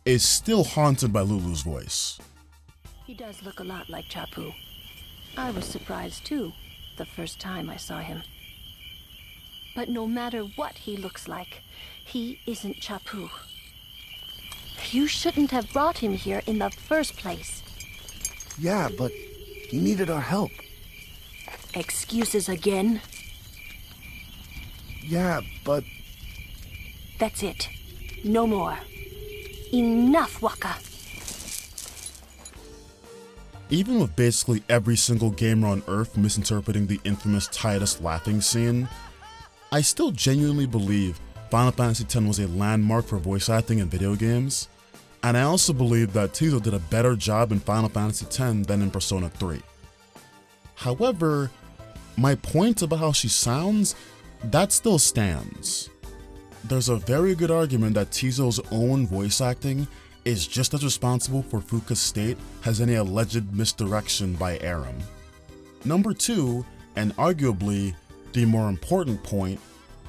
is still haunted by Lulu's voice. He does look a lot like Chapu. I was surprised too, the first time I saw him. But no matter what he looks like, he isn't Chapu. You shouldn't have brought him here in the first place. Yeah, but he needed our help. Excuses again? Yeah, but... That's it. No more. Enough, Waka. Even with basically every single gamer on Earth misinterpreting the infamous Tidus laughing scene, I still genuinely believe Final Fantasy X was a landmark for voice acting in video games, and I also believe that Tizo did a better job in Final Fantasy X than in Persona 3. However, my point about how she sounds, that still stands. There's a very good argument that Tizo's own voice acting is just as responsible for Fuuka's state as any alleged misdirection by Aram. Number two, and arguably the more important point,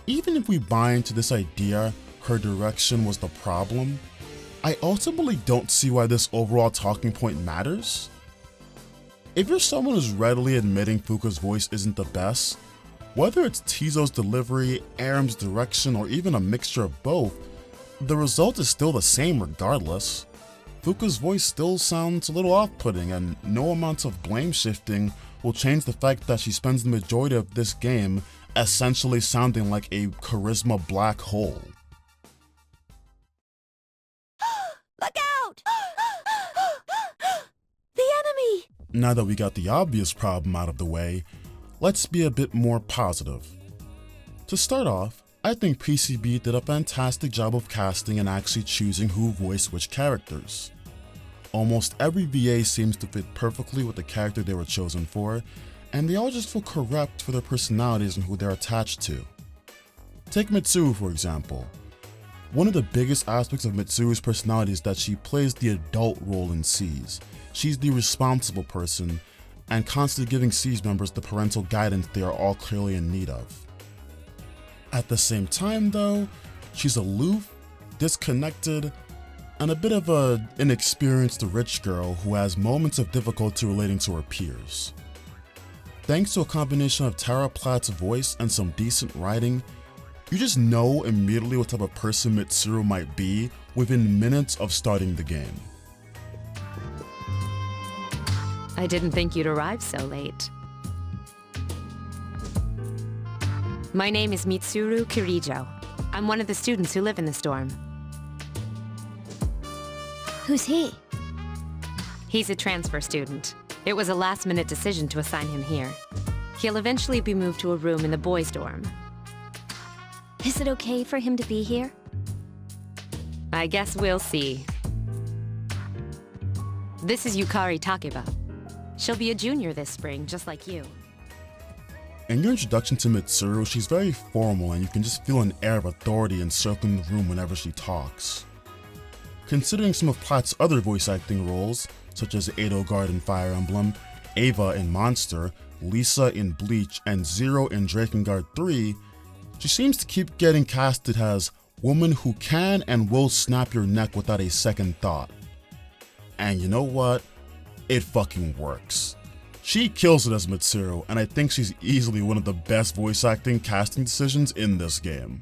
even if we buy into this idea her direction was the problem, I ultimately don't see why this overall talking point matters. If you're someone who's readily admitting Fuuka's voice isn't the best, whether it's Tizo's delivery, Aram's direction, or even a mixture of both, the result is still the same regardless. Fuuka's voice still sounds a little off-putting, and no amount of blame shifting will change the fact that she spends the majority of this game essentially sounding like a charisma black hole. Look out! The enemy! Now that we got the obvious problem out of the way, let's be a bit more positive. To start off, I think PCB did a fantastic job of casting and actually choosing who voiced which characters. Almost every VA seems to fit perfectly with the character they were chosen for, and they all just feel correct for their personalities and who they're attached to. Take Mitsuru for example. One of the biggest aspects of Mitsuru's personality is that she plays the adult role in C's. She's the responsible person, and constantly giving C's members the parental guidance they are all clearly in need of. At the same time though, she's aloof, disconnected, and a bit of an inexperienced rich girl who has moments of difficulty relating to her peers. Thanks to a combination of Tara Platt's voice and some decent writing, you just know immediately what type of person Mitsuru might be within minutes of starting the game. I didn't think you'd arrive so late. My name is Mitsuru Kirijo. I'm one of the students who live in this dorm. Who's he? He's a transfer student. It was a last-minute decision to assign him here. He'll eventually be moved to a room in the boys' dorm. Is it okay for him to be here? I guess we'll see. This is Yukari Takeba. She'll be a junior this spring, just like you. In your introduction to Mitsuru, she's very formal and you can just feel an air of authority encircling the room whenever she talks. Considering some of Platt's other voice acting roles, such as Edelgard in Fire Emblem, Ava in Monster, Lisa in Bleach, and Zero in Drakengard 3, she seems to keep getting casted as woman who can and will snap your neck without a second thought. And you know what? It fucking works. She kills it as Mitsuru, and I think she's easily one of the best voice acting casting decisions in this game.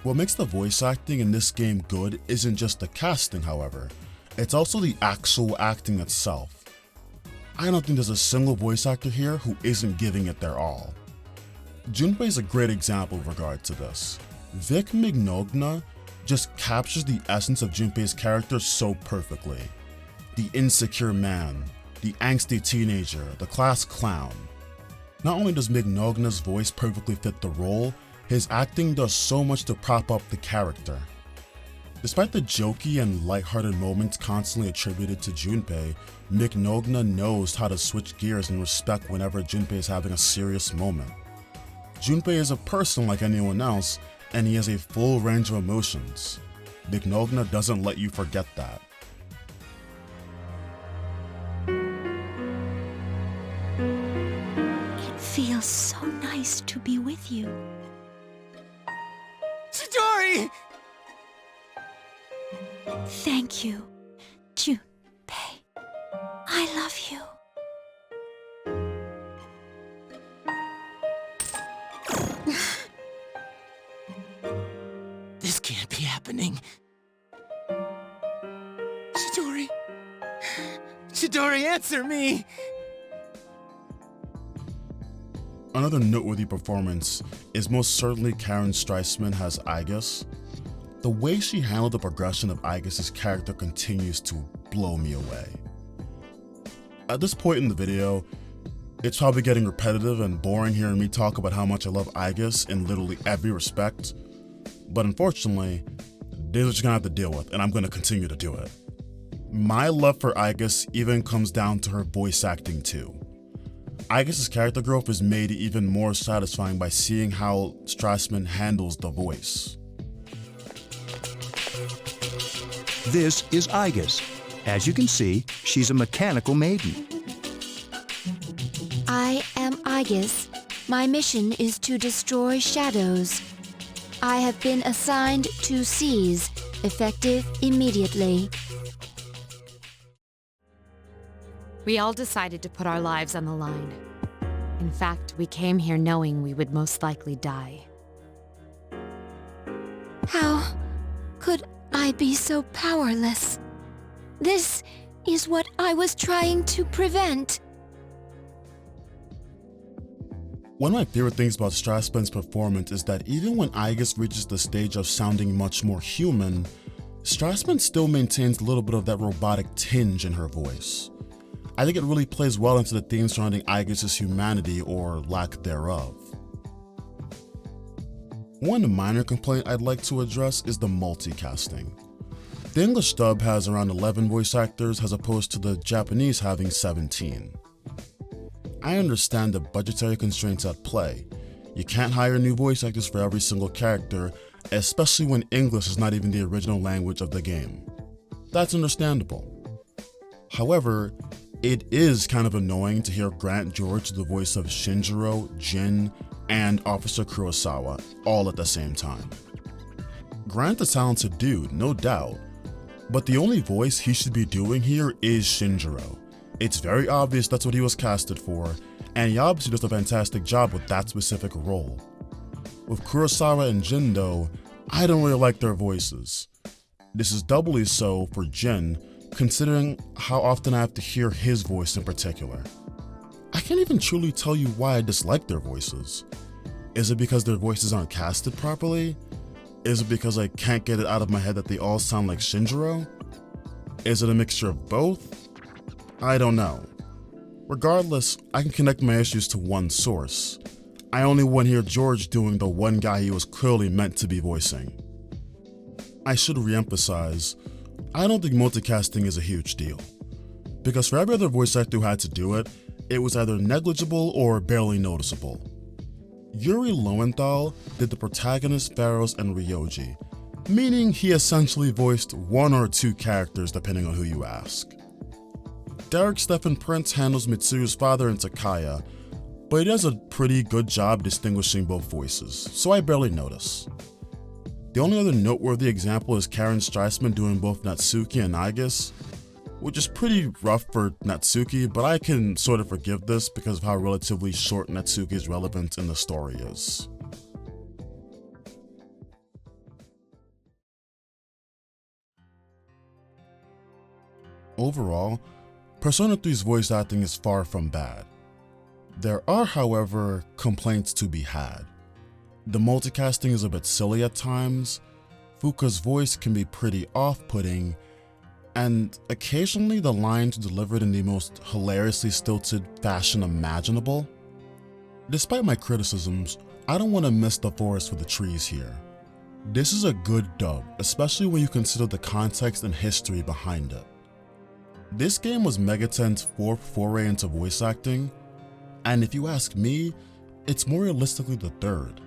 What makes the voice acting in this game good isn't just the casting, however, it's also the actual acting itself. I don't think there's a single voice actor here who isn't giving it their all. Junpei is a great example with regard to this. Vic Mignogna just captures the essence of Junpei's character so perfectly. The insecure man, the angsty teenager, the class clown. Not only does Mignogna's voice perfectly fit the role, his acting does so much to prop up the character. Despite the jokey and lighthearted moments constantly attributed to Junpei, Mignogna knows how to switch gears and respect whenever Junpei is having a serious moment. Junpei is a person like anyone else, and he has a full range of emotions. Mignogna doesn't let you forget that. It feels so nice to be with you. Chidori! Thank you, Junpei. I love you. This can't be happening. Chidori! Chidori, answer me! Another noteworthy performance is most certainly Karen Streisman as Aigis. The way she handled the progression of Aigis' character continues to blow me away. At this point in the video, it's probably getting repetitive and boring hearing me talk about how much I love Aigis in literally every respect, but unfortunately, this is what you're gonna have to deal with, and I'm gonna continue to do it. My love for Aigis even comes down to her voice acting too. Aigis' character growth is made even more satisfying by seeing how Strassman handles the voice. This is Aigis. As you can see, she's a mechanical maiden. I am Aigis. My mission is to destroy shadows. I have been assigned to seize, effective immediately. We all decided to put our lives on the line. In fact, we came here knowing we would most likely die. How could I be so powerless? This is what I was trying to prevent. One of my favorite things about Strassman's performance is that even when Aigis reaches the stage of sounding much more human, Strassman still maintains a little bit of that robotic tinge in her voice. I think it really plays well into the themes surrounding Aigis' humanity or lack thereof. One minor complaint I'd like to address is the multicasting. The English dub has around 11 voice actors as opposed to the Japanese having 17. I understand the budgetary constraints at play. You can't hire new voice actors for every single character, especially when English is not even the original language of the game. That's understandable. However, it is kind of annoying to hear Grant George do the voice of Shinjiro, Jin, and Officer Kurosawa all at the same time. Grant's a talented dude, no doubt, but the only voice he should be doing here is Shinjiro. It's very obvious that's what he was casted for, and he obviously does a fantastic job with that specific role. With Kurosawa and Jin though, I don't really like their voices. This is doubly so for Jin, considering how often I have to hear his voice in particular. I can't even truly tell you why I dislike their voices. Is it because their voices aren't casted properly? Is it because I can't get it out of my head that they all sound like Shinjiro? Is it a mixture of both? I don't know. Regardless, I can connect my issues to one source. I only want to hear George doing the one guy he was clearly meant to be voicing. I should re-emphasize, I don't think multicasting is a huge deal. Because for every other voice actor who had to do it, it was either negligible or barely noticeable. Yuri Lowenthal did the protagonist Pharaohs and Ryoji, meaning he essentially voiced one or two characters depending on who you ask. Derek Stephen Prince handles Mitsuru's father and Takaya, but he does a pretty good job distinguishing both voices, so I barely notice. The only other noteworthy example is Karen Streisman doing both Natsuki and Aegis, which is pretty rough for Natsuki, but I can sort of forgive this because of how relatively short Natsuki's relevance in the story is. Overall, Persona 3's voice acting is far from bad. There are, however, complaints to be had. The multicasting is a bit silly at times, Fuuka's voice can be pretty off-putting, and occasionally the lines are delivered in the most hilariously stilted fashion imaginable. Despite my criticisms, I don't want to miss the forest for the trees here. This is a good dub, especially when you consider the context and history behind it. This game was Megaten's fourth foray into voice acting, and if you ask me, it's more realistically the third.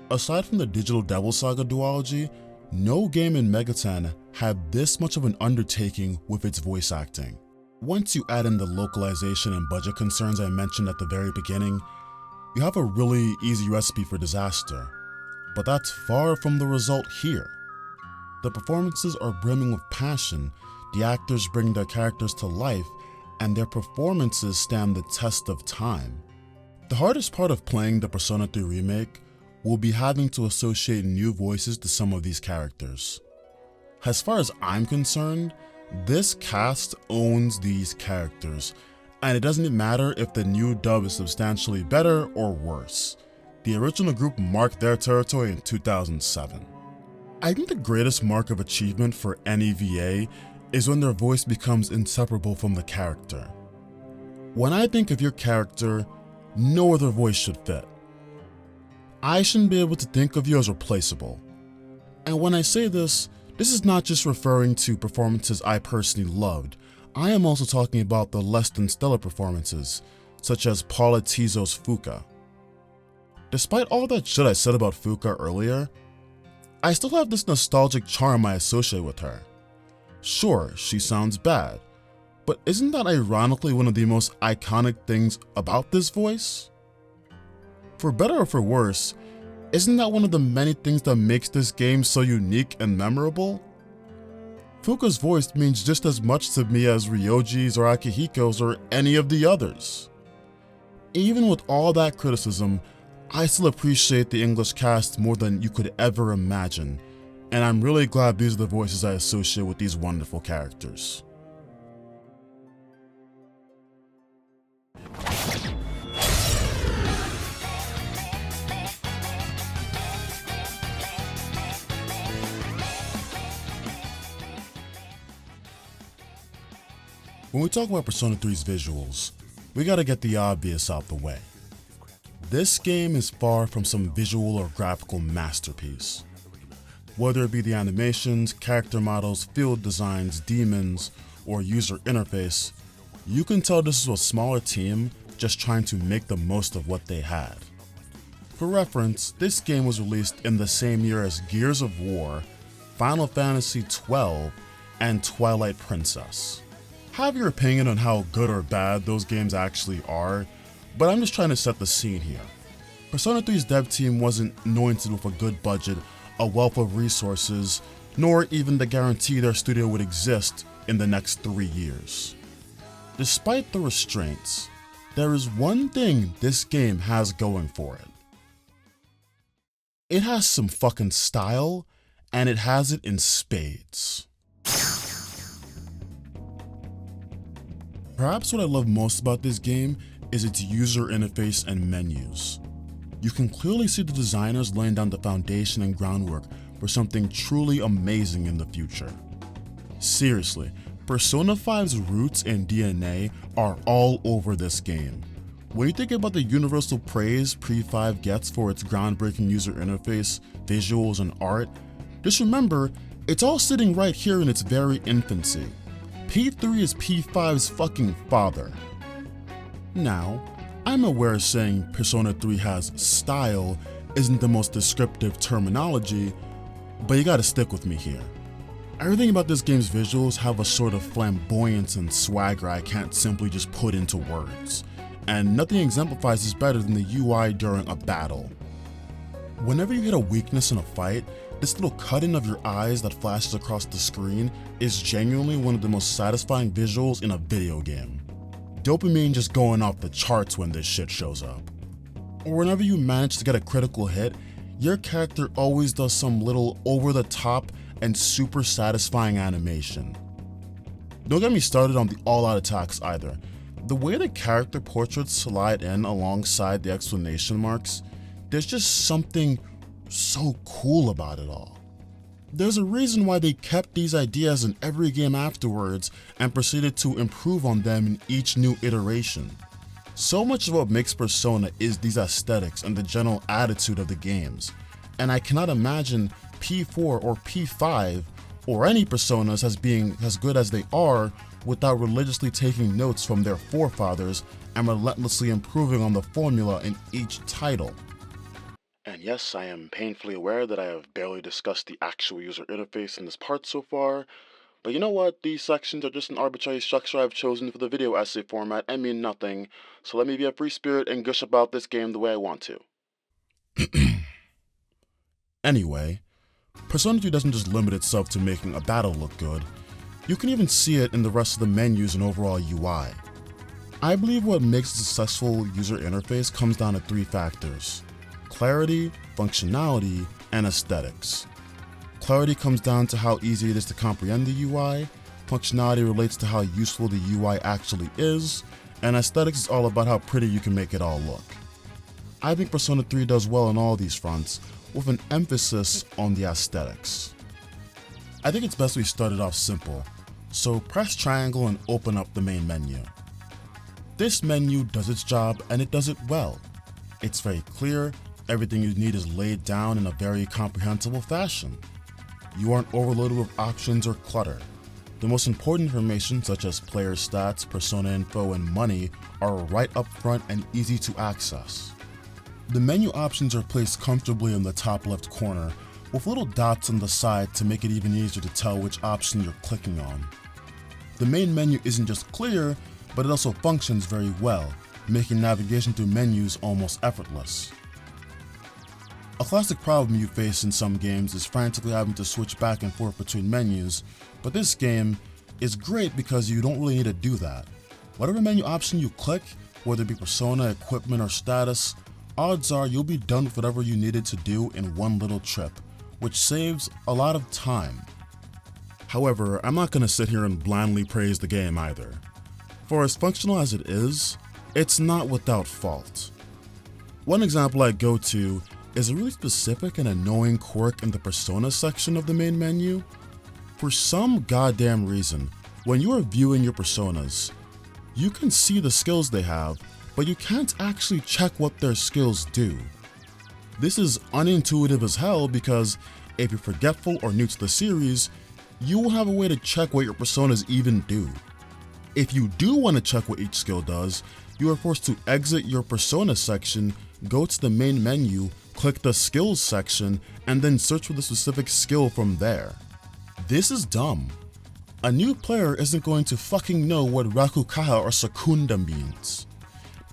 Aside from the Digital Devil Saga duology, no game in Megaten had this much of an undertaking with its voice acting. Once you add in the localization and budget concerns I mentioned at the very beginning, you have a really easy recipe for disaster. But that's far from the result here. The performances are brimming with passion, the actors bring their characters to life, and their performances stand the test of time. The hardest part of playing the Persona 3 remake will be having to associate new voices to some of these characters. As far as I'm concerned, this cast owns these characters, and it doesn't matter if the new dub is substantially better or worse. The original group marked their territory in 2007. I think the greatest mark of achievement for any VA is when their voice becomes inseparable from the character. When I think of your character, no other voice should fit. I shouldn't be able to think of you as replaceable. And when I say this is not just referring to performances I personally loved. I am also talking about the less than stellar performances, such as Paula Tizo's Fuuka. Despite all that shit I said about Fuuka earlier, I still have this nostalgic charm I associate with her. Sure, she sounds bad, but isn't that ironically one of the most iconic things about this voice? For better or for worse, isn't that one of the many things that makes this game so unique and memorable? Fuuka's voice means just as much to me as Ryoji's or Akihiko's or any of the others. Even with all that criticism, I still appreciate the English cast more than you could ever imagine, and I'm really glad these are the voices I associate with these wonderful characters. When we talk about Persona 3's visuals, we gotta get the obvious out the way. This game is far from some visual or graphical masterpiece. Whether it be the animations, character models, field designs, demons, or user interface, you can tell this is a smaller team just trying to make the most of what they had. For reference, this game was released in the same year as Gears of War, Final Fantasy XII, and Twilight Princess. Have your opinion on how good or bad those games actually are, but I'm just trying to set the scene here. Persona 3's dev team wasn't anointed with a good budget, a wealth of resources, nor even the guarantee their studio would exist in the next 3 years. Despite the restraints, there is one thing this game has going for it. It has some fucking style, and it has it in spades. Perhaps what I love most about this game is its user interface and menus. You can clearly see the designers laying down the foundation and groundwork for something truly amazing in the future. Seriously, Persona 5's roots and DNA are all over this game. When you think about the universal praise P5 gets for its groundbreaking user interface, visuals, and art, just remember, it's all sitting right here in its very infancy. P3 is P5's fucking father. Now, I'm aware saying Persona 3 has style isn't the most descriptive terminology, but you gotta stick with me here. Everything about this game's visuals have a sort of flamboyance and swagger I can't simply just put into words, and nothing exemplifies this better than the UI during a battle. Whenever you hit a weakness in a fight, this little cut-in of your eyes that flashes across the screen is genuinely one of the most satisfying visuals in a video game. Dopamine just going off the charts when this shit shows up. Or whenever you manage to get a critical hit, your character always does some little over-the-top and super satisfying animation. Don't get me started on the all-out attacks either. The way the character portraits slide in alongside the exclamation marks, there's just something so cool about it all. There's a reason why they kept these ideas in every game afterwards and proceeded to improve on them in each new iteration. So much of what makes Persona is these aesthetics and the general attitude of the games, and I cannot imagine P4 or P5 or any Personas as being as good as they are without religiously taking notes from their forefathers and relentlessly improving on the formula in each title. And yes, I am painfully aware that I have barely discussed the actual user interface in this part so far, but you know what, these sections are just an arbitrary structure I've chosen for the video essay format and mean nothing, so let me be a free spirit and gush about this game the way I want to. Anyway, Persona 3 doesn't just limit itself to making a battle look good, you can even see it in the rest of the menus and overall UI. I believe what makes a successful user interface comes down to three factors: clarity, functionality, and aesthetics. Clarity comes down to how easy it is to comprehend the UI, functionality relates to how useful the UI actually is, and aesthetics is all about how pretty you can make it all look. I think Persona 3 does well on all these fronts, with an emphasis on the aesthetics. I think it's best we started off simple, so press triangle and open up the main menu. This menu does its job and it does it well. It's very clear, everything you need is laid down in a very comprehensible fashion. You aren't overloaded with options or clutter. The most important information such as player stats, persona info, and money are right up front and easy to access. The menu options are placed comfortably in the top left corner with little dots on the side to make it even easier to tell which option you're clicking on. The main menu isn't just clear, but it also functions very well, making navigation through menus almost effortless. A classic problem you face in some games is frantically having to switch back and forth between menus, but this game is great because you don't really need to do that. Whatever menu option you click, whether it be persona, equipment, or status, odds are you'll be done with whatever you needed to do in one little trip, which saves a lot of time. However, I'm not going to sit here and blindly praise the game either. For as functional as it is, it's not without fault. One example I go to is a really specific and annoying quirk in the Persona section of the main menu. For some goddamn reason, when you are viewing your personas, you can see the skills they have, but you can't actually check what their skills do. This is unintuitive as hell because if you're forgetful or new to the series, you will have a way to check what your personas even do. If you do want to check what each skill does, you are forced to exit your persona section, go to the main menu, click the skills section, and then search for the specific skill from there. This is dumb. A new player isn't going to fucking know what Rakukaha or Sakunda means.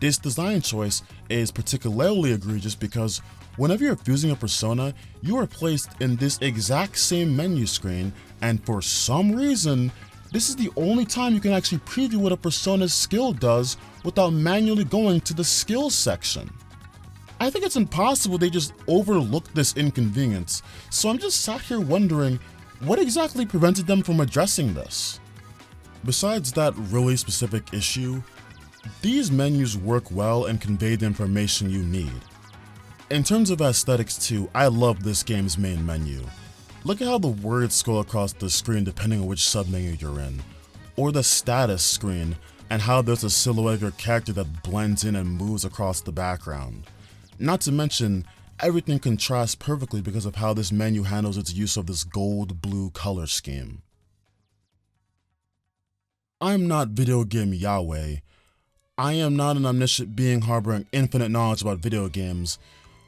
This design choice is particularly egregious because whenever you're fusing a persona, you are placed in this exact same menu screen, and for some reason, this is the only time you can actually preview what a persona's skill does without manually going to the skills section. I think it's impossible they just overlooked this inconvenience, so I'm just sat here wondering what exactly prevented them from addressing this. Besides that really specific issue, these menus work well and convey the information you need. In terms of aesthetics too, I love this game's main menu. Look at how the words scroll across the screen depending on which submenu you're in, or the status screen and how there's a silhouette of your character that blends in and moves across the background. Not to mention, everything contrasts perfectly because of how this menu handles its use of this gold-blue color scheme. I'm not video game Yahweh. I am not an omniscient being harboring infinite knowledge about video games,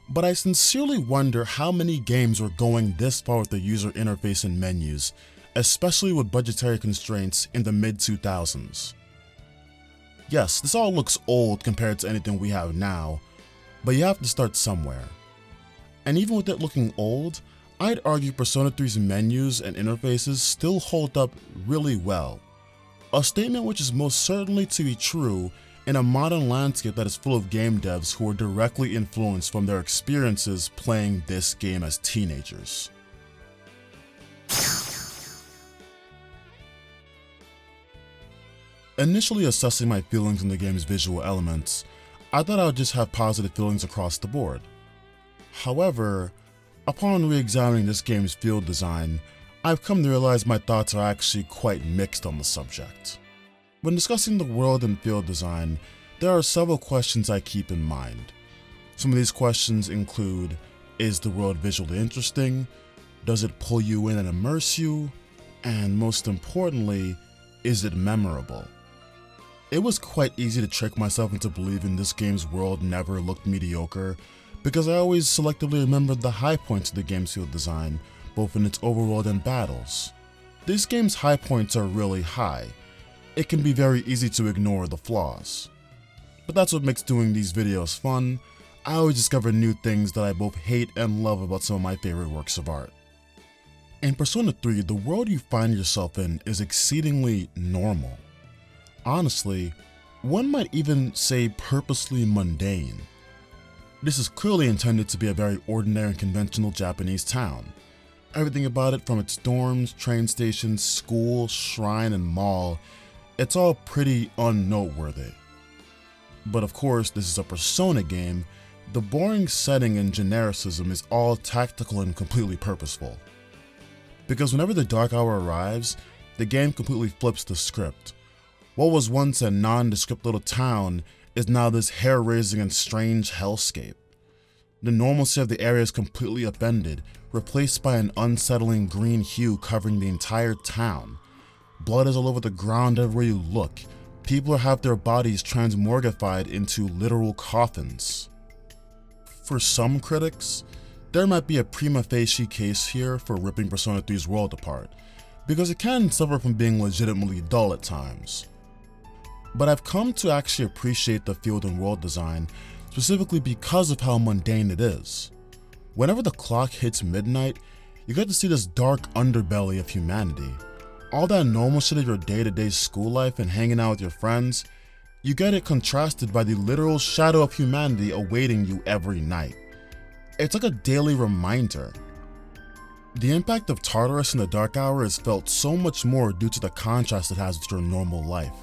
but I sincerely wonder how many games were going this far with the user interface and menus, especially with budgetary constraints in the mid-2000s. Yes, this all looks old compared to anything we have now, but you have to start somewhere. And even with it looking old, I'd argue Persona 3's menus and interfaces still hold up really well. A statement which is most certainly to be true in a modern landscape that is full of game devs who are directly influenced from their experiences playing this game as teenagers. Initially assessing my feelings on the game's visual elements, I thought I would just have positive feelings across the board. However, upon re-examining this game's field design, I've come to realize my thoughts are actually quite mixed on the subject. When discussing the world and field design, there are several questions I keep in mind. Some of these questions include, is the world visually interesting? Does it pull you in and immerse you? And most importantly, is it memorable? It was quite easy to trick myself into believing this game's world never looked mediocre, because I always selectively remembered the high points of the game's field design, both in its overworld and battles. This game's high points are really high. It can be very easy to ignore the flaws. But that's what makes doing these videos fun. I always discover new things that I both hate and love about some of my favorite works of art. In Persona 3, the world you find yourself in is exceedingly normal. Honestly, one might even say purposely mundane. This is clearly intended to be a very ordinary and conventional Japanese town. Everything about it, from its dorms, train stations, school, shrine, and mall, it's all pretty unnoteworthy. But of course, this is a Persona game. The boring setting and genericism is all tactical and completely purposeful. Because whenever the Dark Hour arrives, the game completely flips the script. What was once a nondescript little town is now this hair-raising and strange hellscape. The normalcy of the area is completely upended, replaced by an unsettling green hue covering the entire town. Blood is all over the ground everywhere you look. People have their bodies transmorgified into literal coffins. For some critics, there might be a prima facie case here for ripping Persona 3's world apart, because it can suffer from being legitimately dull at times. But I've come to actually appreciate the field and world design, specifically because of how mundane it is. Whenever the clock hits midnight, you get to see this dark underbelly of humanity. All that normal shit of your day-to-day school life and hanging out with your friends, you get it contrasted by the literal shadow of humanity awaiting you every night. It's like a daily reminder. The impact of Tartarus in the Dark Hour is felt so much more due to the contrast it has with your normal life.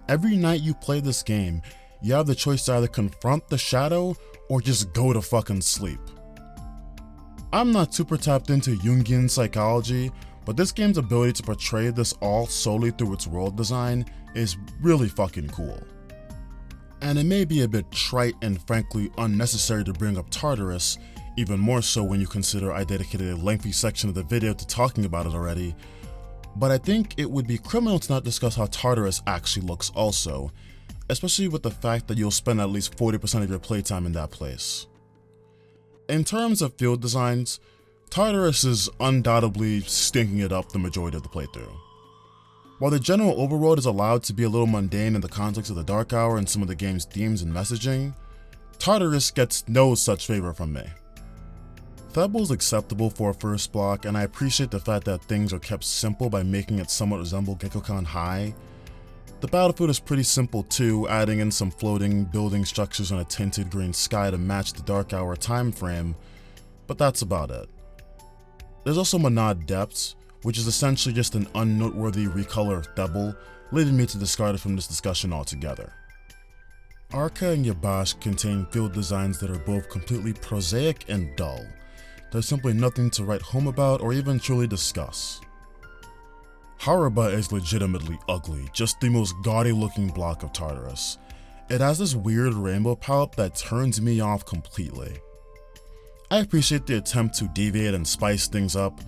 Every night you play this game, you have the choice to either confront the shadow or just go to fucking sleep. I'm not super tapped into Jungian psychology, but this game's ability to portray this all solely through its world design is really fucking cool. And it may be a bit trite and frankly unnecessary to bring up Tartarus, even more so when you consider I dedicated a lengthy section of the video to talking about it already, but I think it would be criminal to not discuss how Tartarus actually looks also, especially with the fact that you'll spend at least 40% of your playtime in that place. In terms of field designs, Tartarus is undoubtedly stinking it up the majority of the playthrough. While the general overworld is allowed to be a little mundane in the context of the Dark Hour and some of the game's themes and messaging, Tartarus gets no such favor from me. Thebble is acceptable for a first block, and I appreciate the fact that things are kept simple by making it somewhat resemble Gekkoukan High. The battlefield is pretty simple too, adding in some floating building structures on a tinted green sky to match the Dark Hour time frame, but that's about it. There's also Monad Depths, which is essentially just an unnoteworthy recolor of Thebble, leading me to discard it from this discussion altogether. Arca and Yabash contain field designs that are both completely prosaic and dull. There's simply nothing to write home about or even truly discuss. Haruba is legitimately ugly, just the most gaudy looking block of Tartarus. It has this weird rainbow palette that turns me off completely. I appreciate the attempt to deviate and spice things up,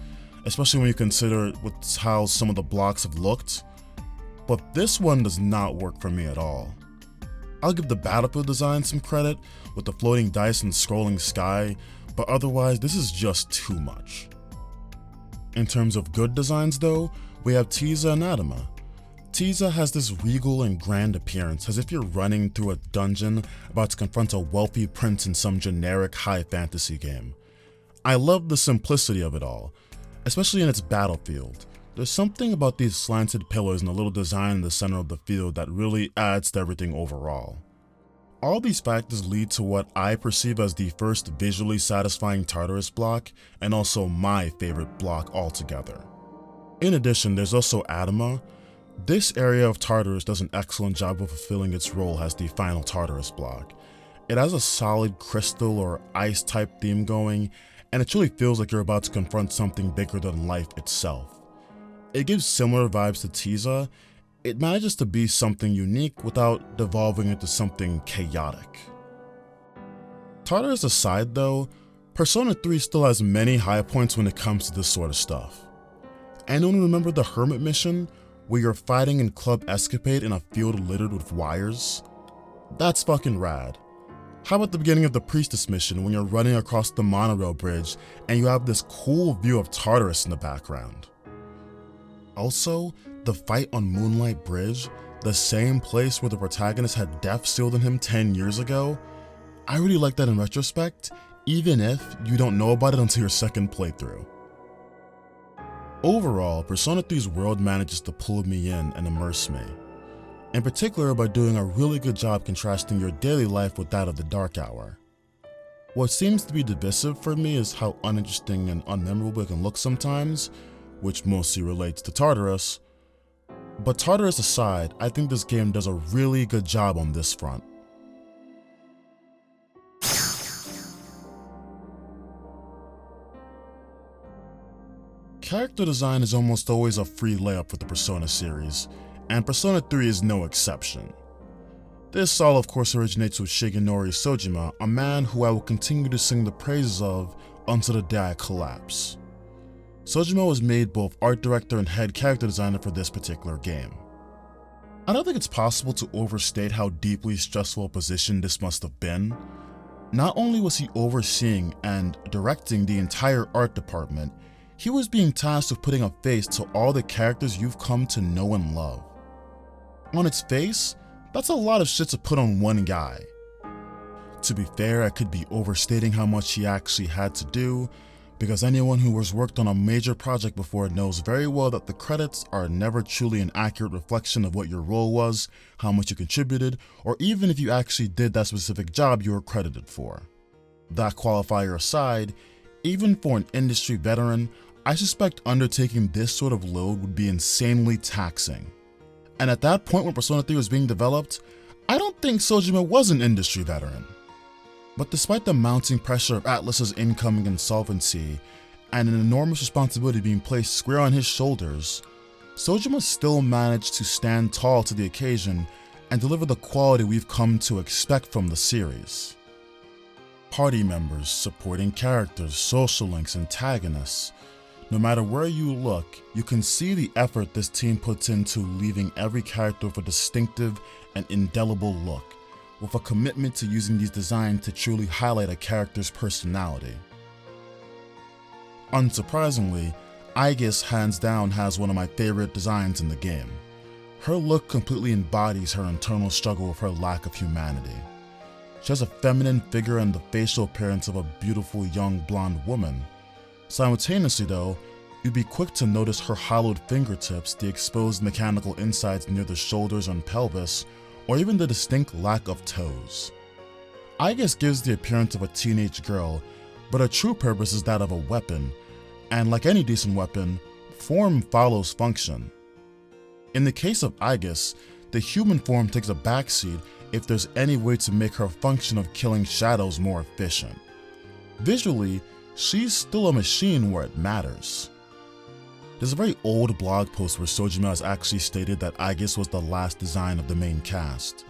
especially when you consider how some of the blocks have looked, but this one does not work for me at all. I'll give the battlefield design some credit with the floating dice and scrolling sky, but otherwise this is just too much. In terms of good designs though, we have Tiza and Adama. Tiza has this regal and grand appearance, as if you're running through a dungeon about to confront a wealthy prince in some generic high fantasy game. I love the simplicity of it all, especially in its battlefield. There's something about these slanted pillars and the little design in the center of the field that really adds to everything overall. All these factors lead to what I perceive as the first visually satisfying Tartarus block, and also my favorite block altogether. In addition, there's also Adama. This area of Tartarus does an excellent job of fulfilling its role as the final Tartarus block. It has a solid crystal or ice type theme going, and it truly feels like you're about to confront something bigger than life itself. It gives similar vibes to Tiza. It manages to be something unique without devolving into something chaotic. Tartarus aside though, Persona 3 still has many high points when it comes to this sort of stuff. Anyone remember the Hermit mission, where you're fighting in Club Escapade in a field littered with wires? That's fucking rad. How about the beginning of the Priestess mission when you're running across the monorail bridge and you have this cool view of Tartarus in the background? Also, the fight on Moonlight Bridge, the same place where the protagonist had death sealed in him 10 years ago, I really like that in retrospect, even if you don't know about it until your second playthrough. Overall, Persona 3's world manages to pull me in and immerse me, in particular by doing a really good job contrasting your daily life with that of the Dark Hour. What seems to be divisive for me is how uninteresting and unmemorable it can look sometimes, which mostly relates to Tartarus. But Tartarus aside, I think this game does a really good job on this front. Character design is almost always a free layup with the Persona series, and Persona 3 is no exception. This all of course originates with Shigenori Sojima, a man who I will continue to sing the praises of until the day I collapse. Sojima was made both art director and head character designer for this particular game. I don't think it's possible to overstate how deeply stressful a position this must have been. Not only was he overseeing and directing the entire art department, he was being tasked with putting a face to all the characters you've come to know and love. On its face, that's a lot of shit to put on one guy. To be fair, I could be overstating how much he actually had to do, because anyone who has worked on a major project before knows very well that the credits are never truly an accurate reflection of what your role was, how much you contributed, or even if you actually did that specific job you were credited for. That qualifier aside, even for an industry veteran, I suspect undertaking this sort of load would be insanely taxing. And at that point when Persona 3 was being developed, I don't think Sojima was an industry veteran. But despite the mounting pressure of Atlus's incoming insolvency and an enormous responsibility being placed square on his shoulders, Sojima still managed to stand tall to the occasion and deliver the quality we've come to expect from the series. Party members, supporting characters, social links, antagonists. No matter where you look, you can see the effort this team puts into leaving every character with a distinctive and indelible look, with a commitment to using these designs to truly highlight a character's personality. Unsurprisingly, Aigis hands down has one of my favorite designs in the game. Her look completely embodies her internal struggle with her lack of humanity. She has a feminine figure and the facial appearance of a beautiful young blonde woman. Simultaneously though, you'd be quick to notice her hollowed fingertips, the exposed mechanical insides near the shoulders and pelvis, or even the distinct lack of toes. Aigis gives the appearance of a teenage girl, but her true purpose is that of a weapon, and like any decent weapon, form follows function. In the case of Aegis, the human form takes a backseat if there's any way to make her function of killing shadows more efficient. Visually, she's still a machine where it matters. There's a very old blog post where Sojima has actually stated that Aegis was the last design of the main cast.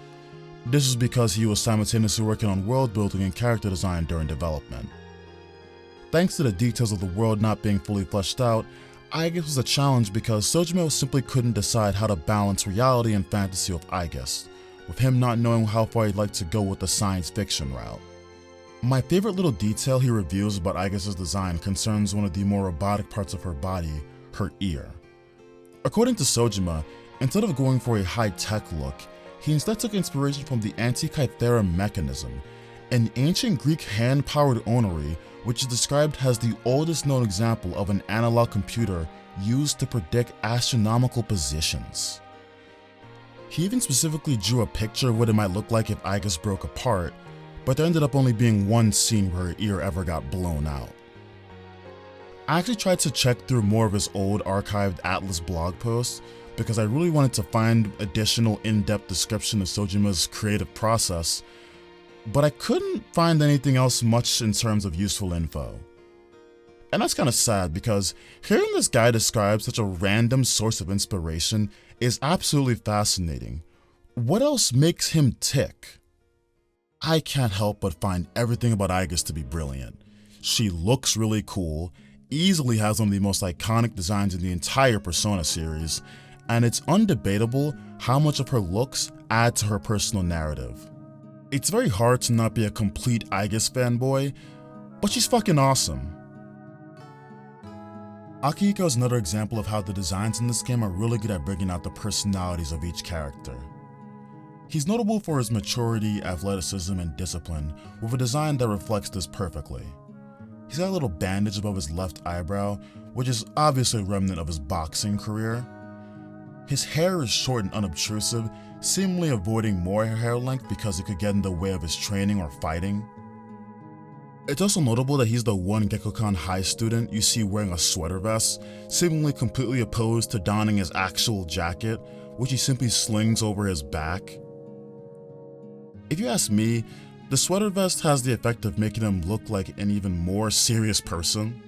This is because he was simultaneously working on world building and character design during development. Thanks to the details of the world not being fully fleshed out, Aegis was a challenge because Sojima simply couldn't decide how to balance reality and fantasy with Aegis, with him not knowing how far he'd like to go with the science fiction route. My favorite little detail he reveals about Aegis' design concerns one of the more robotic parts of her body, her ear. According to Sojima, instead of going for a high-tech look, he instead took inspiration from the Antikythera mechanism, an ancient Greek hand-powered orrery which is described as the oldest known example of an analog computer used to predict astronomical positions. He even specifically drew a picture of what it might look like if Aegis broke apart, but there ended up only being one scene where her ear ever got blown out. I actually tried to check through more of his old archived Atlas blog posts because I really wanted to find additional in-depth description of Sojima's creative process, but I couldn't find anything else much in terms of useful info. And that's kind of sad because hearing this guy describe such a random source of inspiration is absolutely fascinating. What else makes him tick? I can't help but find everything about Aegis to be brilliant. She looks really cool, easily has one of the most iconic designs in the entire Persona series, and it's undebatable how much of her looks add to her personal narrative. It's very hard to not be a complete Aegis fanboy, but she's fucking awesome. Akihiko is another example of how the designs in this game are really good at bringing out the personalities of each character. He's notable for his maturity, athleticism, and discipline, with a design that reflects this perfectly. He's got a little bandage above his left eyebrow, which is obviously a remnant of his boxing career. His hair is short and unobtrusive, seemingly avoiding more hair length because it could get in the way of his training or fighting. It's also notable that he's the one Gekkoukan High student you see wearing a sweater vest, seemingly completely opposed to donning his actual jacket, which he simply slings over his back. If you ask me, the sweater vest has the effect of making him look like an even more serious person.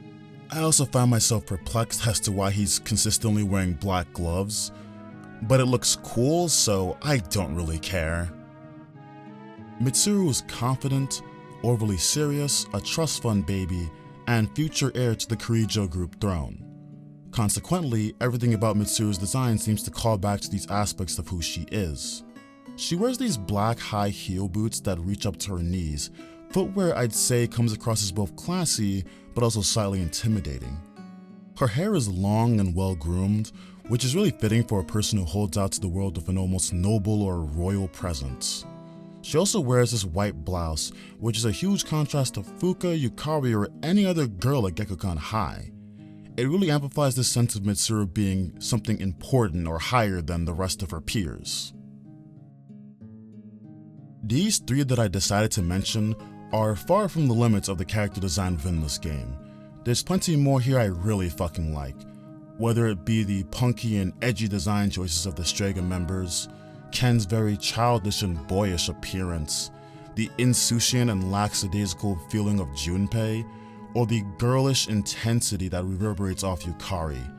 I also find myself perplexed as to why he's consistently wearing black gloves, but it looks cool, so I don't really care. Mitsuru is confident, overly serious, a trust fund baby, and future heir to the Kirijo group throne. Consequently, everything about Mitsuru's design seems to call back to these aspects of who she is. She wears these black high heel boots that reach up to her knees, footwear I'd say comes across as both classy but also slightly intimidating. Her hair is long and well groomed, which is really fitting for a person who holds out to the world with an almost noble or royal presence. She also wears this white blouse, which is a huge contrast to Fuuka, Yukari, or any other girl at Gekkoukan High. It really amplifies this sense of Mitsuru being something important or higher than the rest of her peers. These three that I decided to mention are far from the limits of the character design within this game. There's plenty more here I really fucking like, whether it be the punky and edgy design choices of the Strega members, Ken's very childish and boyish appearance, the insouciant and lackadaisical feeling of Junpei, or the girlish intensity that reverberates off Yukari.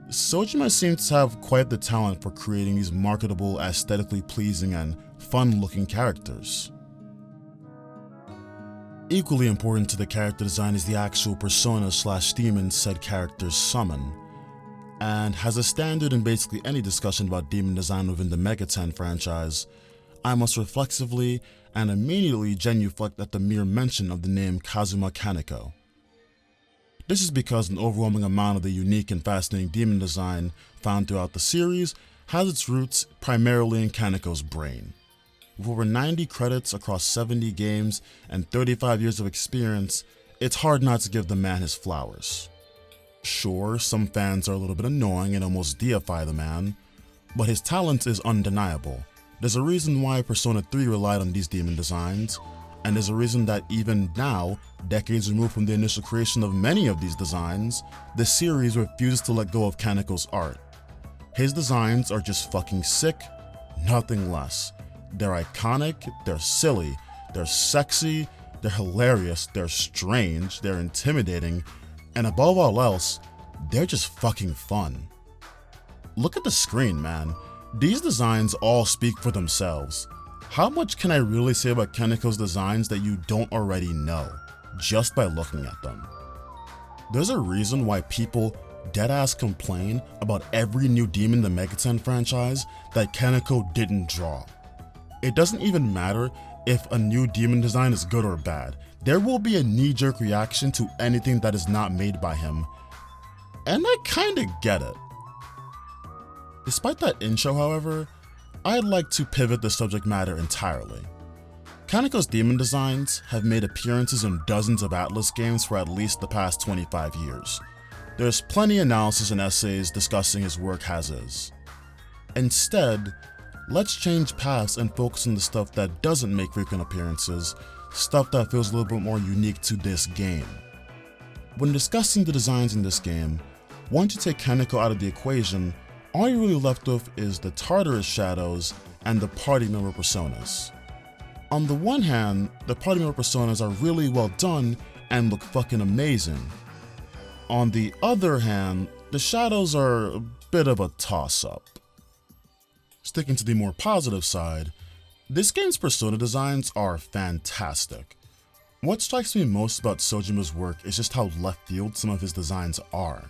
Sojima seems to have quite the talent for creating these marketable, aesthetically pleasing, and fun-looking characters. Equally important to the character design is the actual persona/demon said characters summon, and as a standard in basically any discussion about demon design within the Mega 10 franchise, I must reflexively and immediately genuflect at the mere mention of the name Kazuma Kaneko. This is because an overwhelming amount of the unique and fascinating demon design found throughout the series has its roots primarily in Kaneko's brain. With over 90 credits across 70 games and 35 years of experience, it's hard not to give the man his flowers. Sure, some fans are a little bit annoying and almost deify the man, but his talent is undeniable. There's a reason why Persona 3 relied on these demon designs, and there's a reason that even now, decades removed from the initial creation of many of these designs, the series refuses to let go of Kaneko's art. His designs are just fucking sick, nothing less. They're iconic, they're silly, they're sexy, they're hilarious, they're strange, they're intimidating, and above all else, they're just fucking fun. Look at the screen, man. These designs all speak for themselves. How much can I really say about Kaneko's designs that you don't already know, just by looking at them? There's a reason why people deadass complain about every new demon in the Megaten franchise that Kaneko didn't draw. It doesn't even matter if a new demon design is good or bad. There will be a knee-jerk reaction to anything that is not made by him, and I kinda get it. Despite that intro, however, I'd like to pivot the subject matter entirely. Kaneko's demon designs have made appearances in dozens of Atlas games for at least the past 25 years. There's plenty of analysis and essays discussing his work as is. Instead, let's change paths and focus on the stuff that doesn't make frequent appearances, stuff that feels a little bit more unique to this game. When discussing the designs in this game, once you take Kaneko out of the equation, all you're really left with is the Tartarus shadows and the party member personas. On the one hand, the party member personas are really well done and look fucking amazing. On the other hand, the shadows are a bit of a toss-up. Sticking to the more positive side, this game's persona designs are fantastic. What strikes me most about Sojima's work is just how left field some of his designs are.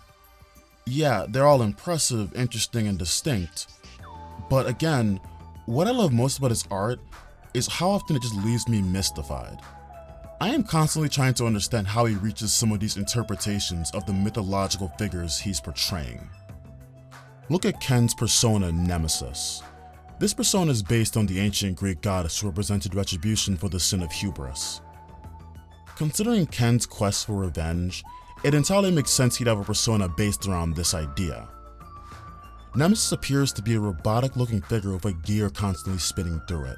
Yeah, they're all impressive, interesting, and distinct, but again, what I love most about his art is how often it just leaves me mystified. I am constantly trying to understand how he reaches some of these interpretations of the mythological figures he's portraying. Look at Ken's persona Nemesis. This persona is based on the ancient Greek goddess who represented retribution for the sin of hubris. Considering Ken's quest for revenge, it entirely makes sense he'd have a persona based around this idea. Nemesis appears to be a robotic-looking figure with a gear constantly spinning through it.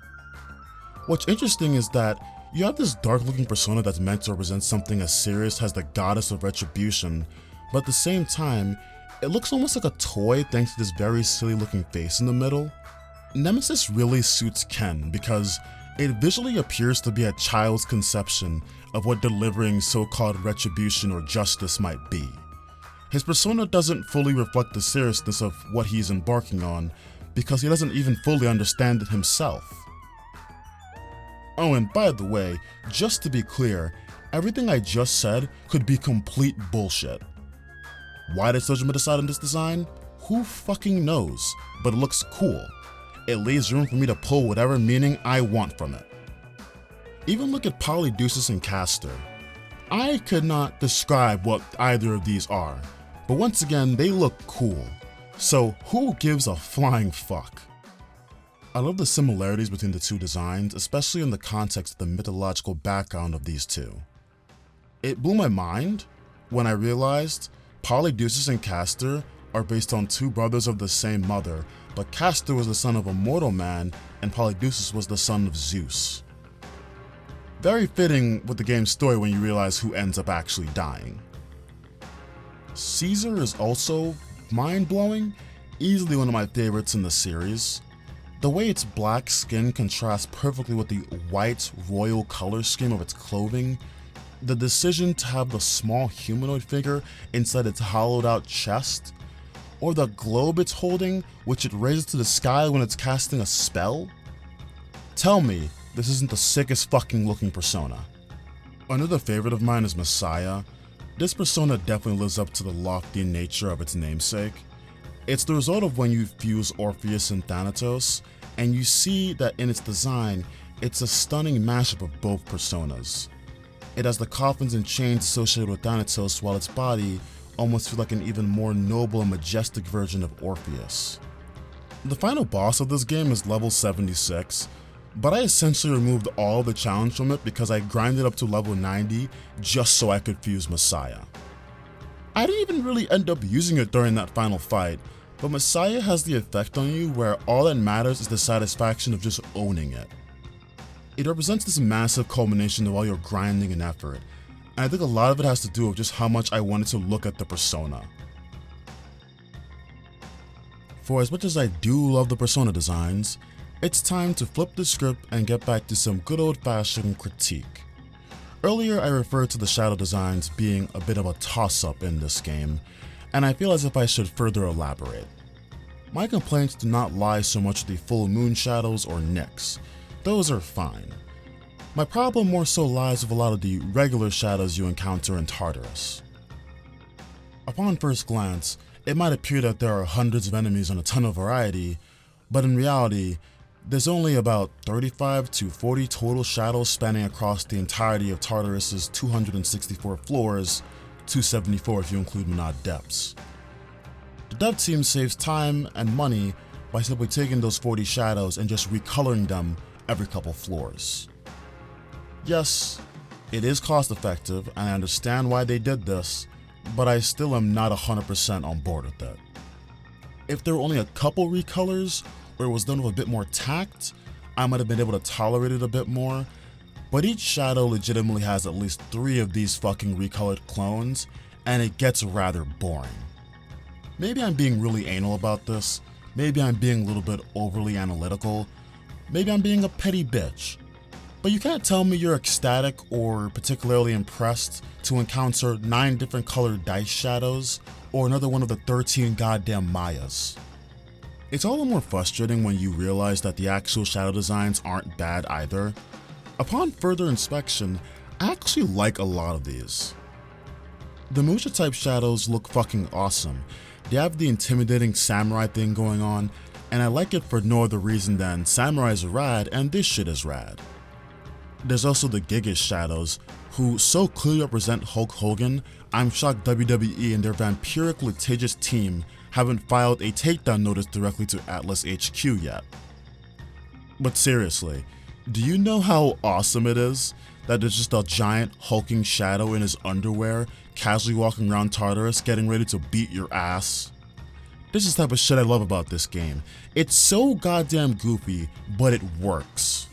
What's interesting is that you have this dark-looking persona that's meant to represent something as serious as the goddess of retribution, but at the same time, it looks almost like a toy thanks to this very silly-looking face in the middle. Nemesis really suits Ken because it visually appears to be a child's conception of what delivering so-called retribution or justice might be. His persona doesn't fully reflect the seriousness of what he's embarking on because he doesn't even fully understand it himself. Oh, and by the way, just to be clear, everything I just said could be complete bullshit. Why did Sojima decide on this design? Who fucking knows, but it looks cool. It leaves room for me to pull whatever meaning I want from it. Even look at Polydeuces and Castor. I could not describe what either of these are, but once again, they look cool. So who gives a flying fuck? I love the similarities between the two designs, especially in the context of the mythological background of these two. It blew my mind when I realized Polydeuces and Castor are based on two brothers of the same mother, but Castor was the son of a mortal man and Polydeuces was the son of Zeus. Very fitting with the game's story when you realize who ends up actually dying. Caesar is also mind-blowing, easily one of my favorites in the series. The way its black skin contrasts perfectly with the white royal color scheme of its clothing, the decision to have the small humanoid figure inside its hollowed out chest, or the globe it's holding, which it raises to the sky when it's casting a spell. Tell me this isn't the sickest fucking looking persona. Another favorite of mine is Messiah. This persona definitely lives up to the lofty nature of its namesake. It's the result of when you fuse Orpheus and Thanatos, and you see that in its design, it's a stunning mashup of both personas. It has the coffins and chains associated with Thanatos, while its body almost feels like an even more noble and majestic version of Orpheus. The final boss of this game is level 76, but I essentially removed all the challenge from it because I grinded up to level 90 just so I could fuse Messiah. I didn't even really end up using it during that final fight, but Messiah has the effect on you where all that matters is the satisfaction of just owning it. It represents this massive culmination of all your grinding and effort, and I think a lot of it has to do with just how much I wanted to look at the persona. For as much as I do love the persona designs, it's time to flip the script and get back to some good old-fashioned critique. Earlier I referred to the shadow designs being a bit of a toss-up in this game, and I feel as if I should further elaborate. My complaints do not lie so much with the full moon shadows or nicks. Those are fine. My problem more so lies with a lot of the regular shadows you encounter in Tartarus. Upon first glance, it might appear that there are hundreds of enemies and a ton of variety, but in reality, there's only about 35 to 40 total shadows spanning across the entirety of Tartarus's 264 floors, 274 if you include Menad depths. The dev team saves time and money by simply taking those 40 shadows and just recoloring them every couple floors. Yes, it is cost effective and I understand why they did this, but I still am not 100% on board with it. If there were only a couple recolors, or it was done with a bit more tact, I might have been able to tolerate it a bit more, but each shadow legitimately has at least 3 of these fucking recolored clones, and it gets rather boring. Maybe I'm being really anal about this, maybe I'm being a little bit overly analytical, maybe I'm being a petty bitch, but you can't tell me you're ecstatic or particularly impressed to encounter 9 different colored dice shadows or another one of the 13 goddamn Mayas. It's all the more frustrating when you realize that the actual shadow designs aren't bad either. Upon further inspection, I actually like a lot of these. The Musha type shadows look fucking awesome. They have the intimidating samurai thing going on, and I like it for no other reason than samurais are rad and this shit is rad. There's also the Gigas shadows, who so clearly represent Hulk Hogan, I'm shocked WWE and their vampiric litigious team haven't filed a takedown notice directly to Atlas HQ yet. But seriously, do you know how awesome it is that there's just a giant hulking shadow in his underwear casually walking around Tartarus getting ready to beat your ass? This is the type of shit I love about this game. It's so goddamn goofy, but it works.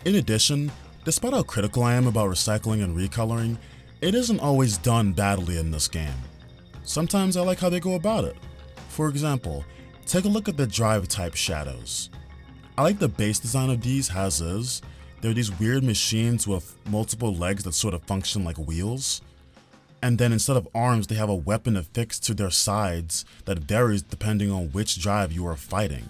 In addition, despite how critical I am about recycling and recoloring, it isn't always done badly in this game. Sometimes I like how they go about it. For example, take a look at the drive type shadows. I like the base design of these as is. They're these weird machines with multiple legs that sort of function like wheels. And then instead of arms, they have a weapon affixed to their sides that varies depending on which drive you are fighting.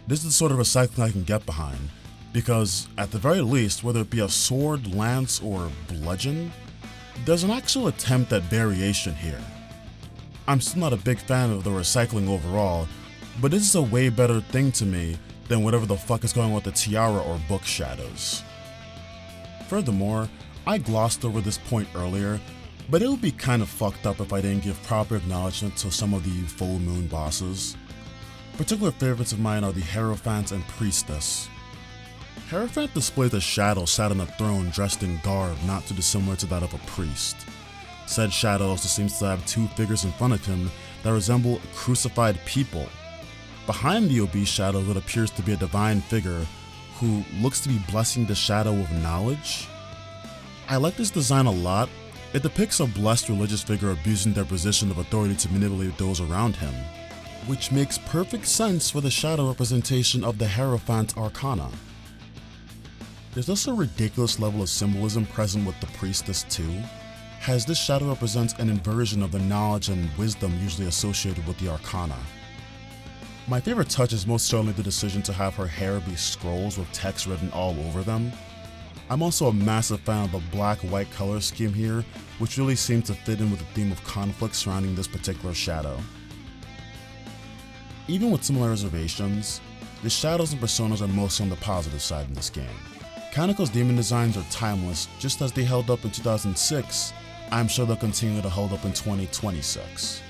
This is the sort of recycling I can get behind, because at the very least, whether it be a sword, lance, or bludgeon, there's an actual attempt at variation here. I'm still not a big fan of the recycling overall, but this is a way better thing to me than whatever the fuck is going on with the tiara or book shadows. Furthermore, I glossed over this point earlier, but it would be kind of fucked up if I didn't give proper acknowledgement to some of the full moon bosses. Particular favorites of mine are the Hierophant and Priestess. Hierophant displays a shadow sat on a throne dressed in garb not too dissimilar to that of a priest. Said shadow also seems to have 2 figures in front of him that resemble crucified people. Behind the obese shadow, it appears to be a divine figure who looks to be blessing the shadow with knowledge. I like this design a lot. It depicts a blessed religious figure abusing their position of authority to manipulate those around him, which makes perfect sense for the shadow representation of the Hierophant Arcana. There's also a ridiculous level of symbolism present with the Priestess too, as this shadow represents an inversion of the knowledge and wisdom usually associated with the Arcana. My favorite touch is most certainly the decision to have her hair be scrolls with text written all over them. I'm also a massive fan of the black-white color scheme here, which really seems to fit in with the theme of conflict surrounding this particular shadow. Even with similar reservations, the shadows and personas are mostly on the positive side in this game. Kaneko's demon designs are timeless, just as they held up in 2006, I'm sure they'll continue to hold up in 2026.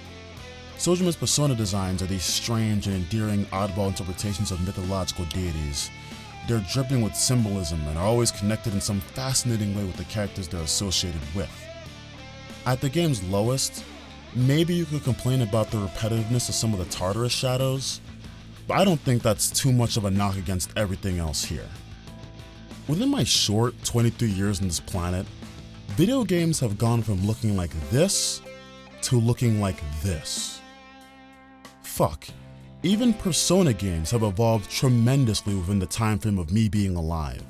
Sojima's persona designs are these strange and endearing oddball interpretations of mythological deities. They're dripping with symbolism and are always connected in some fascinating way with the characters they're associated with. At the game's lowest, maybe you could complain about the repetitiveness of some of the Tartarus shadows, but I don't think that's too much of a knock against everything else here. Within my short 23 years on this planet, video games have gone from looking like this to looking like this. Fuck, even Persona games have evolved tremendously within the time frame of me being alive.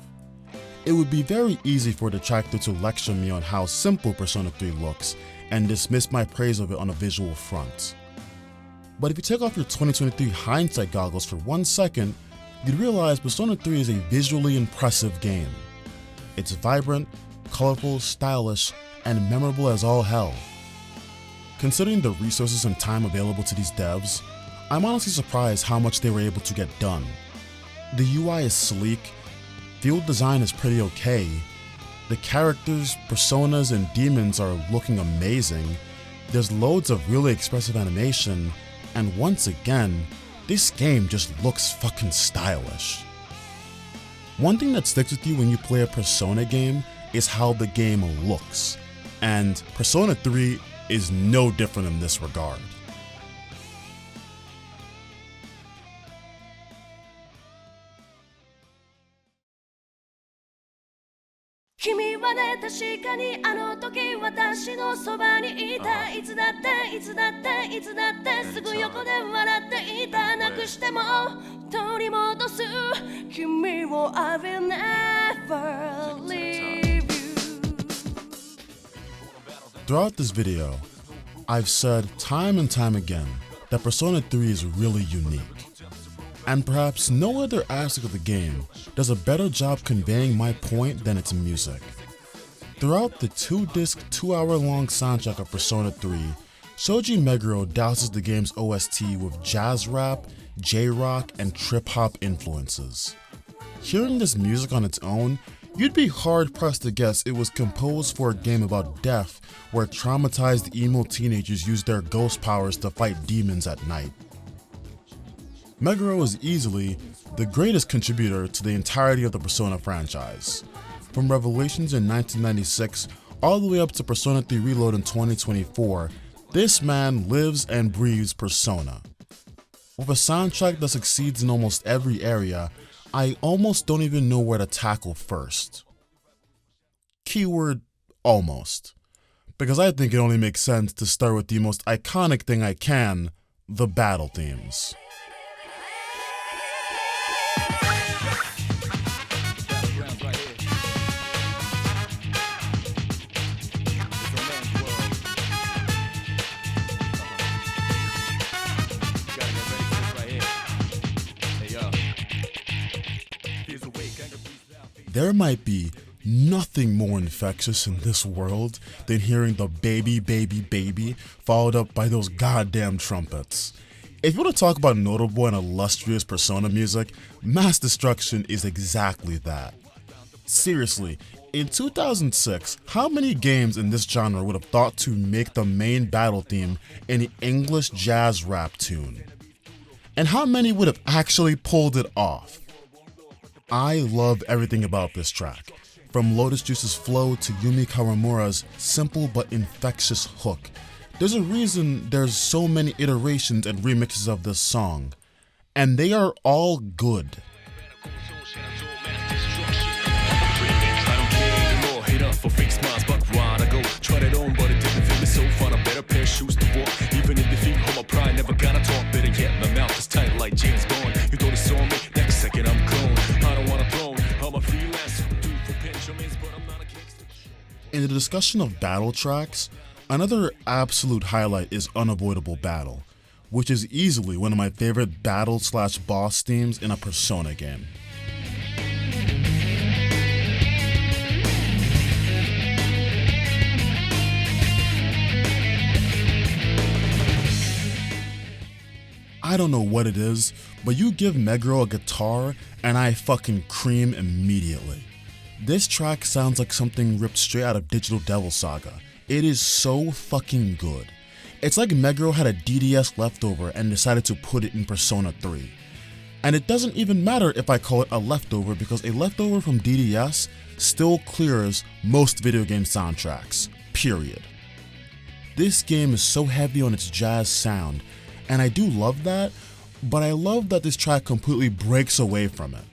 It would be very easy for a detractor to lecture me on how simple Persona 3 looks and dismiss my praise of it on a visual front. But if you take off your 2023 hindsight goggles for 1 second, you'd realize Persona 3 is a visually impressive game. It's vibrant, colorful, stylish, and memorable as all hell. Considering the resources and time available to these devs, I'm honestly surprised how much they were able to get done. The UI is sleek, field design is pretty okay, the characters, personas, and demons are looking amazing, there's loads of really expressive animation, and once again, this game just looks fucking stylish. One thing that sticks with you when you play a Persona game is how the game looks, and Persona 3 is no different in this regard. Throughout this video, I've said time and time again that Persona 3 is really unique, and perhaps no other aspect of the game does a better job conveying my point than its music. Throughout the 2-disc, 2-hour-long soundtrack of Persona 3, Shoji Meguro douses the game's OST with jazz rap, J-rock, and trip-hop influences. Hearing this music on its own, you'd be hard-pressed to guess it was composed for a game about death where traumatized emo teenagers use their ghost powers to fight demons at night. Meguro is easily the greatest contributor to the entirety of the Persona franchise. From Revelations in 1996 all the way up to Persona 3 Reload in 2024, this man lives and breathes Persona. With a soundtrack that succeeds in almost every area, I almost don't even know where to tackle first. Keyword almost. Because I think it only makes sense to start with the most iconic thing I can, the battle themes. There might be nothing more infectious in this world than hearing the baby, baby, baby followed up by those goddamn trumpets. If you want to talk about notable and illustrious Persona music, Mass Destruction is exactly that. Seriously, in 2006, how many games in this genre would have thought to make the main battle theme an English jazz rap tune? And how many would have actually pulled it off? I love everything about this track, from Lotus Juice's flow to Yumi Kawamura's simple but infectious hook. There's a reason there's so many iterations and remixes of this song, and they are all good. In the discussion of battle tracks, another absolute highlight is Unavoidable Battle, which is easily one of my favorite battle/boss themes in a Persona game. I don't know what it is, but you give Meguro a guitar and I fucking cream immediately. This track sounds like something ripped straight out of Digital Devil Saga. It is so fucking good. It's like Meguro had a DDS leftover and decided to put it in Persona 3. And it doesn't even matter if I call it a leftover because a leftover from DDS still clears most video game soundtracks, period. This game is so heavy on its jazz sound, and I do love that, but I love that this track completely breaks away from it.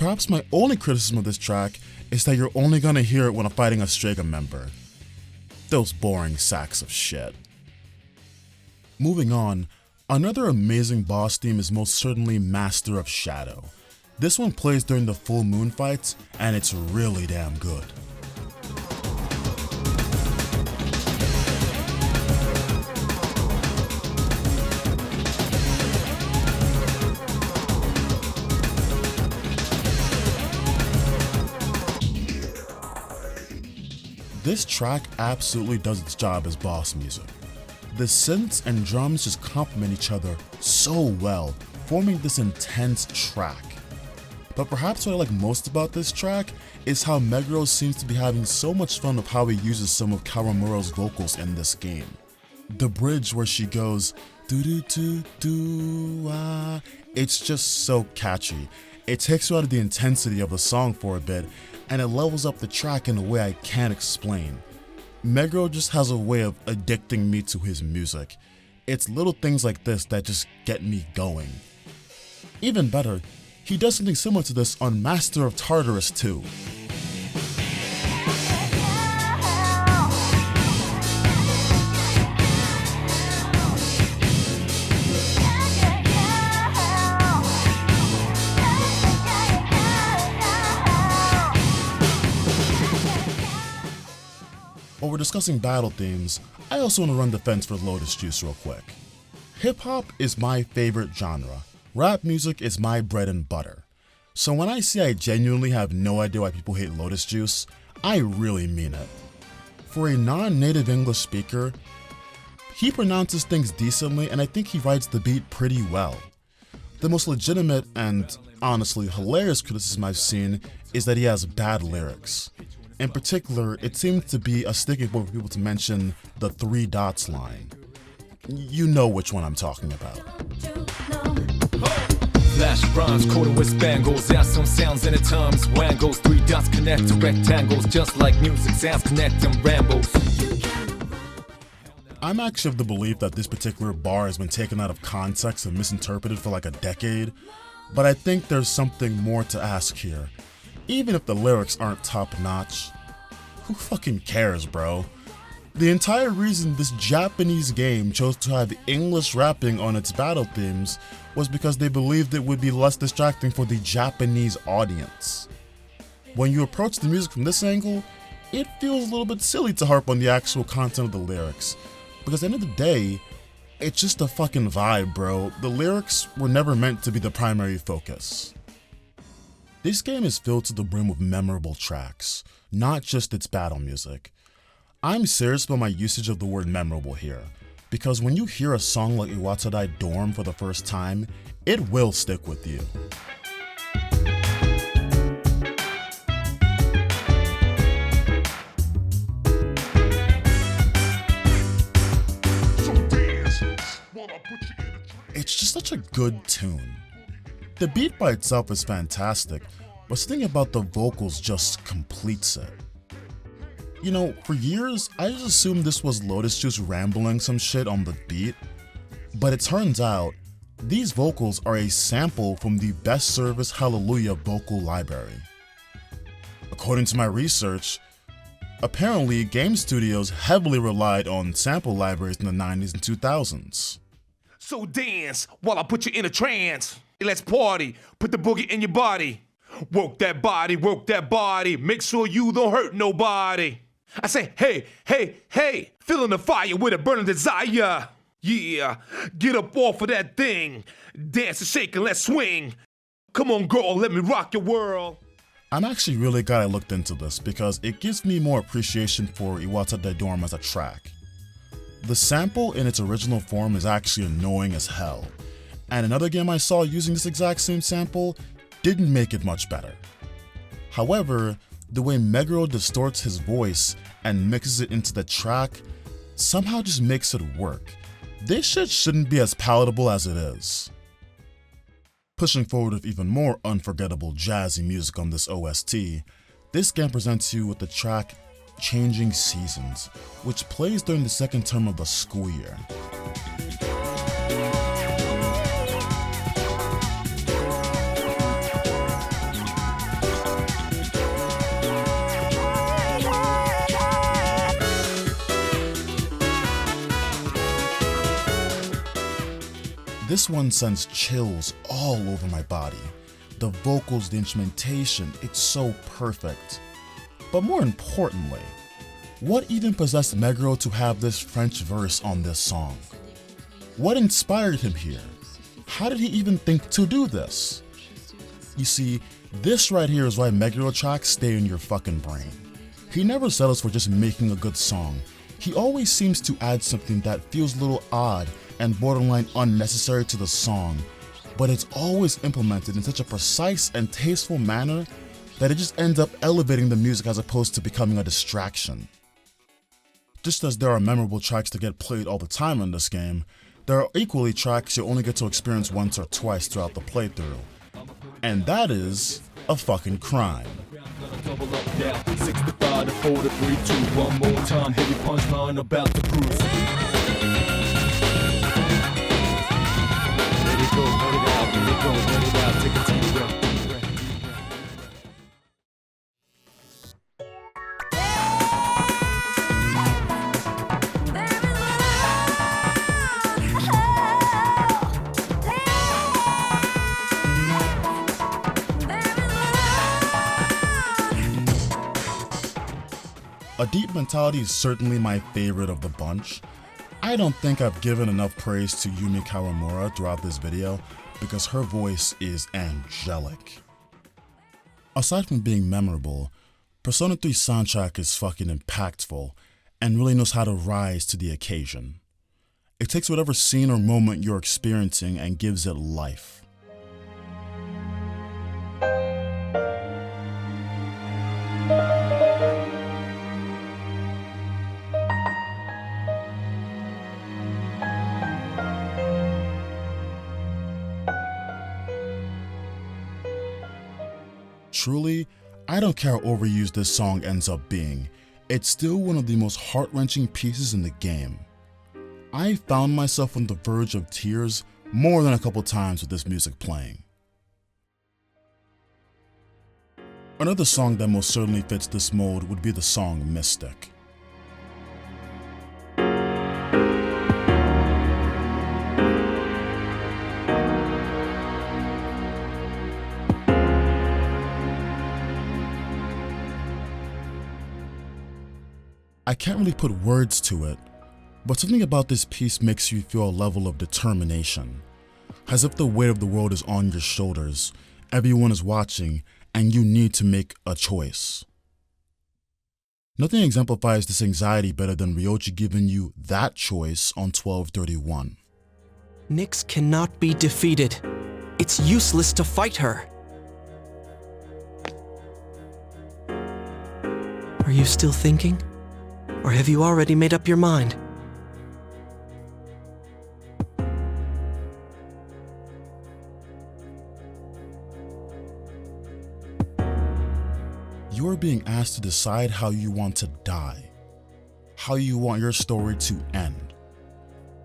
Perhaps my only criticism of this track is that you're only gonna hear it when I'm fighting a Strega member. Those boring sacks of shit. Moving on, another amazing boss theme is most certainly Master of Shadow. This one plays during the full moon fights, and it's really damn good. This track absolutely does its job as boss music. The synths and drums just complement each other so well, forming this intense track. But perhaps what I like most about this track is how Meguro seems to be having so much fun with how he uses some of Kawamuro's vocals in this game. The bridge where she goes do do do do ah, it's just so catchy. It takes you out of the intensity of the song for a bit, and it levels up the track in a way I can't explain. Meguro just has a way of addicting me to his music. It's little things like this that just get me going. Even better, he does something similar to this on Master of Tartarus too. While we're discussing battle themes, I also want to run the fence for Lotus Juice real quick. Hip-hop is my favorite genre. Rap music is my bread and butter. So when I say I genuinely have no idea why people hate Lotus Juice, I really mean it. For a non-native English speaker, he pronounces things decently, and I think he writes the beat pretty well. The most legitimate and honestly hilarious criticism I've seen is that he has bad lyrics. In particular, it seems to be a sticking point for people to mention the 3 dots line. You know which one I'm talking about. Flash rhymes, quarter with spangles, ask some sounds and it terms wangles. 3 dots connect to rectangles, just like music sounds connect and rambles. I'm actually of the belief that this particular bar has been taken out of context and misinterpreted for like a decade, but I think there's something more to ask here. Even if the lyrics aren't top-notch, who fucking cares, bro? The entire reason this Japanese game chose to have English rapping on its battle themes was because they believed it would be less distracting for the Japanese audience. When you approach the music from this angle, it feels a little bit silly to harp on the actual content of the lyrics, because at the end of the day, it's just a fucking vibe, bro. The lyrics were never meant to be the primary focus. This game is filled to the brim with memorable tracks, not just its battle music. I'm serious about my usage of the word memorable here, because when you hear a song like Iwatadai Dorm for the first time, it will stick with you. It's just such a good tune. The beat by itself is fantastic, but something about the vocals just completes it. You know, for years, I just assumed this was Lotus Juice rambling some shit on the beat, but it turns out, these vocals are a sample from the Best Service Hallelujah vocal library. According to my research, apparently game studios heavily relied on sample libraries in the 90s and 2000s. So dance while I put you in a trance. Let's party, put the boogie in your body. Work that body, make sure you don't hurt nobody. I say, hey, hey, hey, feeling the fire with a burning desire. Yeah, get up off of that thing. Dance and shake and let's swing. Come on, girl, let me rock your world. I'm actually really glad I looked into this because it gives me more appreciation for Iwatadai Dorm as a track. The sample in its original form is actually annoying as hell, and another game I saw using this exact same sample didn't make it much better. However, the way Meguro distorts his voice and mixes it into the track somehow just makes it work. This shit shouldn't be as palatable as it is. Pushing forward with even more unforgettable jazzy music on this OST, this game presents you with the track Changing Seasons, which plays during the second term of the school year. This one sends chills all over my body. The vocals, the instrumentation, it's so perfect. But more importantly, what even possessed Meguro to have this French verse on this song? What inspired him here? How did he even think to do this? You see, this right here is why Meguro tracks stay in your fucking brain. He never settles for just making a good song. He always seems to add something that feels a little odd and borderline unnecessary to the song, but it's always implemented in such a precise and tasteful manner that it just ends up elevating the music as opposed to becoming a distraction. Just as there are memorable tracks that get played all the time in this game, there are equally tracks you only get to experience once or twice throughout the playthrough. And that is a fucking crime. Double up now, 65 to 4 to 3, 2, one more time, heavy punchline about to cruise. Let it go, let it out, let it go, let it out, take a deep breath. A Deep Mentality is certainly my favorite of the bunch. I don't think I've given enough praise to Yumi Kawamura throughout this video because her voice is angelic. Aside from being memorable, Persona 3's soundtrack is fucking impactful and really knows how to rise to the occasion. It takes whatever scene or moment you're experiencing and gives it life. Truly, I don't care how overused this song ends up being, it's still one of the most heart-wrenching pieces in the game. I found myself on the verge of tears more than a couple times with this music playing. Another song that most certainly fits this mode would be the song Mystic. I can't really put words to it, but something about this piece makes you feel a level of determination. As if the weight of the world is on your shoulders, everyone is watching, and you need to make a choice. Nothing exemplifies this anxiety better than Ryoji giving you that choice on 1231. Nyx cannot be defeated. It's useless to fight her. Are you still thinking? Or have you already made up your mind? You are being asked to decide how you want to die, how you want your story to end.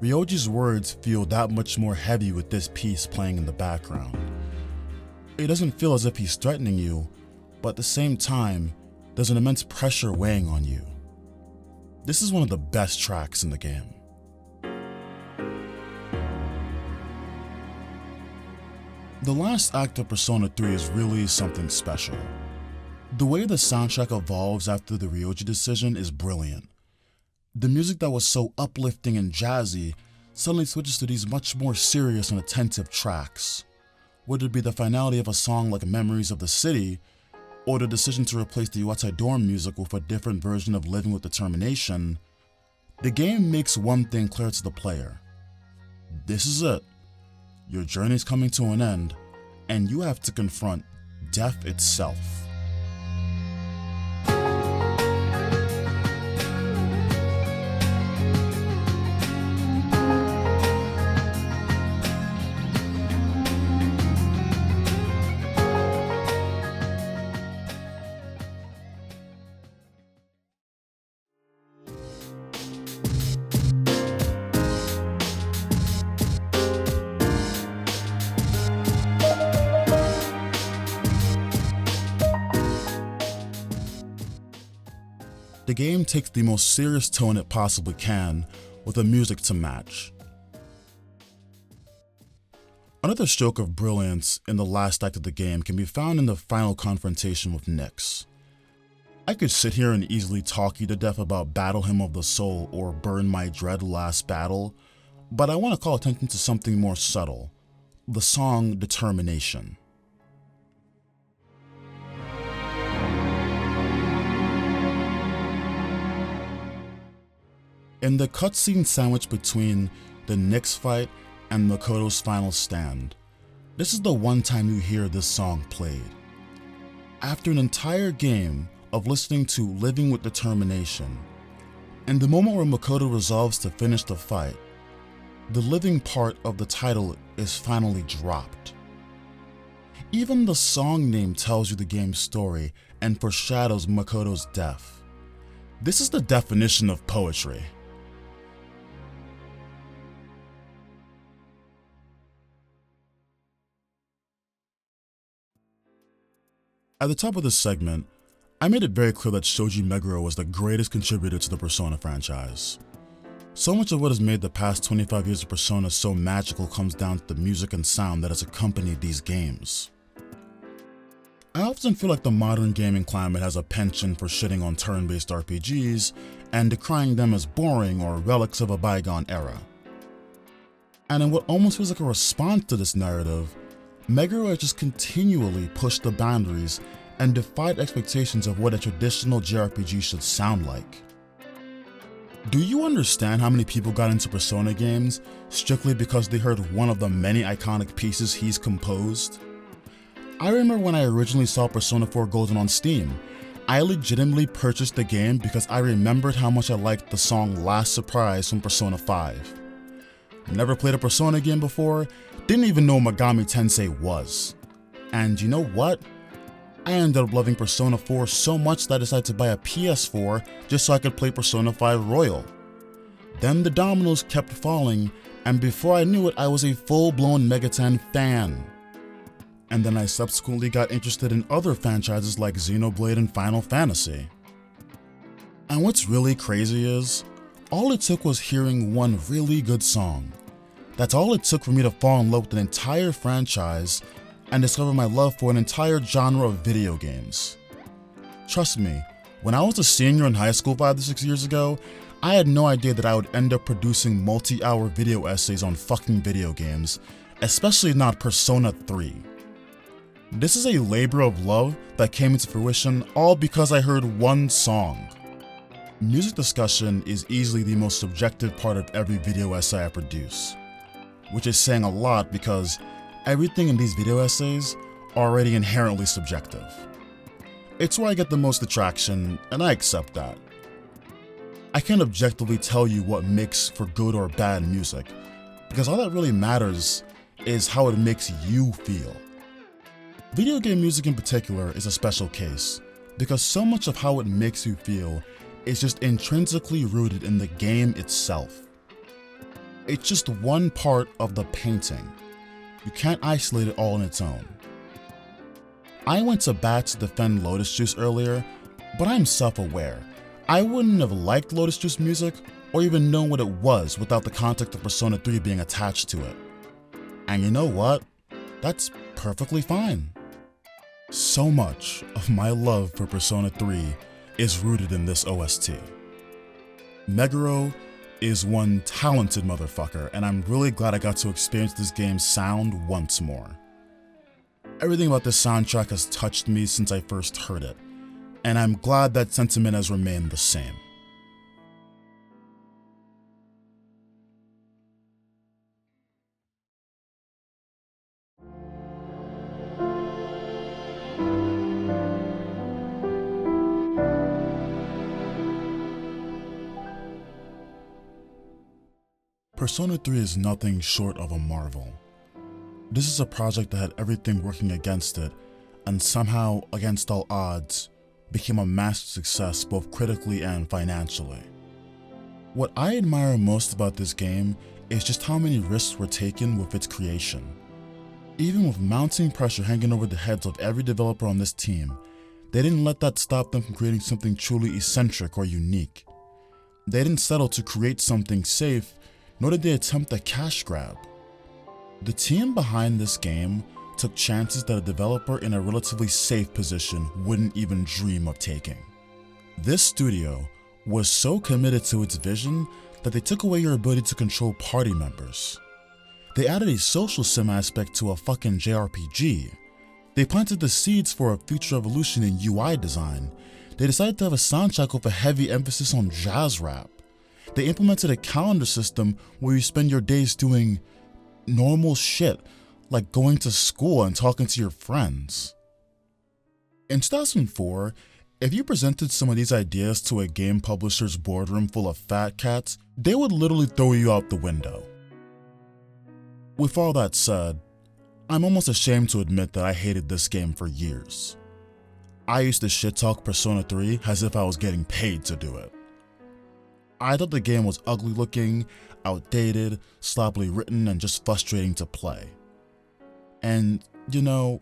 Ryoji's words feel that much more heavy with this piece playing in the background. It doesn't feel as if he's threatening you, but at the same time, there's an immense pressure weighing on you. This is one of the best tracks in the game. The last act of Persona 3 is really something special. The way the soundtrack evolves after the Ryoji decision is brilliant. The music that was so uplifting and jazzy suddenly switches to these much more serious and attentive tracks. Whether it be the finality of a song like Memories of the City, or the decision to replace the Iwatai Dorm music with a different version of Living with Determination, the game makes one thing clear to the player. This is it. Your journey's coming to an end, and you have to confront death itself. The game takes the most serious tone it possibly can with the music to match. Another stroke of brilliance in the last act of the game can be found in the final confrontation with Nyx. I could sit here and easily talk you to death about Battle Hymn of the Soul or Burn My Dread Last Battle, but I want to call attention to something more subtle, the song Determination. In the cutscene sandwiched between the Nyx fight and Makoto's final stand, this is the one time you hear this song played. After an entire game of listening to Living with Determination, in the moment where Makoto resolves to finish the fight, the living part of the title is finally dropped. Even the song name tells you the game's story and foreshadows Makoto's death. This is the definition of poetry. At the top of this segment, I made it very clear that Shoji Meguro was the greatest contributor to the Persona franchise. So much of what has made the past 25 years of Persona so magical comes down to the music and sound that has accompanied these games. I often feel like the modern gaming climate has a penchant for shitting on turn-based RPGs and decrying them as boring or relics of a bygone era. And in what almost feels like a response to this narrative, Meguro has just continually pushed the boundaries and defied expectations of what a traditional JRPG should sound like. Do you understand how many people got into Persona games strictly because they heard one of the many iconic pieces he's composed? I remember when I originally saw Persona 4 Golden on Steam, I legitimately purchased the game because I remembered how much I liked the song Last Surprise from Persona 5. Never played a Persona game before, didn't even know what Megami Tensei was. And you know what? I ended up loving Persona 4 so much that I decided to buy a PS4 just so I could play Persona 5 Royal. Then the dominoes kept falling, and before I knew it, I was a full-blown Megaten fan. And then I subsequently got interested in other franchises like Xenoblade and Final Fantasy. And what's really crazy is, all it took was hearing one really good song. That's all it took for me to fall in love with an entire franchise and discover my love for an entire genre of video games. Trust me, when I was a senior in high school 5 to 6 years ago, I had no idea that I would end up producing multi-hour video essays on fucking video games, especially not Persona 3. This is a labor of love that came into fruition all because I heard one song. Music discussion is easily the most subjective part of every video essay I produce, which is saying a lot because everything in these video essays are already inherently subjective. It's where I get the most attraction, and I accept that. I can't objectively tell you what makes for good or bad music, because all that really matters is how it makes you feel. Video game music in particular is a special case, because so much of how it makes you feel is just intrinsically rooted in the game itself. It's just one part of the painting. You can't isolate it all on its own. I went to bat to defend Lotus Juice earlier, but I'm self-aware. I wouldn't have liked Lotus Juice music or even known what it was without the context of Persona 3 being attached to it. And you know what? That's perfectly fine. So much of my love for Persona 3 is rooted in this OST. Meguro is one talented motherfucker, and I'm really glad I got to experience this game's sound once more. Everything about this soundtrack has touched me since I first heard it, and I'm glad that sentiment has remained the same. Persona 3 is nothing short of a marvel. This is a project that had everything working against it, and somehow, against all odds, became a massive success both critically and financially. What I admire most about this game is just how many risks were taken with its creation. Even with mounting pressure hanging over the heads of every developer on this team, they didn't let that stop them from creating something truly eccentric or unique. They didn't settle to create something safe, nor did they attempt a cash grab. The team behind this game took chances that a developer in a relatively safe position wouldn't even dream of taking. This studio was so committed to its vision that they took away your ability to control party members. They added a social sim aspect to a fucking JRPG. They planted the seeds for a future evolution in UI design. They decided to have a soundtrack with a heavy emphasis on jazz rap. They implemented a calendar system where you spend your days doing normal shit, like going to school and talking to your friends. In 2004, if you presented some of these ideas to a game publisher's boardroom full of fat cats, they would literally throw you out the window. With all that said, I'm almost ashamed to admit that I hated this game for years. I used to shit-talk Persona 3 as if I was getting paid to do it. I thought the game was ugly looking, outdated, sloppily written, and just frustrating to play. And, you know,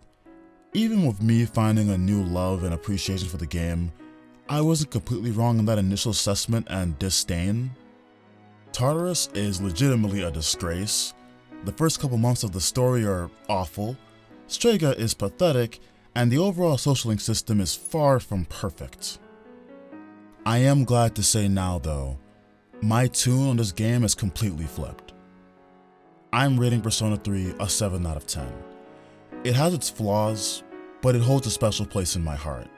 even with me finding a new love and appreciation for the game, I wasn't completely wrong in that initial assessment and disdain. Tartarus is legitimately a disgrace. The first couple months of the story are awful, Strega is pathetic, and the overall social link system is far from perfect. I am glad to say now though, my tune on this game is completely flipped. I'm rating Persona 3 a 7 out of 10. It has its flaws, but it holds a special place in my heart.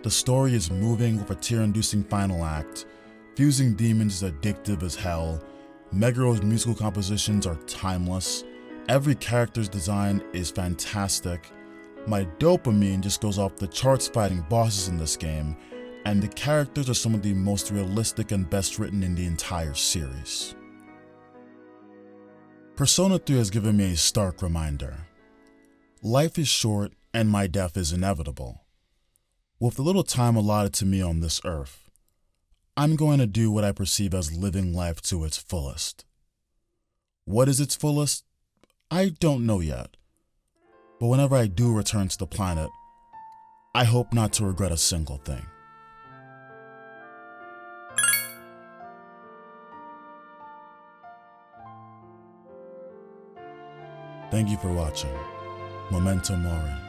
The story is moving with a tear-inducing final act, fusing demons is addictive as hell, Meguro's musical compositions are timeless, every character's design is fantastic, my dopamine just goes off the charts fighting bosses in this game, and the characters are some of the most realistic and best written in the entire series. Persona 3 has given me a stark reminder. Life is short and my death is inevitable. With the little time allotted to me on this earth, I'm going to do what I perceive as living life to its fullest. What is its fullest? I don't know yet. But whenever I do return to the planet, I hope not to regret a single thing. Thank you for watching. Memento Mori.